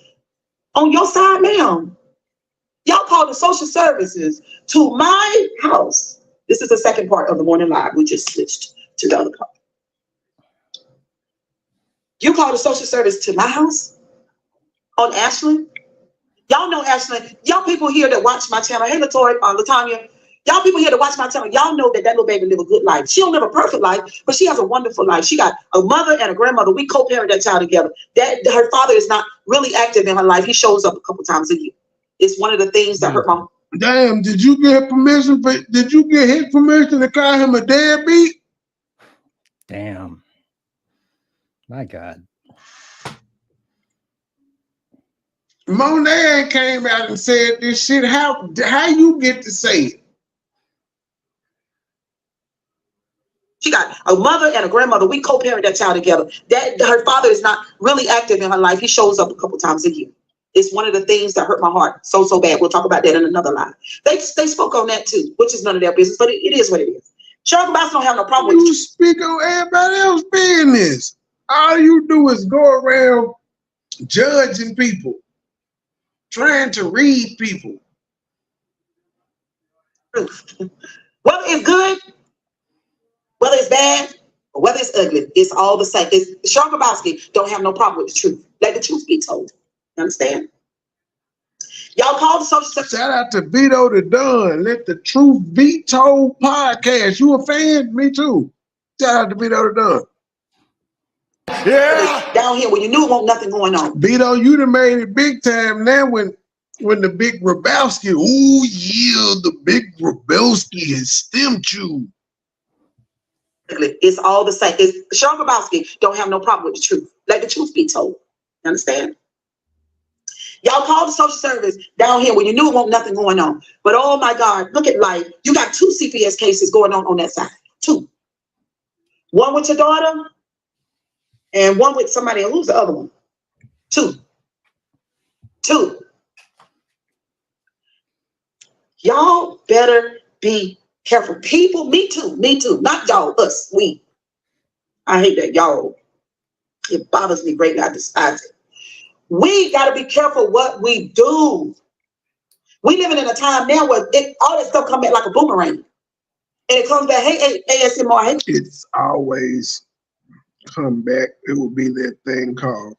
on your side, ma'am. Y'all called the social services to my house. This is the second part of the morning live. We just switched to the other part. You called the social service to my house? on Ashley. Y'all know Ashley. Y'all people here that watch my channel. Hey, Latanya. Y'all people here that watch my channel. Y'all know that little baby live a good life. She don't live a perfect life, but she has a wonderful life. She got a mother and a grandmother. We co-parent that child together. That her father is not really active in her life. He shows up a couple times a year. It's one of the things that hurt my. Damn, did you get permission? Did you get his permission to call him a deadbeat? Damn. My God. Monet came out and said this shit. How you get to say it? She got a mother and a grandmother. We co-parent that child together. That her father is not really active in her life. He shows up a couple times a year. It's one of the things that hurt my heart so bad. We'll talk about that in another live. They spoke on that too, which is none of their business, but it is what it is. Shark Boss don't have no problem with you. Speak on everybody else's business. All you do is go around judging people, trying to read people. Whether it's good, whether it's bad, or whether it's ugly, it's all the same. Shark Bobowski don't have no problem with the truth. Let the truth be told. You understand? Y'all call the social sector. Shout out to Vito the Dunn. Let the truth be told podcast. You a fan? Me too. Shout out to Vito the Dunn. Yeah. Down here when you knew it wasn't nothing going on. Vito, you done made it big time now when the big Grabowski, oh yeah, the big Grabowski has stamped you. It's all the same. Sean Grabowski don't have no problem with the truth. Let the truth be told. You understand? Y'all call the social service down here when you knew it wasn't nothing going on. But oh my God, look at life. You got 2 CPS cases going on that side. 2. One with your daughter and one with somebody else. Who's the other one? 2. Y'all better be careful. People, me too. Not y'all, us, we. I hate that, y'all. It bothers me greatly. I despise it. We got to be careful what we do. We living in a time now where all that stuff come back like a boomerang. And it comes back, hey, ASMR, hey. It's always come back. It will be that thing called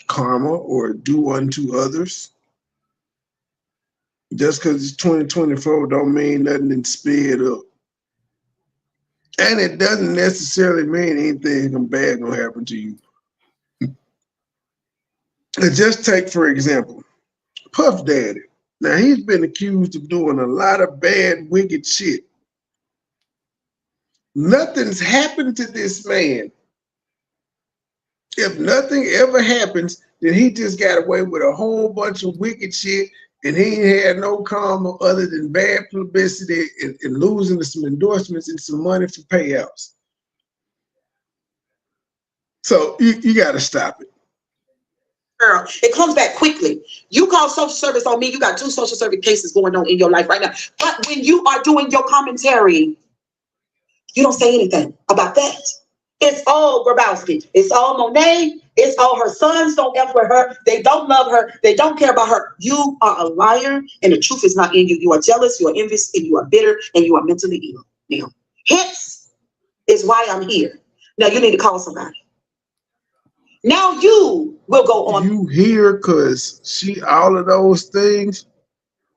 karma or do unto others. Just because it's 2024 don't mean nothing and speed up. And it doesn't necessarily mean anything bad gonna happen to you. Just take, for example, Puff Daddy. Now, he's been accused of doing a lot of bad, wicked shit. Nothing's happened to this man. If nothing ever happens, then he just got away with a whole bunch of wicked shit, and he ain't had no karma other than bad publicity and losing some endorsements and some money for payouts. So you got to stop it. Girl, it comes back quickly. You call social service on me. You got 2 social service cases going on in your life right now. But when you are doing your commentary, you don't say anything about that. It's all Grabowski. It's all Monet. It's all her sons don't F with her. They don't love her. They don't care about her. You are a liar, and the truth is not in you. You are jealous, you are envious, and you are bitter, and you are mentally ill. Now, hence is why I'm here. Now you need to call somebody. Now you will go on. You here because all of those things.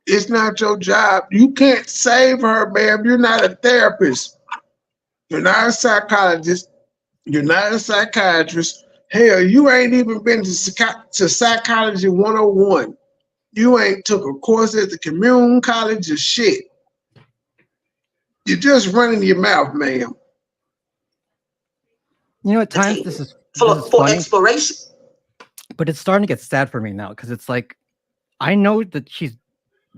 It's not your job. You can't save her, ma'am. You're not a therapist. You're not a psychologist. You're not a psychiatrist. Hell, you ain't even been to Psychology 101. You ain't took a course at the community college or shit. You're just running your mouth, ma'am. You know, at times this is for exploration. But it's starting to get sad for me now because it's like, I know that she's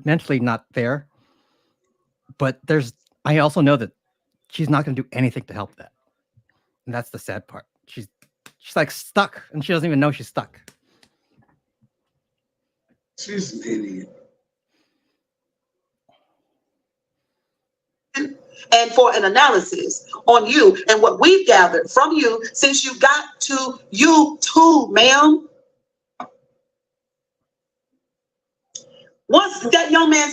mentally not there, but I also know that she's not going to do anything to help that. And that's the sad part. She's like stuck and she doesn't even know she's stuck. She's an idiot. And for an analysis on you and what we've gathered from you since you got to YouTube, ma'am. Once that young man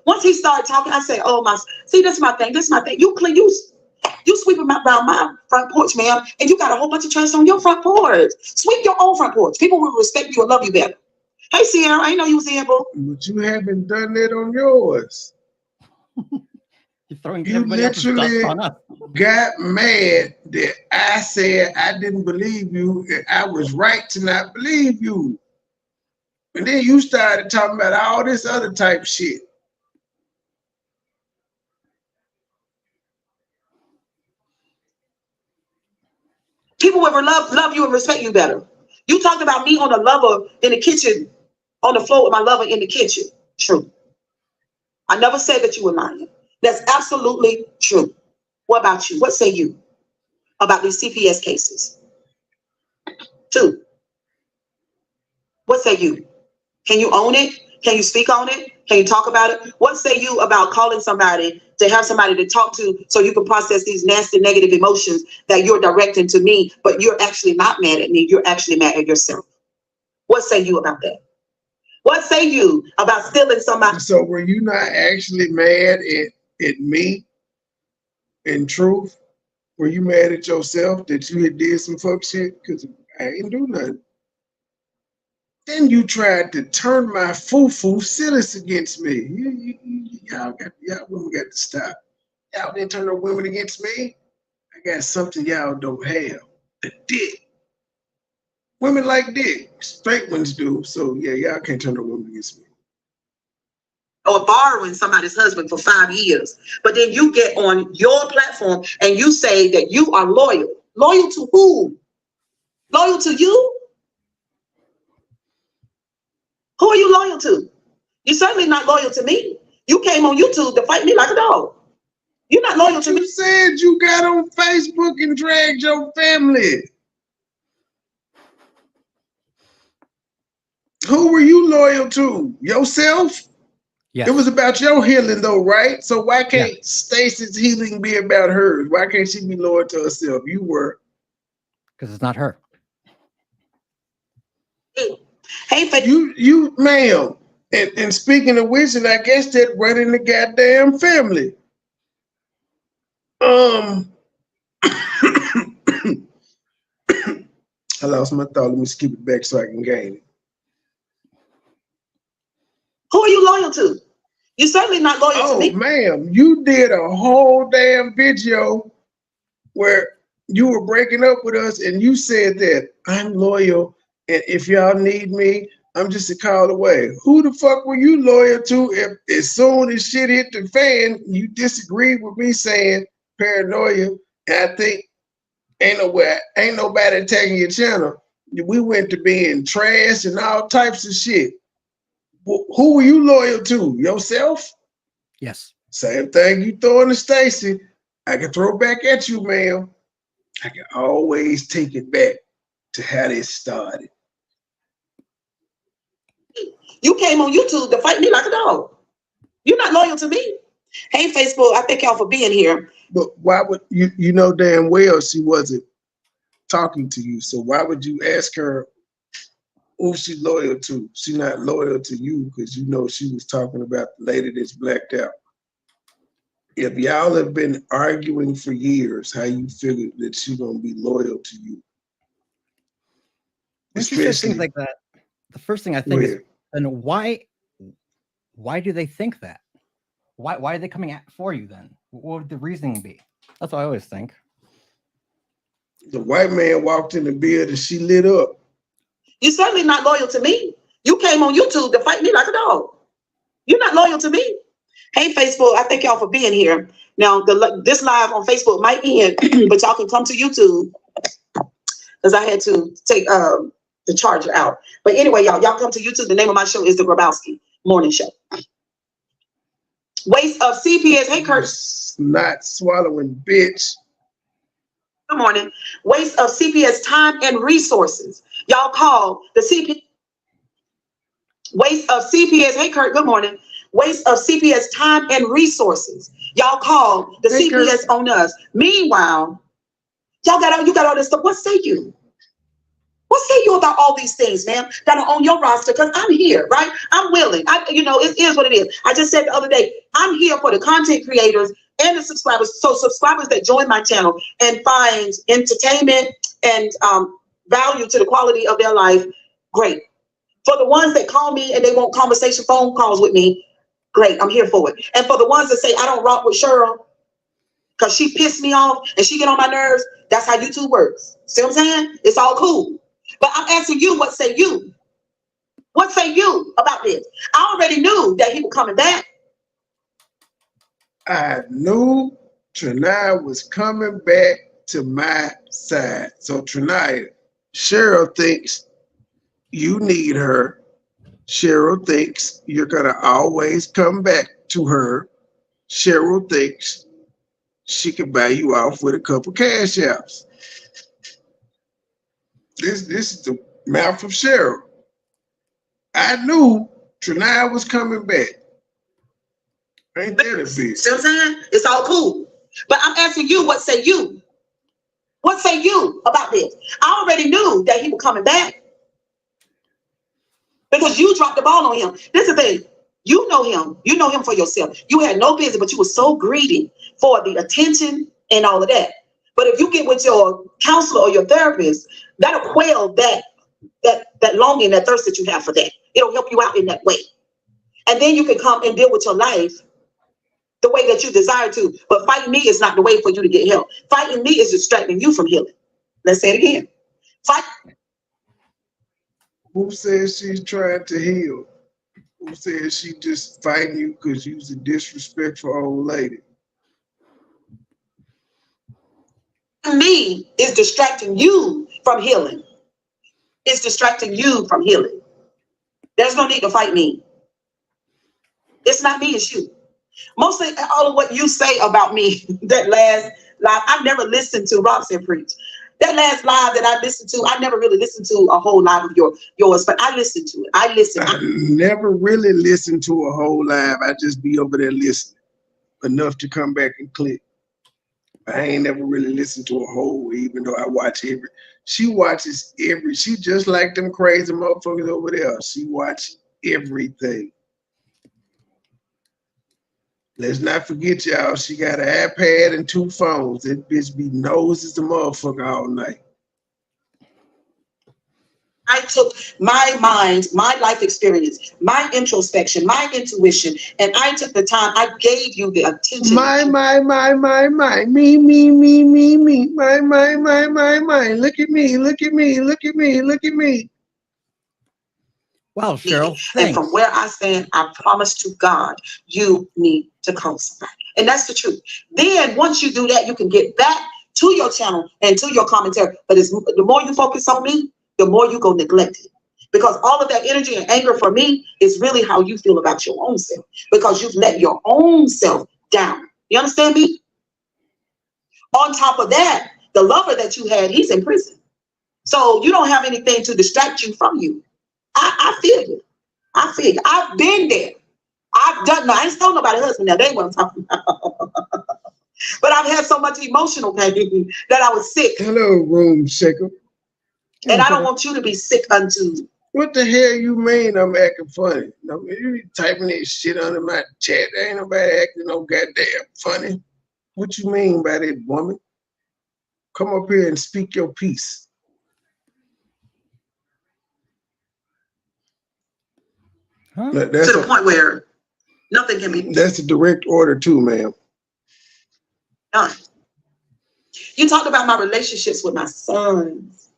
once he started talking, I say, oh my, see, this is my thing. You You sweeping around my front porch, ma'am, and you got a whole bunch of trash on your front porch. Sweep your own front porch. People will respect you and love you better. Hey, Sierra, I didn't know you was here, boo. But you haven't done that on yours. You're throwing You everybody else's stuff literally on us. got mad that I said I didn't believe you and I was right to not believe you. And then you started talking about all this other type shit. People will love you and respect you better. You talked about me on a lover in the kitchen, on the floor with my lover in the kitchen. True. I never said that you were lying. That's absolutely true. What about you? What say you about these CPS cases? 2. What say you? Can you own it? Can you speak on it? Can you talk about it? What say you about calling somebody to have somebody to talk to so you can process these nasty negative emotions that you're directing to me, but you're actually not mad at me. You're actually mad at yourself. What say you about that? What say you about stealing somebody? So were you not actually mad at me in truth? Were you mad at yourself that you had did some fuck shit? Because I ain't do nothing. Then you tried to turn my foo-foo sillies against me. Y'all women got to stop. Y'all didn't turn no women against me. I got something y'all don't have. A dick. Women like dick. Straight ones do. So yeah, y'all can't turn no women against me. Or borrowing somebody's husband for 5 years. But then you get on your platform and you say that you are loyal. Loyal to who? Loyal to you? Who are you loyal to? You're certainly not loyal to me. You came on YouTube to fight me like a dog. You're not loyal to me. You said you got on Facebook and dragged your family. Who were you loyal to? Yourself? Yes. It was about your healing though, right? So why can't Stacey's healing be about hers? Why can't she be loyal to herself? You were. Because it's not her. Hey, you ma'am. And speaking of which, and I guess that running the goddamn family. I lost my thought. Let me skip it back so I can gain it. Who are you loyal to? You're certainly not loyal to me. Oh, ma'am, you did a whole damn video where you were breaking up with us and you said that I'm loyal and if y'all need me, I'm just a call away. Who the fuck were you loyal to if as soon as shit hit the fan, you disagreed with me saying paranoia, and I think ain't nobody attacking your channel. We went to being trash and all types of shit. Who were you loyal to? Yourself? Yes. Same thing you throwing to Stacey. I can throw back at you, ma'am. I can always take it back to how this started. You came on YouTube to fight me like a dog. You're not loyal to me. Hey, Facebook, I thank y'all for being here. But why would you know damn well she wasn't talking to you? So why would you ask her who she's loyal to? She's not loyal to you because you know she was talking about the lady that's blacked out. If y'all have been arguing for years, how you figured that she's gonna be loyal to you? When she says things like that, the first thing I think is, and why do they think that? Why are they coming for you then? What would the reasoning be? That's what I always think. The white man walked in the building, she lit up. You're certainly not loyal to me. You came on YouTube to fight me like a dog. You're not loyal to me. Hey, Facebook, I thank y'all for being here. Now, this live on Facebook might end, but y'all can come to YouTube because I had to take the charger out. But anyway, y'all come to YouTube. The name of my show is The Grabowski Morning Show. Waste of CPS. Hey, Kurt. Not swallowing, bitch. Good morning. Waste of CPS time and resources. Y'all call the CPS. Waste of CPS. Hey, Kurt. Good morning. Waste of CPS time and resources. Y'all call the CPS on us. Meanwhile, you got all this stuff. What say you? What say you about all these things, ma'am, that are on your roster? Because I'm here, right? I'm willing. It is what it is. I just said the other day, I'm here for the content creators and the subscribers. So subscribers that join my channel and find entertainment and value to the quality of their life, great. For the ones that call me and they want conversation phone calls with me, great, I'm here for it. And for the ones that say I don't rock with Cheryl because she pissed me off and she get on my nerves, that's how YouTube works. See what I'm saying? It's all cool. But I'm asking you, what say you? What say you about this? I already knew that he was coming back. I knew Triniyaa was coming back to my side. So Triniyaa, Cheryl thinks you need her. Cheryl thinks you're gonna always come back to her. Cheryl thinks she can buy you off with a couple cash apps. This is the mouth of Cheryl. I knew Triniyaa was coming back. Ain't that a bitch? See what I'm saying? It's all cool. But I'm asking you, what say you? What say you about this? I already knew that he was coming back because you dropped the ball on him. This is the thing. You know him. You know him for yourself. You had no business, but you were so greedy for the attention and all of that. But if you get with your counselor or your therapist, that'll quell that longing, that thirst that you have for that. It'll help you out in that way. And then you can come and deal with your life the way that you desire to. But fighting me is not the way for you to get help. Fighting me is distracting you from healing. Let's say it again. Fight. Who says she's trying to heal? Who says she just fighting you because you's a disrespectful old lady? Me is distracting you from healing. It's distracting you from healing. There's no need to fight me. It's not me, it's you. Mostly all of what you say about me, that last live, I've never listened to Robson preach. That last live that I listened to, I never really listened to a whole live of yours, but I listened to it. I never really listened to a whole live. I just be over there listening enough to come back and click. I ain't never really listened to a whole, even though I watch every. She watches every. She just like them crazy motherfuckers over there. She watch everything. Let's not forget, y'all, she got an iPad and 2 phones. That bitch be nose as a motherfucker all night. I took my mind, my life experience, my introspection, my intuition, and I took the time. I gave you the attention. My. Me. My. Look at me. Wow, Cheryl, And thanks. from where I stand, I promise to God, you need to call somebody. And that's the truth. Then once you do that, you can get back to your channel and to your commentary. But the more you focus on me, the more you go neglect it. Because all of that energy and anger for me is really how you feel about your own self. Because you've let your own self down. You understand me? On top of that, the lover that you had, he's in prison. So you don't have anything to distract you from you. I feel you. I feel you. I've been there. I've done. No, I ain't stole nobody's husband. Now they ain't what I'm talking about. But I've had so much emotional pain that I was sick. Hello, room shaker. And I don't want you to be sick unto. What the hell you mean I'm acting funny? No, you typing that shit under my chat. There ain't nobody acting no goddamn funny. What you mean by that, woman? Come up here and speak your piece. Huh? To the point where nothing can be. That's a direct order too, ma'am. Done. You talked about my relationships with my sons.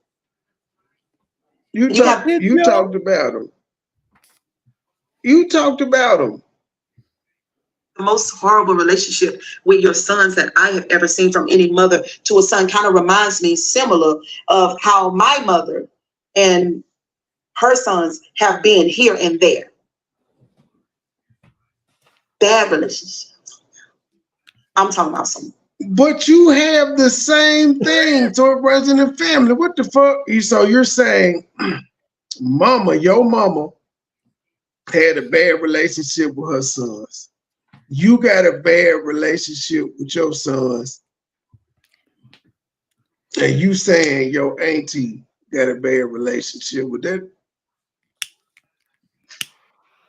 You talked about them. You talked about them. The most horrible relationship with your sons that I have ever seen from any mother to a son kind of reminds me similar of how my mother and her sons have been here and there. Bad relationships. I'm talking about some. But you have the same thing to a brother and family. What the fuck? So you're saying, mama, your mama had a bad relationship with her sons. You got a bad relationship with your sons. And you saying your auntie got a bad relationship with that.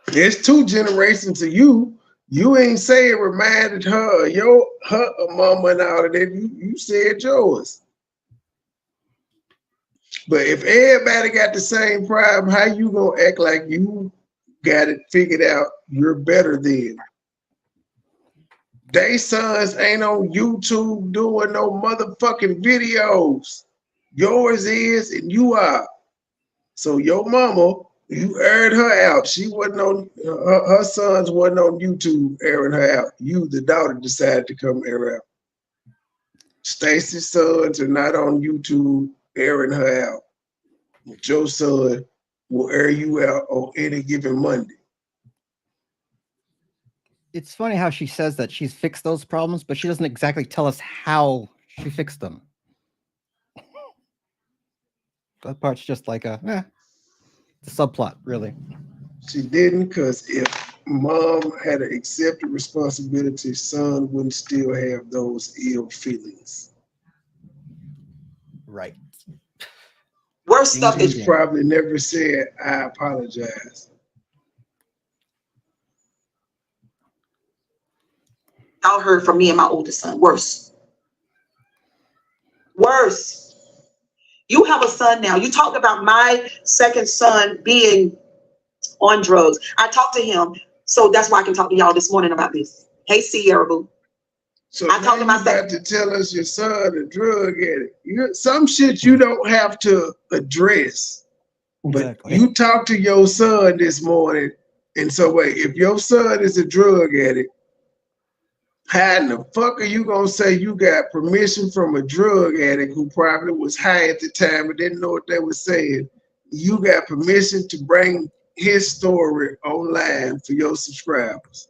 There's 2 generations of you. You ain't say it reminded her of her mama and all of that. You said yours. But if everybody got the same problem, how you gonna act like you got it figured out? You're better than. They sons ain't on YouTube doing no motherfucking videos. Yours is, and you are. So your mama, you aired her out. She wasn't on, her sons wasn't on YouTube airing her out. You, the daughter, decided to come air out. Stacy's sons are not on YouTube airing her out. But your son will air you out on any given Monday. It's funny how she says that she's fixed those problems, but she doesn't exactly tell us how she fixed them. That part's just like a subplot, really. She didn't, because if mom had accepted responsibility, son wouldn't still have those ill feelings. Right. Worst stuff is She probably never said, I apologize. y'all heard from me and my oldest son. Worse. You have a son now. You talked about my second son being on drugs. I talked to him, so that's why I can talk to y'all this morning about this. Hey, Sierra Boo. So I talked to my son. To tell us your son a drug addict. Some shit you don't have to address. Exactly. But you talked to your son this morning, and so wait, if your son is a drug addict, how in the fuck are you gonna say you got permission from a drug addict who probably was high at the time and didn't know what they were saying? You got permission to bring his story online for your subscribers,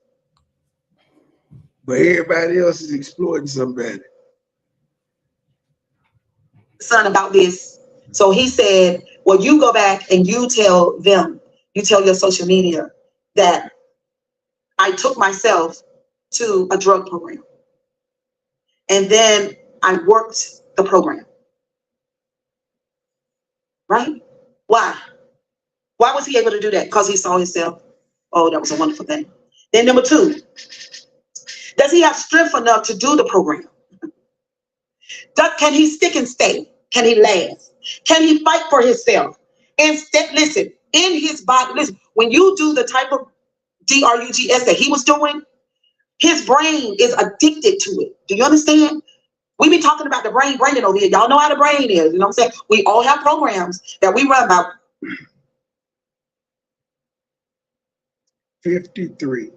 but everybody else is exploiting somebody. Son about this. So he said, well, you go back and you tell them, you tell your social media that I took myself to a drug program. And then I worked the program. Right? Why? Why was he able to do that? Because he saw himself. Oh, that was a wonderful thing. Then number two, does he have strength enough to do the program? Can he stick and stay? Can he last? Can he fight for himself? Instead, listen, in his body, listen, when you do the type of drugs that he was doing, his brain is addicted to it. Do you understand? We be talking about the brain over here. Y'all know how the brain is. You know what I'm saying? We all have programs that we run about. 53.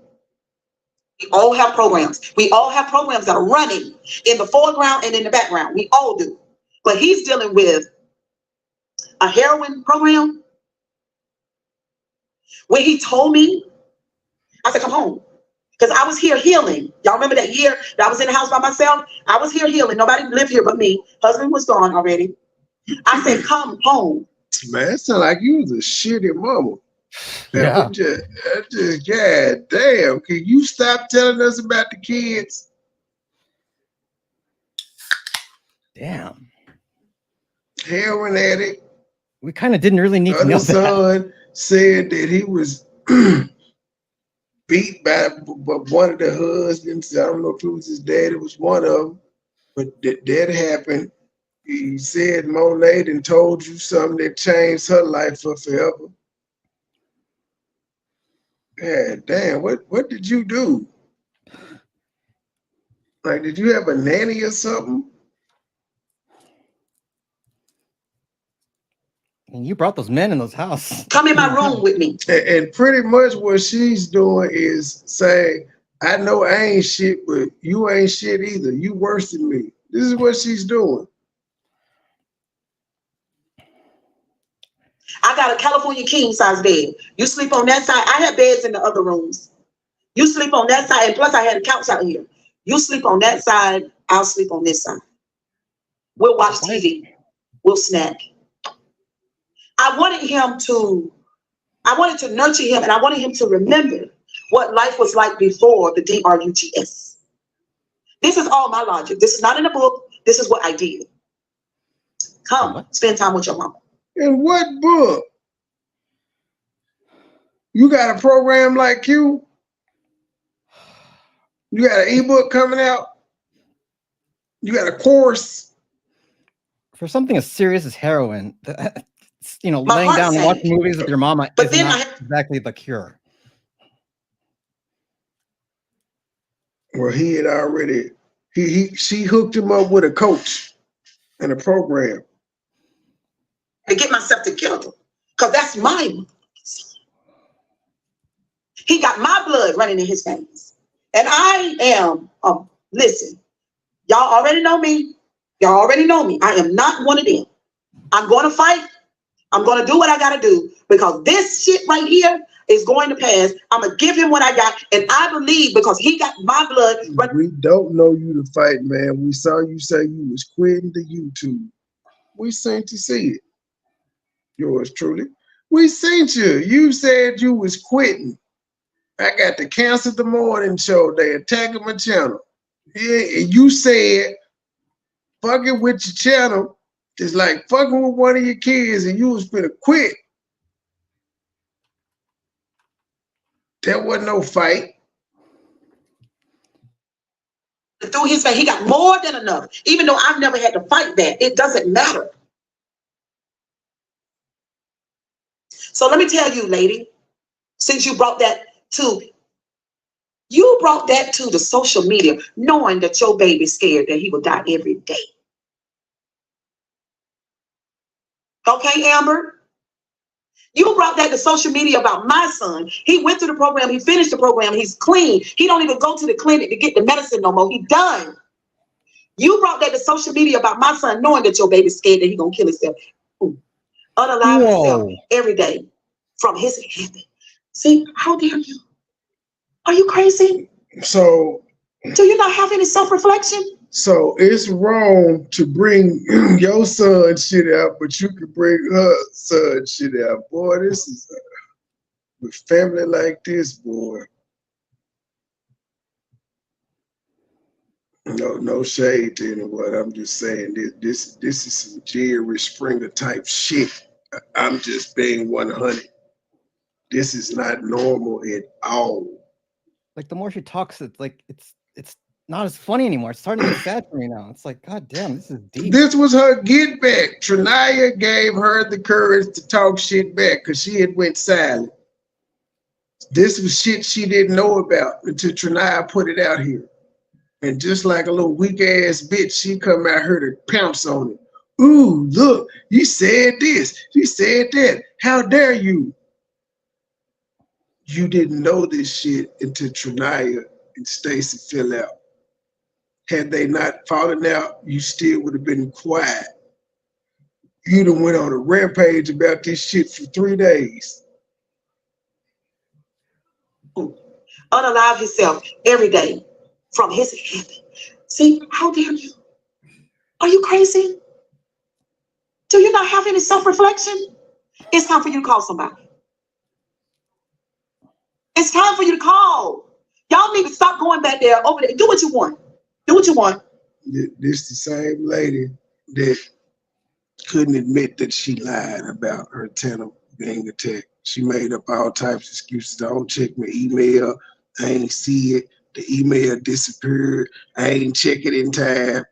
We all have programs. We all have programs that are running in the foreground and in the background. We all do. But he's dealing with a heroin program. When he told me, I said, come home. Because I was here healing. Y'all remember that year that I was in the house by myself? I was here healing. Nobody lived here but me. Husband was gone already. I said, come home. Man, it sounded like you was a shitty mama. Yeah. Just, God damn. Can you stop telling us about the kids? Damn. Heroin addict. We kind of didn't really need to know that. Son said that he was beat by one of the husbands. I don't know if it was his dad, it was one of them, but that happened. He said Monet and told you something that changed her life for forever. God damn, what did you do? Like, did you have a nanny or something? And you brought those men in those houses. Come in my room with me. And pretty much what she's doing is saying, I know I ain't shit, but you ain't shit either. You worse than me. This is what she's doing. I got a California king size bed. You sleep on that side. I had beds in the other rooms. You sleep on that side. And plus I had a couch out here. You sleep on that side. I'll sleep on this side. We'll watch TV. We'll snack. I wanted to nurture him, and I wanted him to remember what life was like before the drugs. This is all my logic. This is not in a book. This is what I did. Come, spend time with your mama. In what book? You got a program like you? You got an ebook coming out? You got a course? For something as serious as heroin, you know, My laying heart's down and saying watching movies with your mama But is then not exactly the cure. Well, he had already, she hooked him up with a coach and a program. to get myself together, because that's my blood. He got my blood running in his veins. And I am, listen, y'all already know me. Y'all already know me. I am not one of them. I'm going to fight. I'm going to do what I got to do, because this shit right here is going to pass. I'm going to give him what I got. And I believe, because he got my blood. We don't know you to fight, man. We saw you say you was quitting the YouTube. We sent to see it. Yours truly. We sent you. You said you was quitting. I got to cancel the morning show. They attacking my channel. Yeah, and you said fucking with your channel is like fucking with one of your kids, and you was finna quit. There wasn't no fight. Through his veins, he got more than enough. Even though I've never had to fight that, it doesn't matter. So let me tell you, lady, since you brought that to the social media, knowing that your baby's scared that he will die every day. Okay, Amber? You brought that to social media about my son. He went through the program. He finished the program. He's clean. He don't even go to the clinic to get the medicine no more. He done. You brought that to social media about my son, knowing that your baby's scared that he's going to kill himself. Unalive himself every day from his heaven. See, how dare you? Are you crazy? So, do you not have any self-reflection? So it's wrong to bring your son shit out, but you can bring her son shit out. Boy, this is with family like this, boy. No shade to anyone. I'm just saying this is some Jerry Springer type shit. I'm just being 100. This is not normal at all. Like, the more she talks, it's like it's not as funny anymore. It's starting to get sad for me now. It's like, God damn, this is deep. This was her get back. Triniyaa gave her the courage to talk shit back because she had went silent. This was shit she didn't know about until Triniyaa put it out here. And just like a little weak ass bitch, she come out here to pounce on it. Ooh, look, you said this, you said that. How dare you? You didn't know this shit until Triniyaa and Stacy fell out. Had they not fallen out, you still would have been quiet. You'd have went on a rampage about this shit for 3 days. Unalive himself every day from his heaven. See, how dare you? Are you crazy? Do you not have any self-reflection? It's time for you to call somebody. It's time for you to call. Y'all need to stop going back there, over there. Do what you want. Do what you want. This the same lady that couldn't admit that she lied about her tenant being attacked. She made up all types of excuses. I don't check my email. I ain't see it. The email disappeared. I ain't check it in time.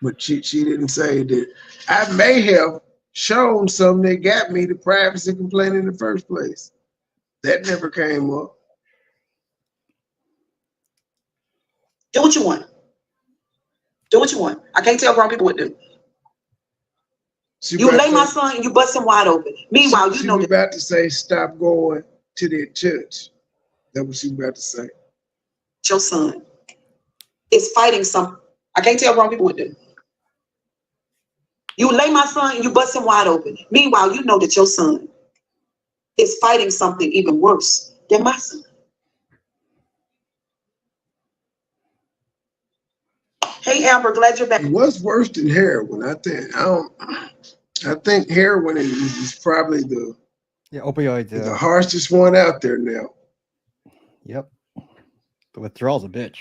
But she didn't say that I may have shown something that got me the privacy complaint in the first place. That never came up. Do what you want. Do what you want. I can't tell grown people what to do. You lay my son and you bust him wide open. Meanwhile, you know that. She was about to say, stop going to that church. That's what she was about to say. Your son is fighting something. I can't tell grown people what to do. You lay my son and you bust him wide open. Meanwhile, you know that your son is fighting something even worse than my son. Hey, Amber, glad you're back. What's worse than heroin? I think heroin is probably the opioids. The harshest one out there now. Yep. The withdrawal's a bitch.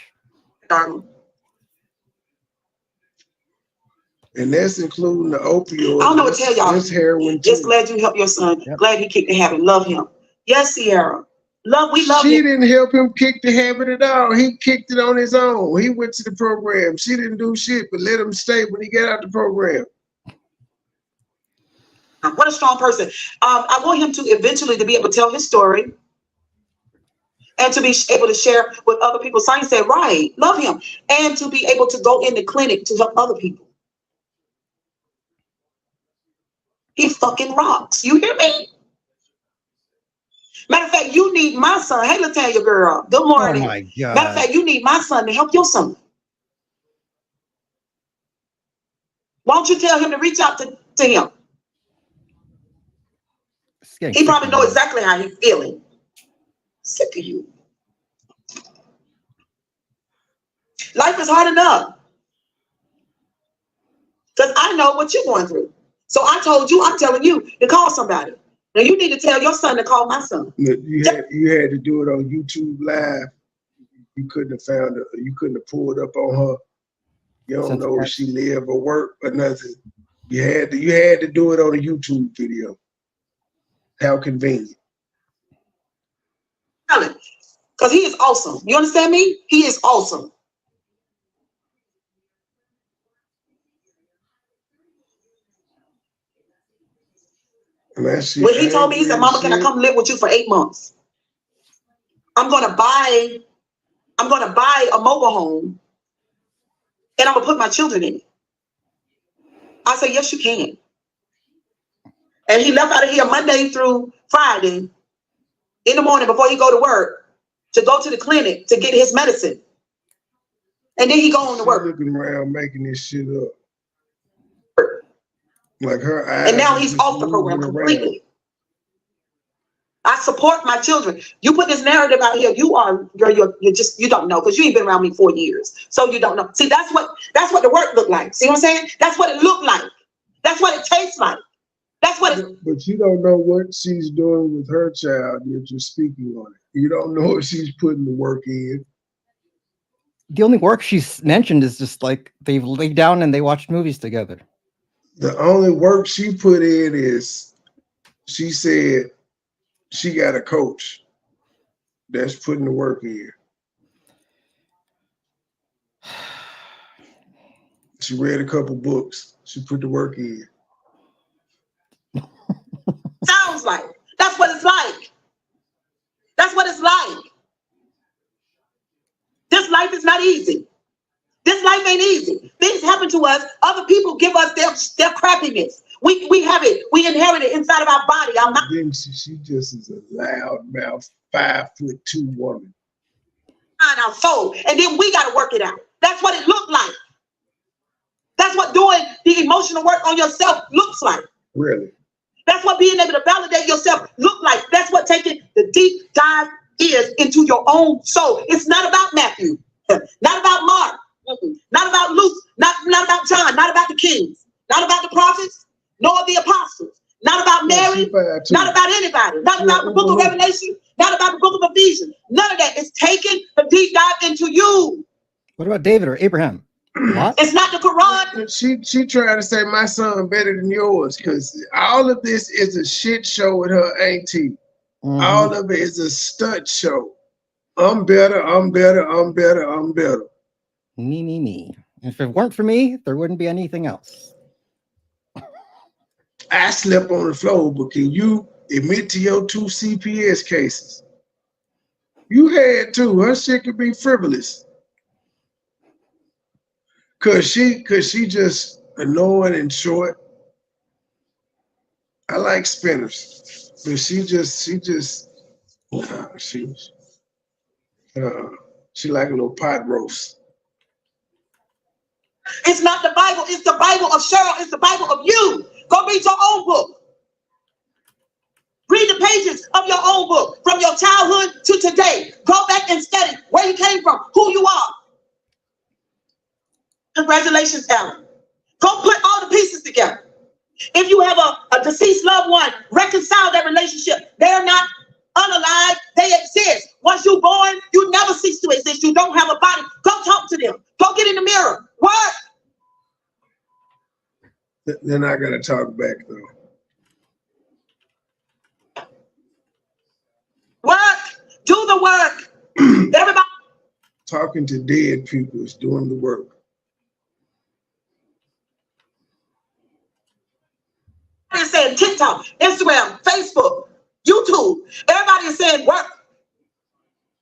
And that's including the opioids. I don't know what to tell y'all. That's heroin too. Just glad you helped your son. Yep. Glad he kicked the habit. Love him. Yes, Sierra. We love She you. didn't help him kick the habit at all. He kicked it on his own. He went to the program. She didn't do shit, but let him stay when he got out the program. What a strong person. I want him to eventually to be able to tell his story and to be able to share with other people. Science said, right, love him. And to be able to go in the clinic to help other people. He fucking rocks. You hear me? Matter of fact, you need my son. Hey, Latonya girl. Good morning. Oh my God. Matter of fact, you need my son to help your son. Why don't you tell him to reach out to him? He probably knows exactly how he's feeling. Sick of you. Life is hard enough. Because I know what you're going through. So I told you, I'm telling you to call somebody. Now you need to tell your son to call my son. You had to do it on YouTube Live. You couldn't have found her. You couldn't have pulled up on her. You don't know if she live or work or nothing. You had to do it on a YouTube video. How convenient. Because he is awesome. You understand me? He is awesome. When he told me, he said, Mama, can I come live with you for 8 months? I'm gonna buy a mobile home and I'm gonna put my children in it. I said, yes, you can. And he left out of here Monday through Friday in the morning before he go to work to go to the clinic to get his medicine. And then he go on to work. Looking around making this shit up. Like her eyes. And now he's off the program completely. I support my children. You put this narrative out here. You're don't know because you ain't been around me 4 years, so you don't know. See, that's what the work looked like. See what I'm saying? That's what it looked like. That's what it tastes like. That's what. But you don't know what she's doing with her child. You're just speaking on it. You don't know if she's putting the work in. The only work she's mentioned is just like they lay down and they watched movies together. The only work she put in is she said she got a coach that's putting the work in. She read a couple books. She put the work in. Sounds like. That's what it's like. That's what it's like. This life is not easy. This life ain't easy. Things happen to us. Other people give us their crappiness. We have it. We inherit it inside of our body. Then she just is a loud mouth, 5'2" woman. Our soul. And then we got to work it out. That's what it looked like. That's what doing the emotional work on yourself looks like. Really? That's what being able to validate yourself look like. That's what taking the deep dive is into your own soul. It's not about Matthew, not about Mark, not about Luke, not about John, not about the kings, not about the prophets, nor the apostles, not about Mary, not about anybody, not about the book of Revelation, not about the book of Ephesians. None of that. It's taking the deep dive into you. What about David or Abraham? What? It's not the Quran. She tried to say my son better than yours because all of this is a shit show with her auntie. Mm-hmm. All of it is a stunt show. I'm better, I'm better, I'm better, I'm better. Me. If it weren't for me, there wouldn't be anything else. I slept on the floor, but can you admit to your 2 CPS cases? You had to. Her shit could be frivolous. Cause she just annoying and short. I like spinners, but she like a little pot roast. It's not the Bible. It's the Bible of Cheryl. It's the Bible of you. Go read your own book. Read the pages of your own book from your childhood to today. Go back and study where you came from, who you are. Congratulations, Alan. Go put all the pieces together. If you have a deceased loved one, reconcile that relationship. They're not unalive. They exist. Once you're born, you never cease to exist. You don't have a body. Go talk to them. Go get in the mirror. What? They're not going to talk back, though. What? Do the work. Everybody. Talking to dead people is doing the work. Everybody is saying TikTok, Instagram, Facebook, YouTube. Everybody is saying work.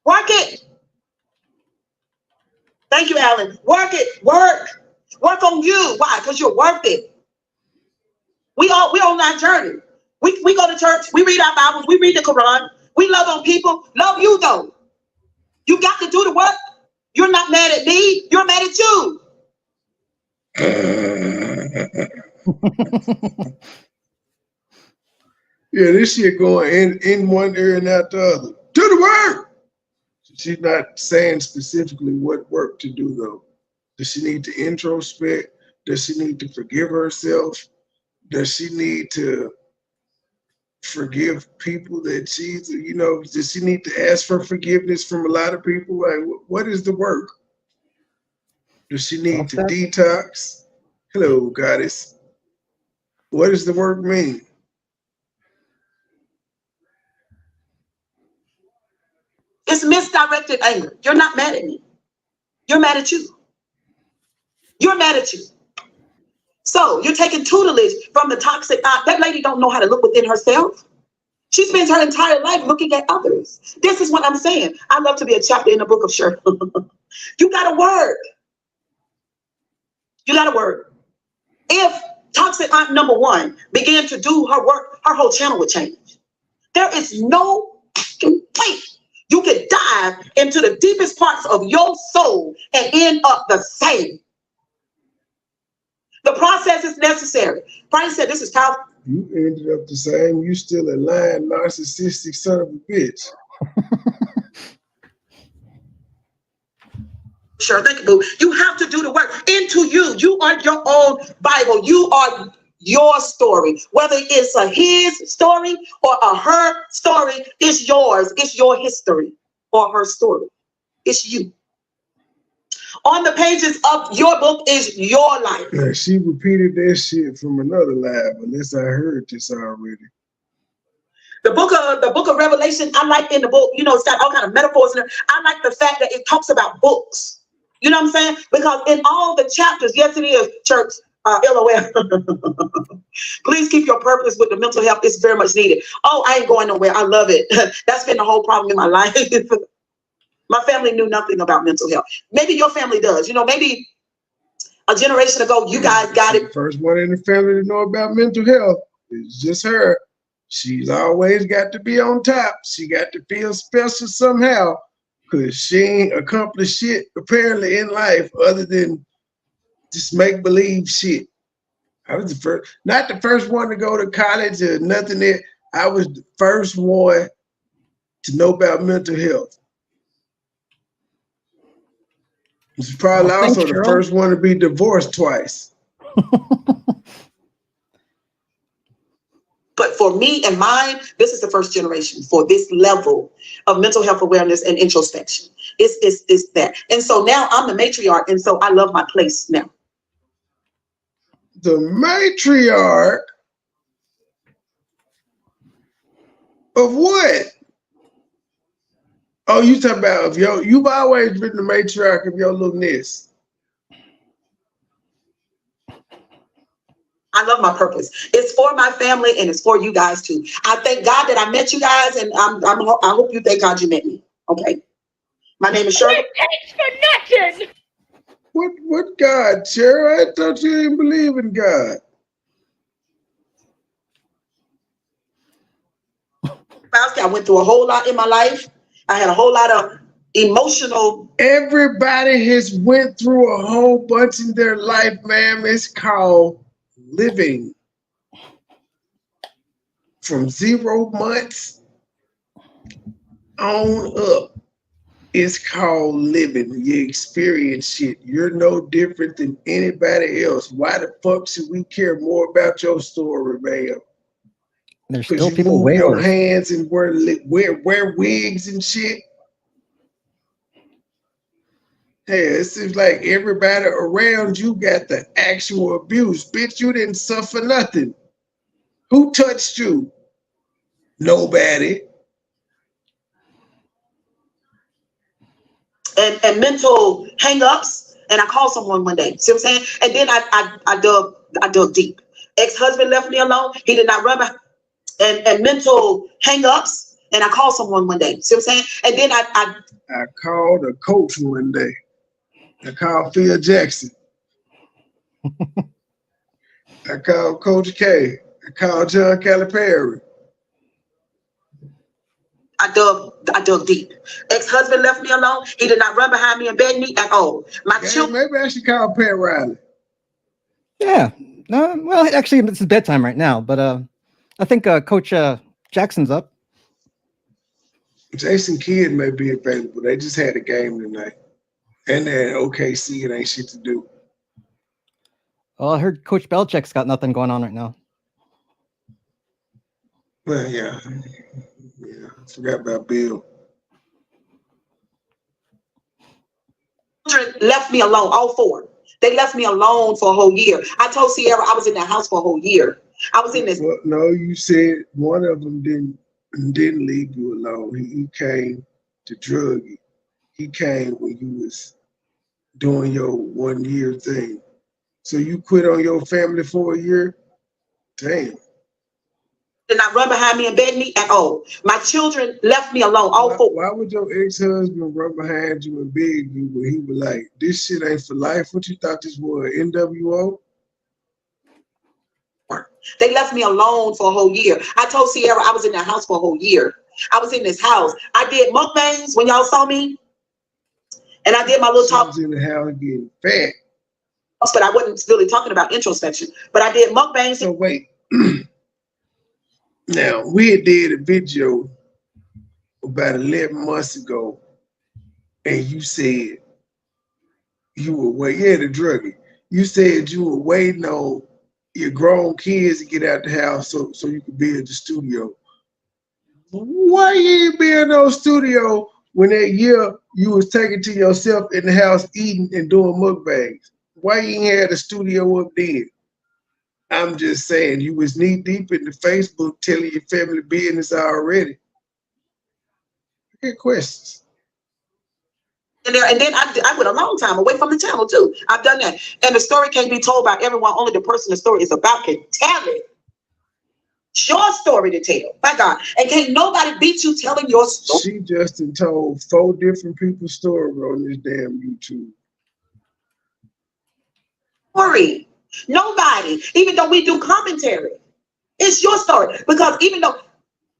Work it. Thank you, Alan. Work it. Work. Work on you. Why? Because you're worth it. We on that journey. We go to church. We read our Bibles. We read the Quran. We love on people. Love you, though. You got to do the work. You're not mad at me. You're mad at you. Yeah, this shit going in one ear and out the other. Do the work. She's not saying specifically what work to do, though. Does she need to introspect? Does she need to forgive herself? Does she need to forgive people that she's, you know, does she need to ask for forgiveness from a lot of people? Like, what is the work? Does she need to detox? Hello, goddess. What does the work mean? It's misdirected anger. You're not mad at me. You're mad at you. You're mad at you. So you're taking tutelage from the toxic aunt. That lady don't know how to look within herself. She spends her entire life looking at others. This is what I'm saying. I love to be a chapter in the book of Sure. You got to work. You got to work. If toxic aunt number one began to do her work, her whole channel would change. There is no way you can dive into the deepest parts of your soul and end up the same. The process is necessary. Brian said this is powerful. You ended up the same. You still a lying, narcissistic son of a bitch. Sure, thank you, boo. You have to do the work into you. You are your own Bible. You are your story. Whether it's a his story or a her story, it's yours. It's your history or her story. It's you. On the pages of your book is your life. Yeah, she repeated that shit from another live, unless I heard this already. The book of Revelation, I like in the book, you know, it's got all kind of metaphors in it. I like the fact that it talks about books. You know what I'm saying? Because in all the chapters, yes, it is, church, LOL. Please keep your purpose with the mental health. It's very much needed. Oh, I ain't going nowhere. I love it. That's been the whole problem in my life. My family knew nothing about mental health. Maybe your family does. You know, maybe a generation ago, you guys got it. The first one in the family to know about mental health is just her. She's always got to be on top. She got to feel special somehow because she ain't accomplished shit apparently in life other than just make-believe shit. I was the first, not the first one to go to college or nothing there. I was the first one to know about mental health. She's probably also the first one to be divorced twice. But for me and mine, this is the first generation for this level of mental health awareness and introspection. It's that. And so now I'm the matriarch, and so I love my place now. The matriarch of what? Oh, you talking about of your, you've always been the matriarch of your little nest. I love my purpose. It's for my family and it's for you guys too. I thank God that I met you guys, and I hope you thank God you met me. Okay. My name is Shirley. Thanks for nothing. What God, Cheryl? I thought you didn't believe in God. I went through a whole lot in my life. I had a whole lot of emotional. Everybody has went through a whole bunch in their life, ma'am. It's called living. From 0 months on up, it's called living. You experience shit. You're no different than anybody else. Why the fuck should we care more about your story, man? There's still people way your worse. hands and wear wigs and shit. Hey, it seems like everybody around you got the actual abuse. Bitch, you didn't suffer nothing. Who touched you? Nobody. and mental hang-ups, and I called someone one day. See what I'm saying? And then I dug deep. Ex-husband left me alone. He did not run behind, and mental hang-ups, and I called someone one day. See what I'm saying? And then I called a coach one day. I called Phil Jackson. I called Coach K. I called John Calipari. I dug deep. Ex-husband left me alone. He did not run behind me and beg me at all. My children. Maybe I should call Pat Riley. Yeah. Well, actually, it's bedtime right now, but I think Coach Jackson's up. Jason Kidd may be available. They just had a game tonight. And then OKC, it ain't shit to do. Well, I heard Coach Belichick's got nothing going on right now. Well, yeah. I forgot about Bill. Children left me alone, all four. They left me alone for a whole year. I told Sierra I was in that house for a whole year. I was in this. Well, no, you said one of them didn't leave you alone. He came to drug you. He came when you was doing your 1 year thing. So you quit on your family for a year? Damn. Did not run behind me and beg me at all. My children left me alone, all four. Why would your ex-husband run behind you and beg you when he was like, this shit ain't for life? What you thought this was, NWO? They left me alone for a whole year. I told Sierra I was in that house for a whole year. I was in this house. I did mukbangs when y'all saw me. And I did my little talk. I was in the house getting fat. But I wasn't really talking about introspection. But I did mukbangs. So wait. Now, we had did a video about 11 months ago, and you said you were waiting, the druggie. You said you were waiting on your grown kids to get out the house so you could build the studio. Why you ain't build no studio when that year you was taking to yourself in the house eating and doing mukbangs? Why you ain't had a studio up there? I'm just saying, you was knee deep in the Facebook telling your family business already. I get questions. And then I went a long time away from the channel too. I've done that. And the story can't be told by everyone. Only the person the story is about can tell it. It's your story to tell. My God. And can't nobody beat you telling your story. She just told 4 different people's story on this damn YouTube. Story. Nobody, even though we do commentary, it's your story. Because even though,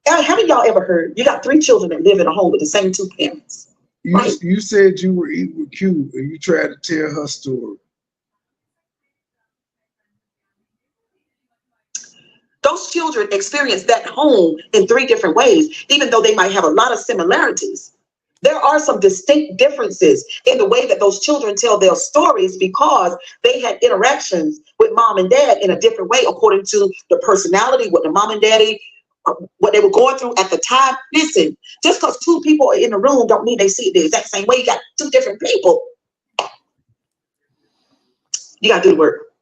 haven't y'all ever heard, you got 3 children that live in a home with the same 2 parents. You said you were eating with Q and you tried to tell her story. Those children experience that home in 3 different ways, even though they might have a lot of similarities. There are some distinct differences in the way that those children tell their stories because they had interactions with mom and dad in a different way according to the personality, what the mom and daddy, what they were going through at the time. Listen, just because 2 people are in the room don't mean they see it the exact same way. You got 2 different people. You got to do the work.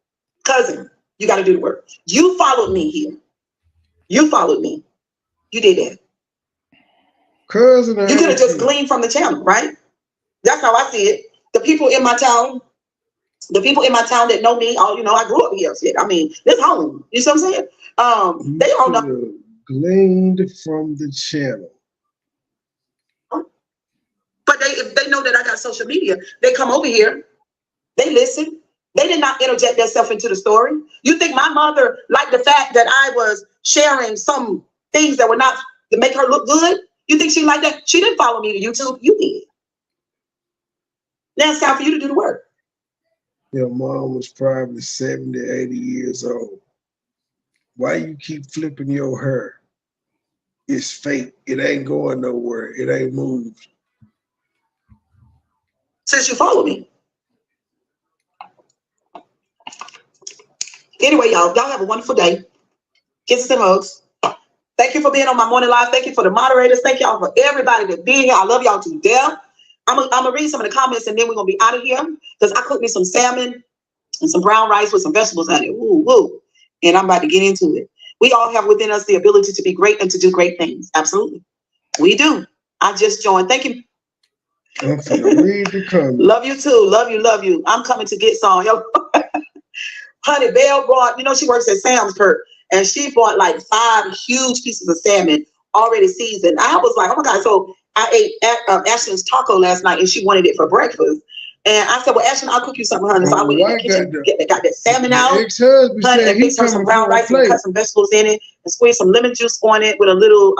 Cousin, you got to do the work. You followed me here. You followed me. You did that. Cousin, you could have just gleaned from the channel, right? That's how I see it. The people in my town that know me, all I grew up here. I mean, this home. You see what I'm saying? They all know. Gleaned from the channel. But if they know that I got social media, they come over here. They listen. They did not interject themselves into the story. You think my mother liked the fact that I was sharing some things that were not to make her look good? You think she liked that? She didn't follow me to YouTube. You did. Now it's time for you to do the work. Your mom was probably 70, 80 years old. Why you keep flipping your hair? It's fake. It ain't going nowhere. It ain't moved. Since you follow me. Anyway, y'all have a wonderful day. Kisses and hugs. Thank you for being on my morning live. Thank you for the moderators. Thank y'all for everybody that being here. I love y'all to death. I'm gonna read some of the comments and then we're gonna be out of here because I cooked me some salmon and some brown rice with some vegetables on it. Woo, woo. And I'm about to get into it. We all have within us the ability to be great and to do great things. Absolutely. We do. I just joined. Thank you. I'm finna read the comments. Love you too. Love you. Love you. I'm coming to get some. Yo, honey, Belle brought, you know, she works at Sam's Perk, and she bought like 5 huge pieces of salmon already seasoned. I was like, oh my God. So I ate Ashlyn's taco last night, and she wanted it for breakfast. And I said, well, Ashlyn, I'll cook you something, honey. So I went in the kitchen, got that salmon out, ex-husband honey, said and he fixed her some coming brown for a rice and plate. cut some vegetables in it, and squeezed some lemon juice on it with a little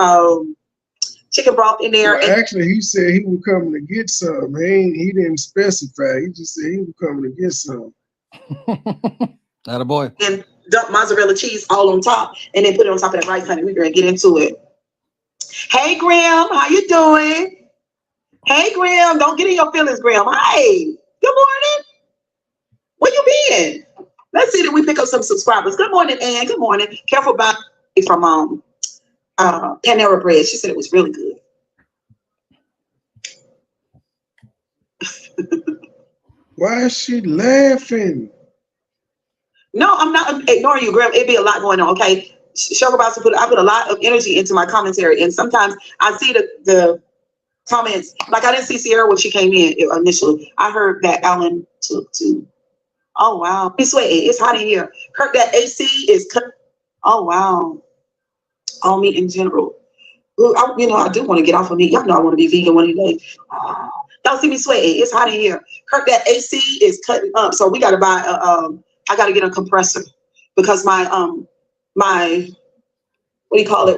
chicken broth in there. Well, actually, he said he was coming to get some. He didn't specify. He just said he was coming to get some. Attaboy. And dump mozzarella cheese all on top, and then put it on top of that rice, honey. We're gonna get into it. Hey, Graham, how you doing? Hey, Graham, don't get in your feelings, Graham. Hi, good morning. Where you been? Let's see that we pick up some subscribers. Good morning, Ann. Good morning. Careful about it from Panera Bread. She said it was really good. Why is she laughing? No, I'm not ignoring you, Graham. It'd be a lot going on, okay? Sugar Boss, I put a lot of energy into my commentary, and sometimes I see the comments. Like, I didn't see Sierra when she came in initially. I heard that Alan took to. Oh wow, it's sweating. It's hot in here. Kirk, that AC is cut. Oh wow. On meat in general. Ooh, I do want to get off of meat. Y'all know I want to be vegan one of these days. Y'all see me sweating. It's hot in here. Kirk, that AC is cutting up. So we got to buy I got to get a compressor because my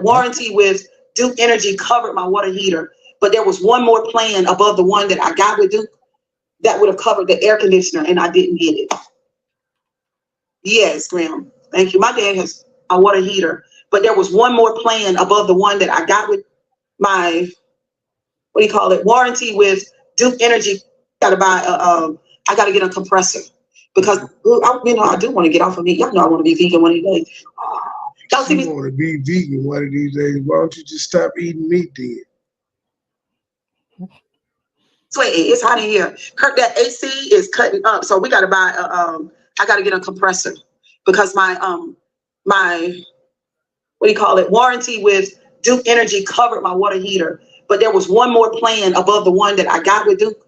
warranty with Duke Energy covered my water heater, but there was one more plan above the one that I got with Duke that would have covered the air conditioner, and I didn't get it. Yes, Graham. Thank you. My dad has a water heater, but there was one more plan above the one that I got with my warranty with Duke Energy. Got to buy I got to get a compressor because I do want to get off of meat. Y'all know I want to be vegan one of these days. Y'all see me want to be vegan one of these days. Why don't you just stop eating meat then? sweating. It's hot in here. Kirk, that AC is cutting up, so we got to buy I got to get a compressor because my warranty with Duke Energy covered my water heater, but there was one more plan above the one that I got with Duke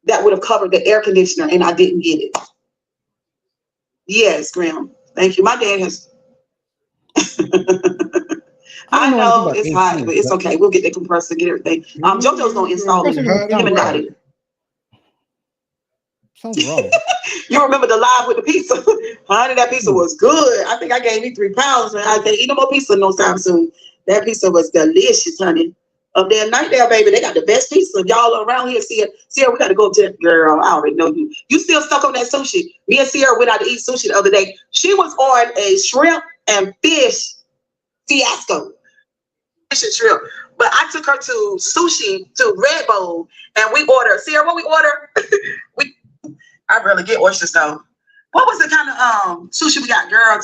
that would have covered the air conditioner, and I didn't get it. Yes, Graham. Thank you. My dad has. I know it's hot, but it's okay. We'll get the compressor, get everything. JoJo's gonna install it. Him and Dottie. Something's wrong. You remember the live with the pizza? Honey, that pizza was good. I think I gained me 3 pounds, man. I can't eat no more pizza no time soon. That pizza was delicious, honey. Up there in Nightdale, baby, they got the best pizza. Y'all around here, Sierra, we got to go to girl. I already know you. You still stuck on that sushi. Me and Sierra went out to eat sushi the other day. She was on a shrimp and fish fiasco. Fish and shrimp. But I took her to sushi, to Red Bowl, and we ordered. Sierra, what we order? I really get oysters though. What was the kind of sushi we got, girl?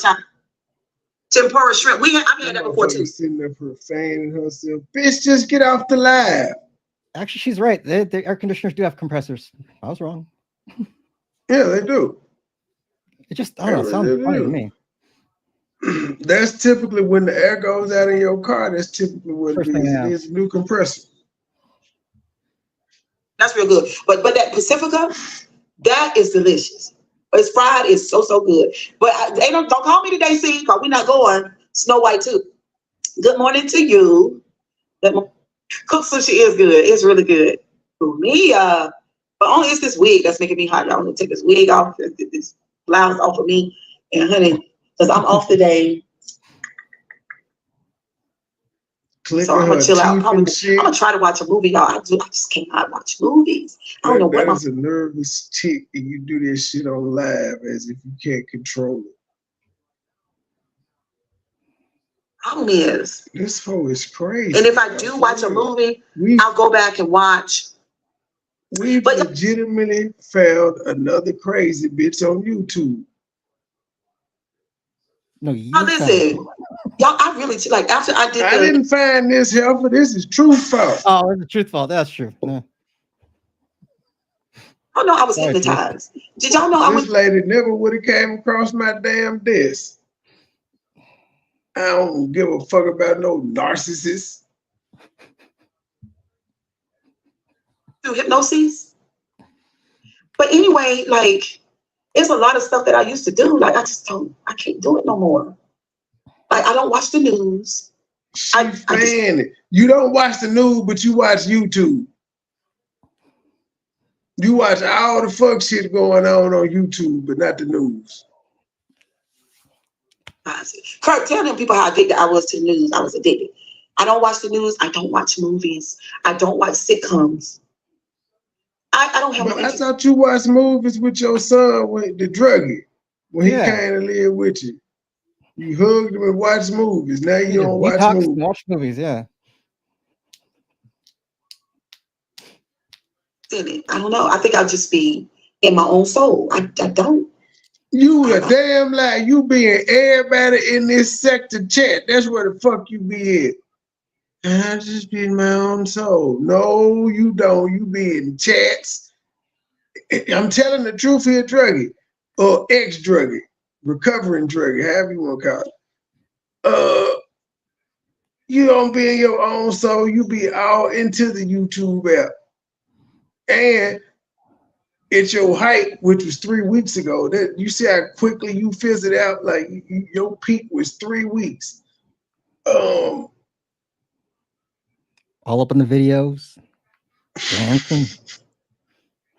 Tempura shrimp. I've had that before too. Sitting there fanning herself. Bitch, just get off the live. Actually, she's right. The air conditioners do have compressors. I was wrong. Yeah, they do. It just, I don't know, sounds funny to me. That's typically when the air goes out in your car. That's typically what it is. It is a new compressor. That's real good. But that Pacifica, that is delicious. It's fried. It's so good. But they don't call me today, see, because we're not going Snow White too. Good morning to you. Cook sushi is good. It's really good. For me, but only it's this wig that's making me hot. Y'all want to take this wig off, this blouse off of me, and honey, because I'm off today. So I'm gonna chill out. I'm gonna try to watch a movie, y'all. I just cannot watch movies. I don't know what. That is a nervous chick, and you do this shit on live as if you can't control it. Problem is, this hoe is crazy. And if I do watch a movie, I'll go back and watch. We legitimately found another crazy bitch on YouTube. No, you. Listen. Y'all, I really like after I did. I didn't find this helpful. This is truth fault. Oh, it's the truth fault. That's true. No. Oh no, I was hypnotized. Did y'all know this lady never would have came across my damn desk? I don't give a fuck about no narcissist. through hypnosis. But anyway, like, it's a lot of stuff that I used to do. Like, I can't do it no more. Like, I don't watch the news. You don't watch the news, but you watch YouTube. You watch all the fuck shit going on YouTube, but not the news. Kurt, tell them people how addicted I was to the news. I was addicted. I don't watch the news. I don't watch movies. I don't watch sitcoms. I don't have no interest. I thought you watched movies with your son, with the druggie, when he came to live with you. You hugged him and watched movies. Now you don't watch movies. Watch movies, yeah. I don't know. I think I'll just be in my own soul. I don't. You a damn lie. You be in everybody in this sector chat. That's where the fuck you be at. I just be in my own soul. No, you don't. You be in chats. I'm telling the truth here, druggie, or ex-druggie, recovering druggie, however you want to call it. You don't be in your own soul. You be all into the YouTube app. And at your height, which was 3 weeks ago, that you see how quickly you fizzled out. Like your peak was 3 weeks. All up in the videos, dancing.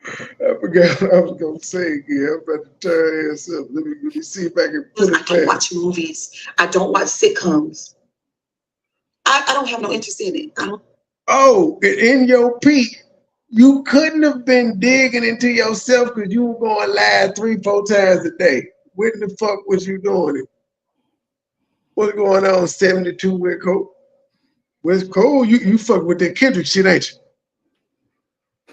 I forgot what I was gonna say again. I'm about to turn ass up. Let me see if I can put it back. I don't watch movies. I don't watch sitcoms. I don't have no interest in it. I don't. Oh, in your peak, you couldn't have been digging into yourself because you were going live 3-4 times a day. When the fuck was you doing it? What's going on? 72 with Cole? Where's Cole? You fuck with that Kendrick shit, ain't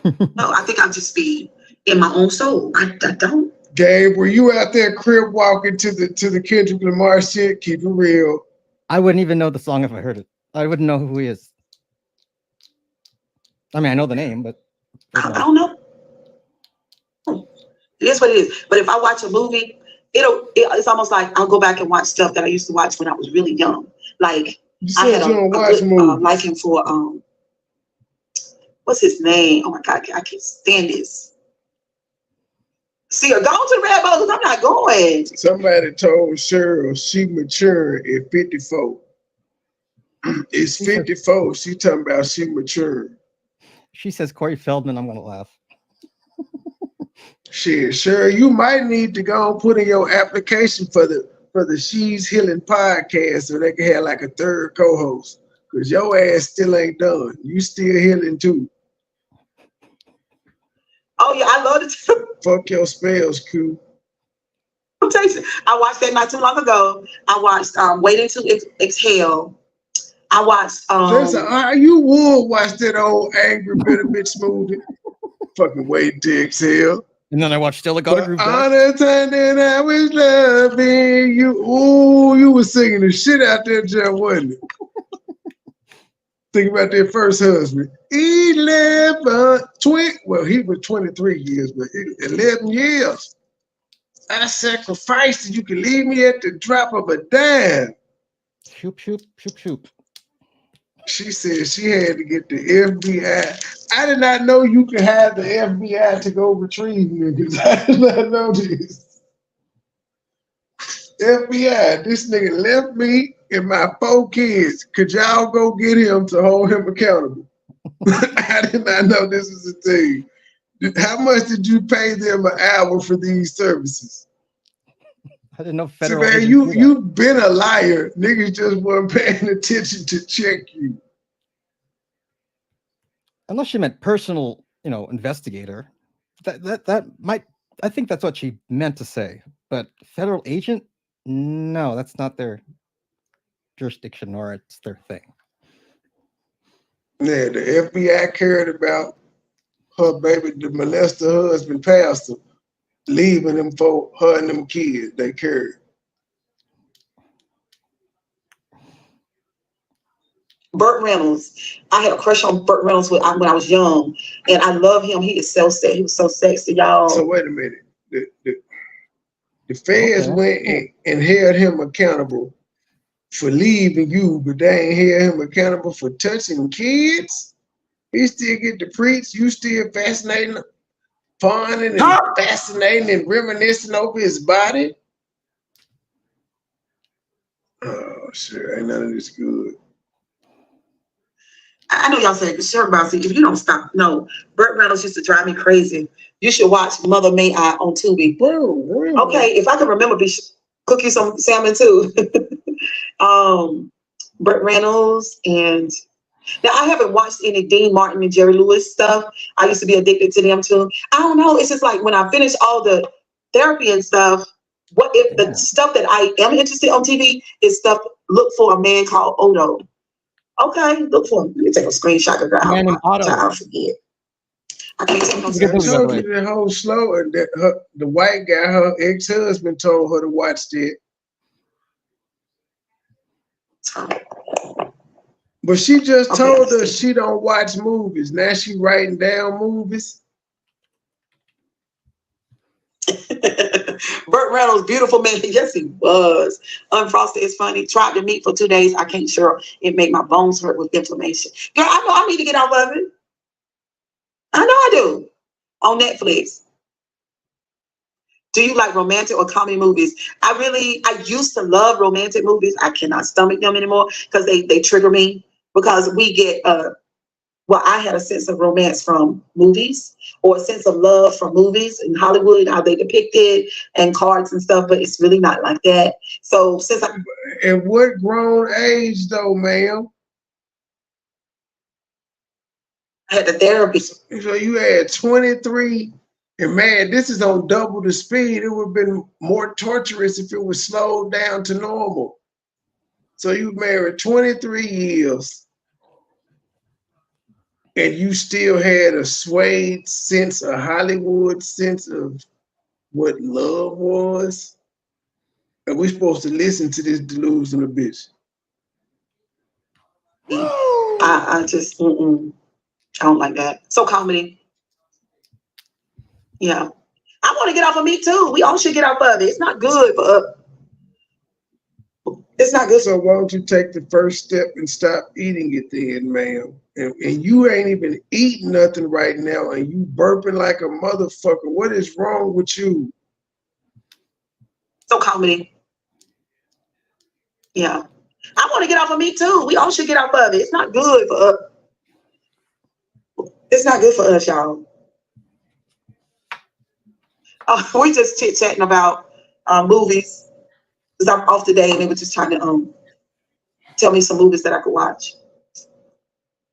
you? No, I think I'll just be in my own soul. I don't. Gabe, were you out there crib walking to the Kendrick Lamar shit? Keep it real. I wouldn't even know the song if I heard it. I wouldn't know who he is. I mean, I know the name, but I don't know. It is what it is. But if I watch a movie, it's almost like I'll go back and watch stuff that I used to watch when I was really young. Like I had a good liking for what's his name? Oh my God, I can't stand this. See, go to the Red Bull, I'm not going. Somebody told Cheryl she mature at 54. It's 54. She talking about she mature. She says Corey Feldman, I'm gonna laugh. Shit, sure. You might need to go and put in your application for the She's Healing podcast so they can have like a third co-host. Cause your ass still ain't done. You still healing too. Oh yeah, I love it too. Fuck your spells, Q. I watched that not too long ago. I watched Waiting to Exhale. I watched you would watch that old angry bitter bitch movie. Fucking Waiting to Exhale. And then I watched Still a Got a Groove. All the time that I was loving you. Ooh, you was singing the shit out there, Jeff, wasn't it? Think about that first husband. 20, well, he was 23 years, but 11 years. I sacrificed and you can leave me at the drop of a dime. Shoop, shoop, shoop, shoop. She said she had to get the FBI. I did not know you could have the FBI to go retrieve niggas. I did not know this. FBI, this nigga left me and my 4 kids. Could y'all go get him to hold him accountable? I did not know this was a thing. How much did you pay them an hour for these services? I didn't know federal. So man, you've been a liar. Niggas just weren't paying attention to check you. Unless she meant personal, investigator. That might. I think that's what she meant to say. But federal agent, no, that's not their jurisdiction, or it's their thing. Yeah, the FBI cared about her baby, the molester husband, pastor, leaving them for her and them kids. They cared. Burt Reynolds. I had a crush on Burt Reynolds when I was young, and I love him. He is so sexy. He was so sexy, y'all. So wait a minute. The feds went and held him accountable for leaving you, but they ain't held him accountable for touching kids. He still get to preach. You still fascinating, fun and fascinating and reminiscing over his body. Oh, sure. Ain't none of this good. I know y'all say, sure, Bossy, if you don't stop. No, Burt Reynolds used to drive me crazy. You should watch Mother May I on Tubi. Bro, okay, if I can remember, cook you some salmon too. Burt Reynolds, and now I haven't watched any Dean Martin and Jerry Lewis stuff. I used to be addicted to them too. I don't know. It's just like when I finish all the therapy and stuff, what if the stuff that I am interested on TV is stuff, look for a man called Odo. Okay, look for him. Let me take a screenshot of that. I'll forget. I can't take no screenshots. I told you the whole slow, and that the white guy, her ex-husband, told her to watch that. But she just told us she don't watch movies. Now she writing down movies. Burt Reynolds, beautiful man. Yes, he was. Unfrosted is funny. Tried to meet for 2 days. I can't sure. It made my bones hurt with inflammation. Girl, I know I need to get off of it. I know I do. On Netflix. Do you like romantic or comedy movies? I used to love romantic movies. I cannot stomach them anymore because they trigger me. Because we get I had a sense of romance from movies, or a sense of love from movies in Hollywood, how they depict it, and cards and stuff, but it's really not like that. So since and what grown age though, ma'am? I had the therapy. So you had 23, and man, this is on double the speed. It would have been more torturous if it was slowed down to normal. So you married 23 years. And you still had a swayed sense, a Hollywood sense of what love was. And we're supposed to listen to this delusional bitch. I just, I don't like that. So comedy. Yeah. I want to get off of me too. We all should get off of it. It's not good for it's not good. So why don't you take the first step and stop eating it then, ma'am? And you ain't even eating nothing right now, and you burping like a motherfucker. What is wrong with you? So comedy. Yeah. I want to get off of me too. We all should get off of it. It's not good for us. It's not good for us, y'all. We're just chit-chatting about movies. Because I'm off today and they were just trying to tell me some movies that I could watch.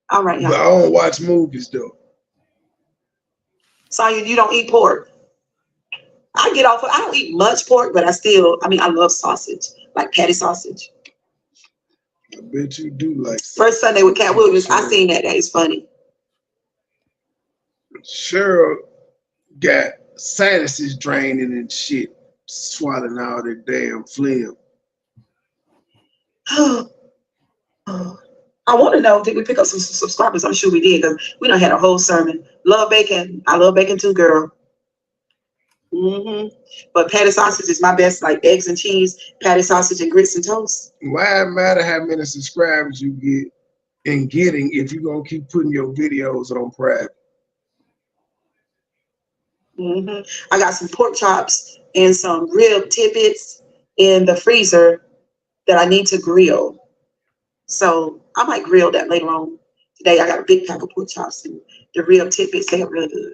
All right, y'all. But I don't watch movies though. Sonya, you don't eat pork. I get off. I don't eat much pork, but I love sausage, like patty sausage. I bet you do like. First Sunday with Cat Williams, I seen that. That is funny. Cheryl got sinuses draining and shit, swallowing all that damn phlegm. I want to know, did we pick up some subscribers? I'm sure we did, because we done had a whole sermon. Love bacon. I love bacon too, girl. But patty sausage is my best, like eggs and cheese, patty sausage and grits and toast. Why matter how many subscribers you get and getting if you're going to keep putting your videos on private? I got some pork chops and some rib tidbits in the freezer that I need to grill. So I might grill that later on today. I got a big pack of pork chops and the rib tidbits. They are really good.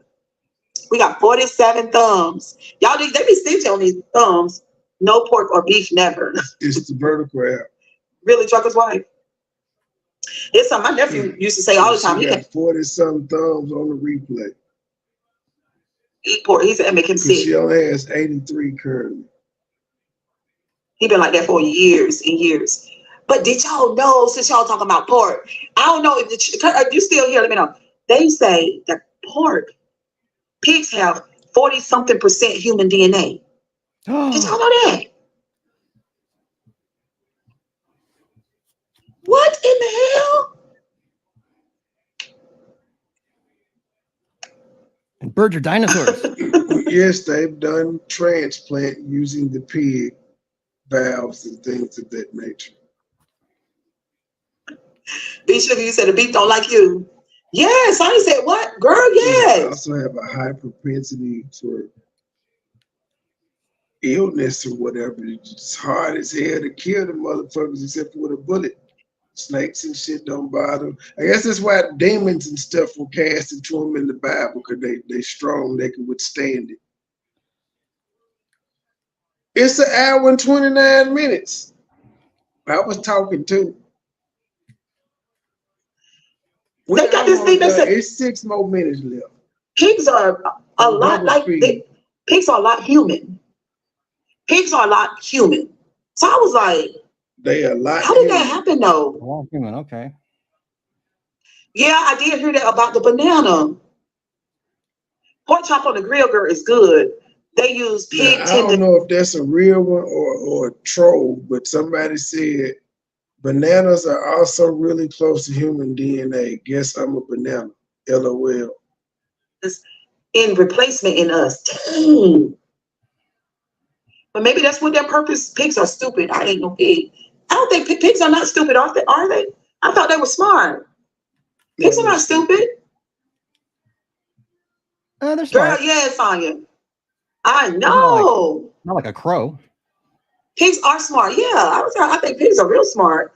We got 47 thumbs. Y'all, they be stingy on these thumbs. No pork or beef, never. It's the vertical app. Really, Trucker's Wife? It's something my nephew used to say all the time. He got 40-something thumbs on the replay. Eat pork. He said, make him sick. She only has 83 currently. He been like that for years and years. But did y'all know, since y'all talking about pork, I don't know if you still here, let me know. They say that pigs have 40-something% human DNA. Did y'all know that? What in the hell? And birds are dinosaurs. Yes, they've done transplant using the pig valves and things of that nature. B Sugar, you said the beef don't like you. Yes, I said what, girl? I Yes. also have a high propensity for illness or whatever. It's hard as hell to kill the motherfuckers except with a bullet. Snakes and shit don't bother them. I guess that's why demons and stuff were cast into them in the Bible, because they strong, they can withstand it. It's an hour and 29 minutes. I was talking too. They got this thing that said it's 6 more minutes left. pigs are a lot like pigs are a lot human. Pigs are a lot human. So I was like, they are a lot. How did that happen though? A lot human, okay. Yeah, I did hear that about the banana. Pork chop on the grill, girl, is good. They use pig tendon. I don't know if that's a real one or a troll, but somebody said bananas are also really close to human DNA. Guess I'm a banana. LOL. It's in replacement in us. Dang. But maybe that's what their purpose. Pigs are stupid. I ain't no pig. I don't think pigs are not stupid, are they? I thought they were smart. Pigs are not stupid. They're smart. Girl, yeah, Sonya. I know. Not like a crow. Pigs are smart. Yeah, I think pigs are real smart.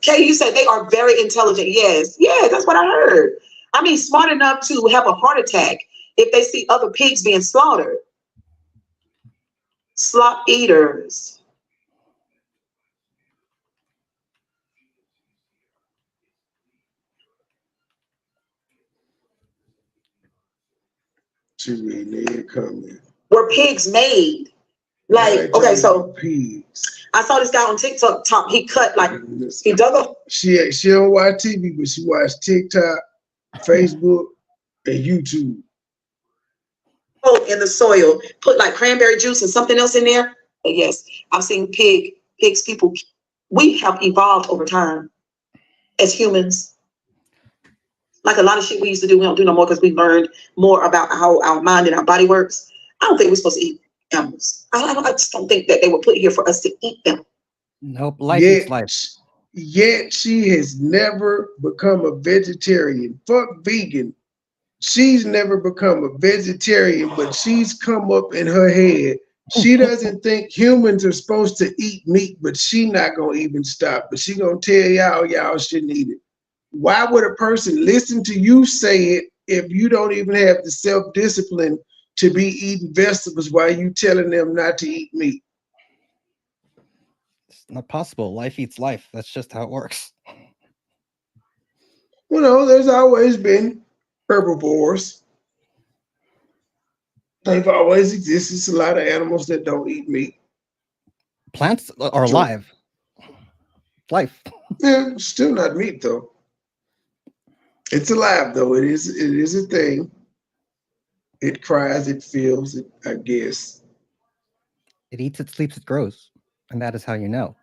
Kay, you said they are very intelligent. Yes, that's what I heard. I mean, smart enough to have a heart attack if they see other pigs being slaughtered. Slop eaters. Were pigs made? Like, okay, so pigs. I saw this guy on TikTok. He cut like he dug up. She don't watch TV, but she watched TikTok, Facebook, and YouTube. Oh, in the soil, put like cranberry juice and something else in there. But yes, I've seen pigs. People, we have evolved over time as humans. Like a lot of shit we used to do, we don't do no more because we learned more about how our mind and our body works. I don't think we're supposed to eat animals. I just don't think that they were put here for us to eat them. Nope, life is life. Yet she has never become a vegetarian. Fuck vegan. She's never become a vegetarian, but she's come up in her head. She doesn't think humans are supposed to eat meat, but she not gonna even stop. But she gonna tell y'all shouldn't eat it. Why would a person listen to you say it if you don't even have the self-discipline to be eating vegetables while you telling them not to eat meat? It's not possible. Life eats life. That's just how it works. Well, there's always been herbivores. They've always existed. It's a lot of animals that don't eat meat. Plants are alive. Life. Yeah, still not meat though. It's alive though. It is a thing. It cries, it feels, I guess. It eats, it sleeps, it grows. And that is how you know.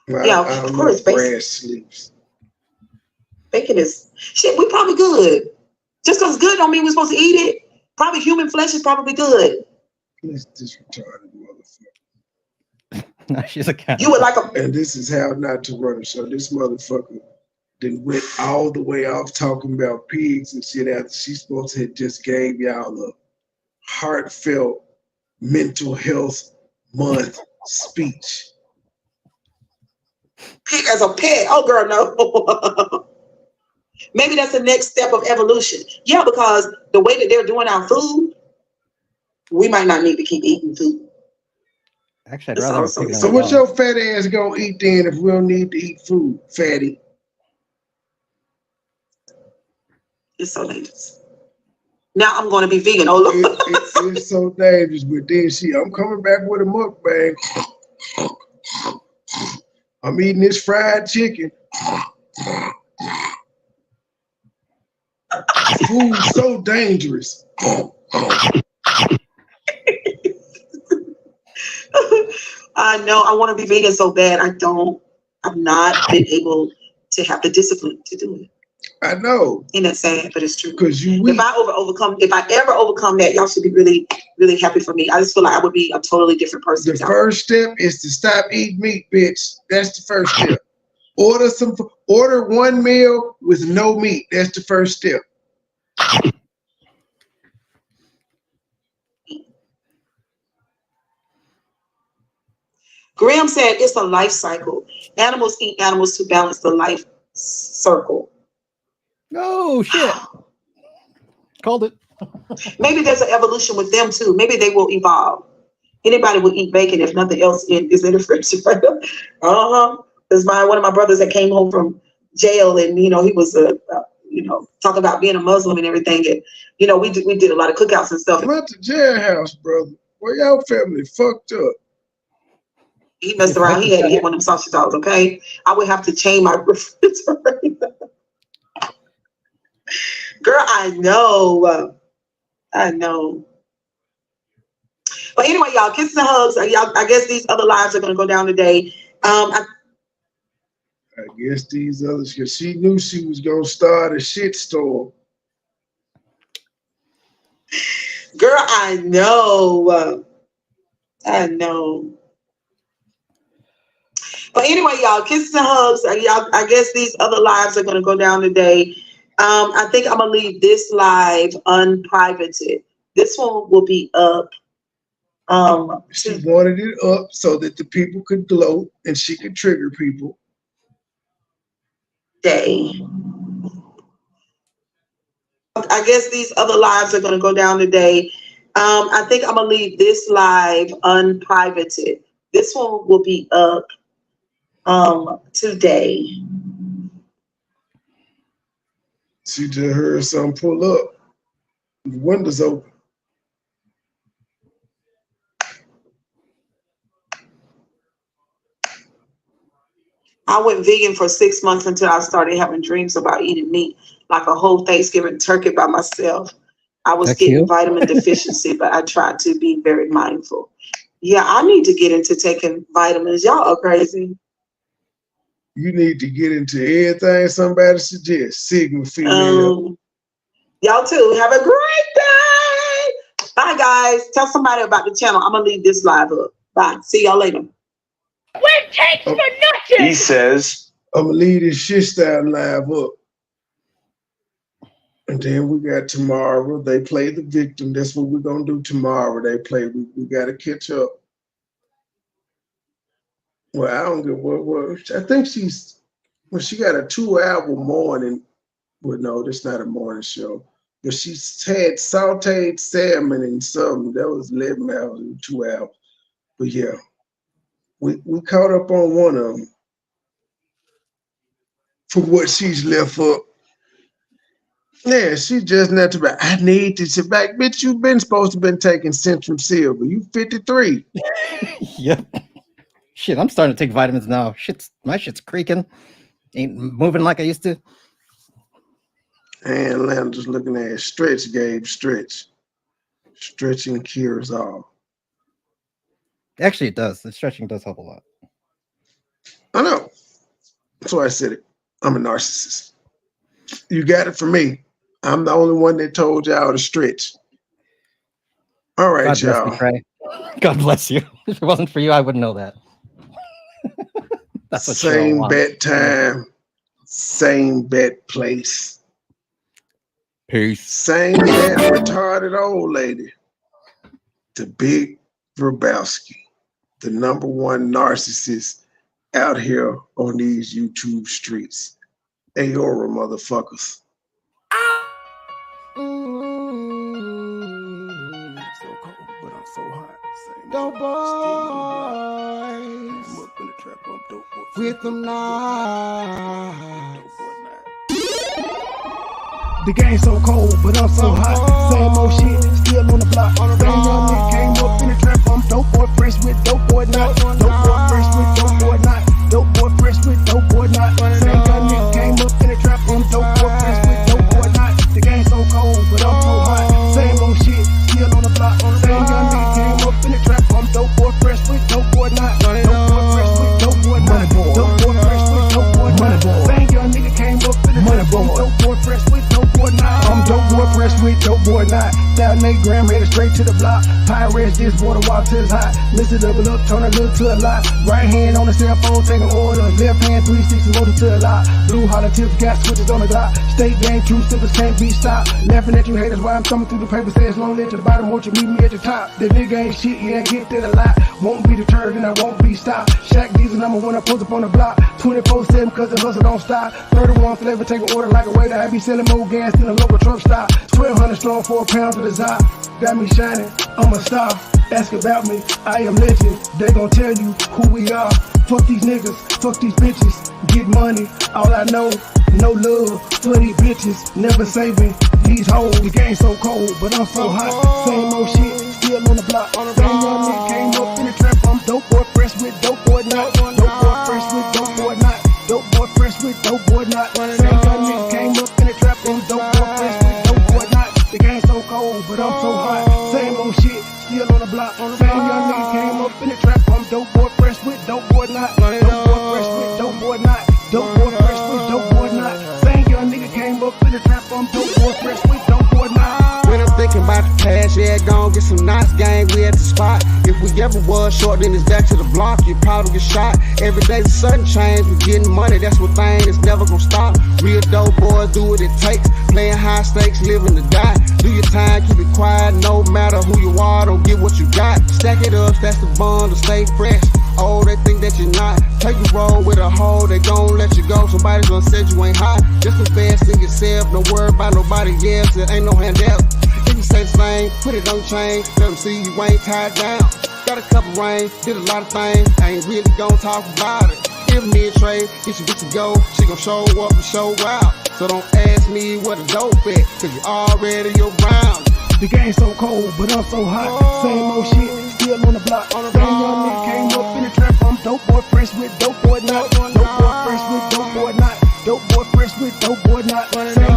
Well, yeah, I of don't course. know if grass sleeps. Bacon is shit. We probably good. Just because it's good don't mean we're supposed to eat it. Probably human flesh is probably good. This retarded motherfucker. No, she's a cat. You would like a. And this is how not to run a show. This motherfucker then went all the way off talking about pigs and shit after she's supposed to have just gave y'all a heartfelt mental health month speech. Pig as a pet. Oh, girl, no. Maybe that's the next step of evolution. Yeah, because the way that they're doing our food, we might not need to keep eating food. Actually, I'd rather have a pig than So a what dog. your fat ass gonna eat then if we don't need to eat food, fatty? It's so dangerous. Now I'm going to be vegan. Oh, look. It's so dangerous, but then I'm coming back with a mukbang. I'm eating this fried chicken. Food's so dangerous. I know I want to be vegan so bad. I've not been able to have the discipline to do it. I know. Ain't that sad, but it's true. Because you If I ever overcome that, y'all should be really, really happy for me. I just feel like I would be a totally different person. The first step is to stop eating meat, bitch. That's the first step. Order one meal with no meat. That's the first step. Graham said it's a life cycle. Animals eat animals to balance the life circle. Oh shit. Called it. Maybe there's an evolution with them too. Maybe they will evolve. Anybody will eat bacon if nothing else is in the refrigerator. There's one of my brothers that came home from jail, and he was talking about being a Muslim and everything, and we did a lot of cookouts and stuff. Not the jailhouse, brother. Well, y'all family fucked up. He messed around. He had to get one of them sausage dogs. Okay, I would have to chain my refrigerator. Girl, I know. But anyway, y'all, kisses and hugs. Y'all, I guess these other lives are gonna go down today. I guess these others, because she knew she was gonna start a shit storm. Girl, I know. But anyway, y'all, kisses and hugs. Y'all, I guess these other lives are gonna go down today. I think I'm gonna leave this live unprivated. This one will be up. She wanted it up so that the people could gloat and she could trigger people. I guess these other lives are gonna go down today. I think I'm gonna leave this live unprivated. This one will be up today. She just heard something pull up. The window's open. I went vegan for 6 months until I started having dreams about eating meat, like a whole Thanksgiving turkey by myself. I was getting vitamin deficiency, but I tried to be very mindful. Yeah, I need to get into taking vitamins. Y'all are crazy. You need to get into everything somebody suggests. Sigma female. Y'all too. Have a great day. Bye, guys. Tell somebody about the channel. I'm going to leave this live up. Bye. See y'all later. What takes for nothing? He says, I'm going to leave this shit style live up. And then we got tomorrow. They play the victim. That's what we're going to do tomorrow. They play. We got to catch up. Well, I don't get what I think she got a 2-hour morning. Well, no, that's not a morning show. But she had sauteed salmon and something. That was 11 hours and 2 hours. But yeah, we caught up on one of them for what she's left up. Yeah, she just not to back. I need to sit back. Bitch, you've been supposed to been taking Centrum Silver. You 53. Yep. Shit, I'm starting to take vitamins now. My shit's creaking. Ain't moving like I used to. And I'm just looking at it. Stretch, Gabe, stretch. Stretching cures all. Actually, it does. The stretching does help a lot. I know. That's why I said it. I'm a narcissist. You got it from me. I'm the only one that told y'all to stretch. All right, y'all. God bless you. If it wasn't for you, I wouldn't know that. That's what same bet time, same bet place. Peace. Same bet retarded old lady. The Big Grabowski, the #1 narcissist out here on these YouTube streets. Aora motherfuckers. So cold, but I'm so hot. Dope boys with them now. The game so cold, but I'm so hot. Same old shit, still on the block. Same young nigga came up in the trap. I'm dope boy fresh with dope boy not. Dope boy fresh with dope boy not. Dope boy fresh with dope boy not. Same young nigga came up in the trap. I'm dope boy fresh with dope boy not. The game so cold, but I'm so hot. Same old shit, still on the block. Same young nigga came up in the trap. I'm dope boy fresh with dope boy not. Dope boy fresh with dope boy not. Dope boy fresh with dope boy not. Same young nigga came up in the trap. I'm dope boy with dope boy not. 1,008 gram headed straight to the block. Pirates this water water till it's hot. Mix it double up, turn a little to a lot. Right hand on the cell phone, taking orders. Left hand 360 motor to a lot. Blue hollow tips, got switches on the Glock. State game, true simple, can't be stopped. Laughing at you haters while I'm thumbing through the paper. Says long at the bottom, won't you meet me at the top? The nigga ain't shit, yeah, get that a lot. Won't be deterred and I won't be stopped. Shaq Diesel number one, I post up on the block. 24/7 cause the hustle don't stop. 31 flavor, take an order like a waiter. I be selling more gas than a local truck stop. 1,200 strong for a pound to the top. Got me shining, I'm a star. Ask about me, I am legend. They gon' tell you who we are. Fuck these niggas, fuck these bitches. Get money, all I know. No love for these bitches. Never saving these hoes. The game so cold, but I'm so hot. Same old shit, still on the block. Same young nigga came up in the trap. I'm dope boy fresh with dope boy not. Dope boy fresh with dope boy not. Dope boy fresh with dope boy not. Same young nigga came up in the trap. I'm dope boy fresh with dope boy not. The game so cold, but I'm so hot. Same old shit, still on the block. Same young nigga came up in the trap. I'm dope boy fresh with dope boy not. Dope boy fresh with dope boy not. Dope boy fresh with dope boy not. Same young nigga came up in the trap. I'm dope boy fresh with dope boy not. When I'm thinking about the past, yeah, gon' get some knots, gang, we at the spot. If we ever was short, then it's back to the block, you probably get shot. Every day the sun change, we getting money, that's one thing that's never gon' stop. Real dope boys do what it takes, playing high stakes, living to die. Do your time, keep it quiet, no matter who you are, don't get what you got. Stack it up, that's the bond to stay fresh. Oh, they think that you're not. Take a roll with a hoe, they gon' let you go. Somebody's gonna say you ain't hot. Just invest in yourself, don't worry about nobody else. There ain't no handout. If you say the same, put it on chain. Let them see you ain't tied down. Got a couple rain, did a lot of things. I ain't really gon' talk about it. Give me a trade, get you go. She gon' show up and show out. So don't ask me what a dope at, cause you already your brown. The game so cold, but I'm so hot. Same old shit, still on the block. Same young nigga came up in the trap. I'm dope boy fresh with dope boy not. Dope boy fresh with dope boy not. Dope boy fresh with dope boy not. Same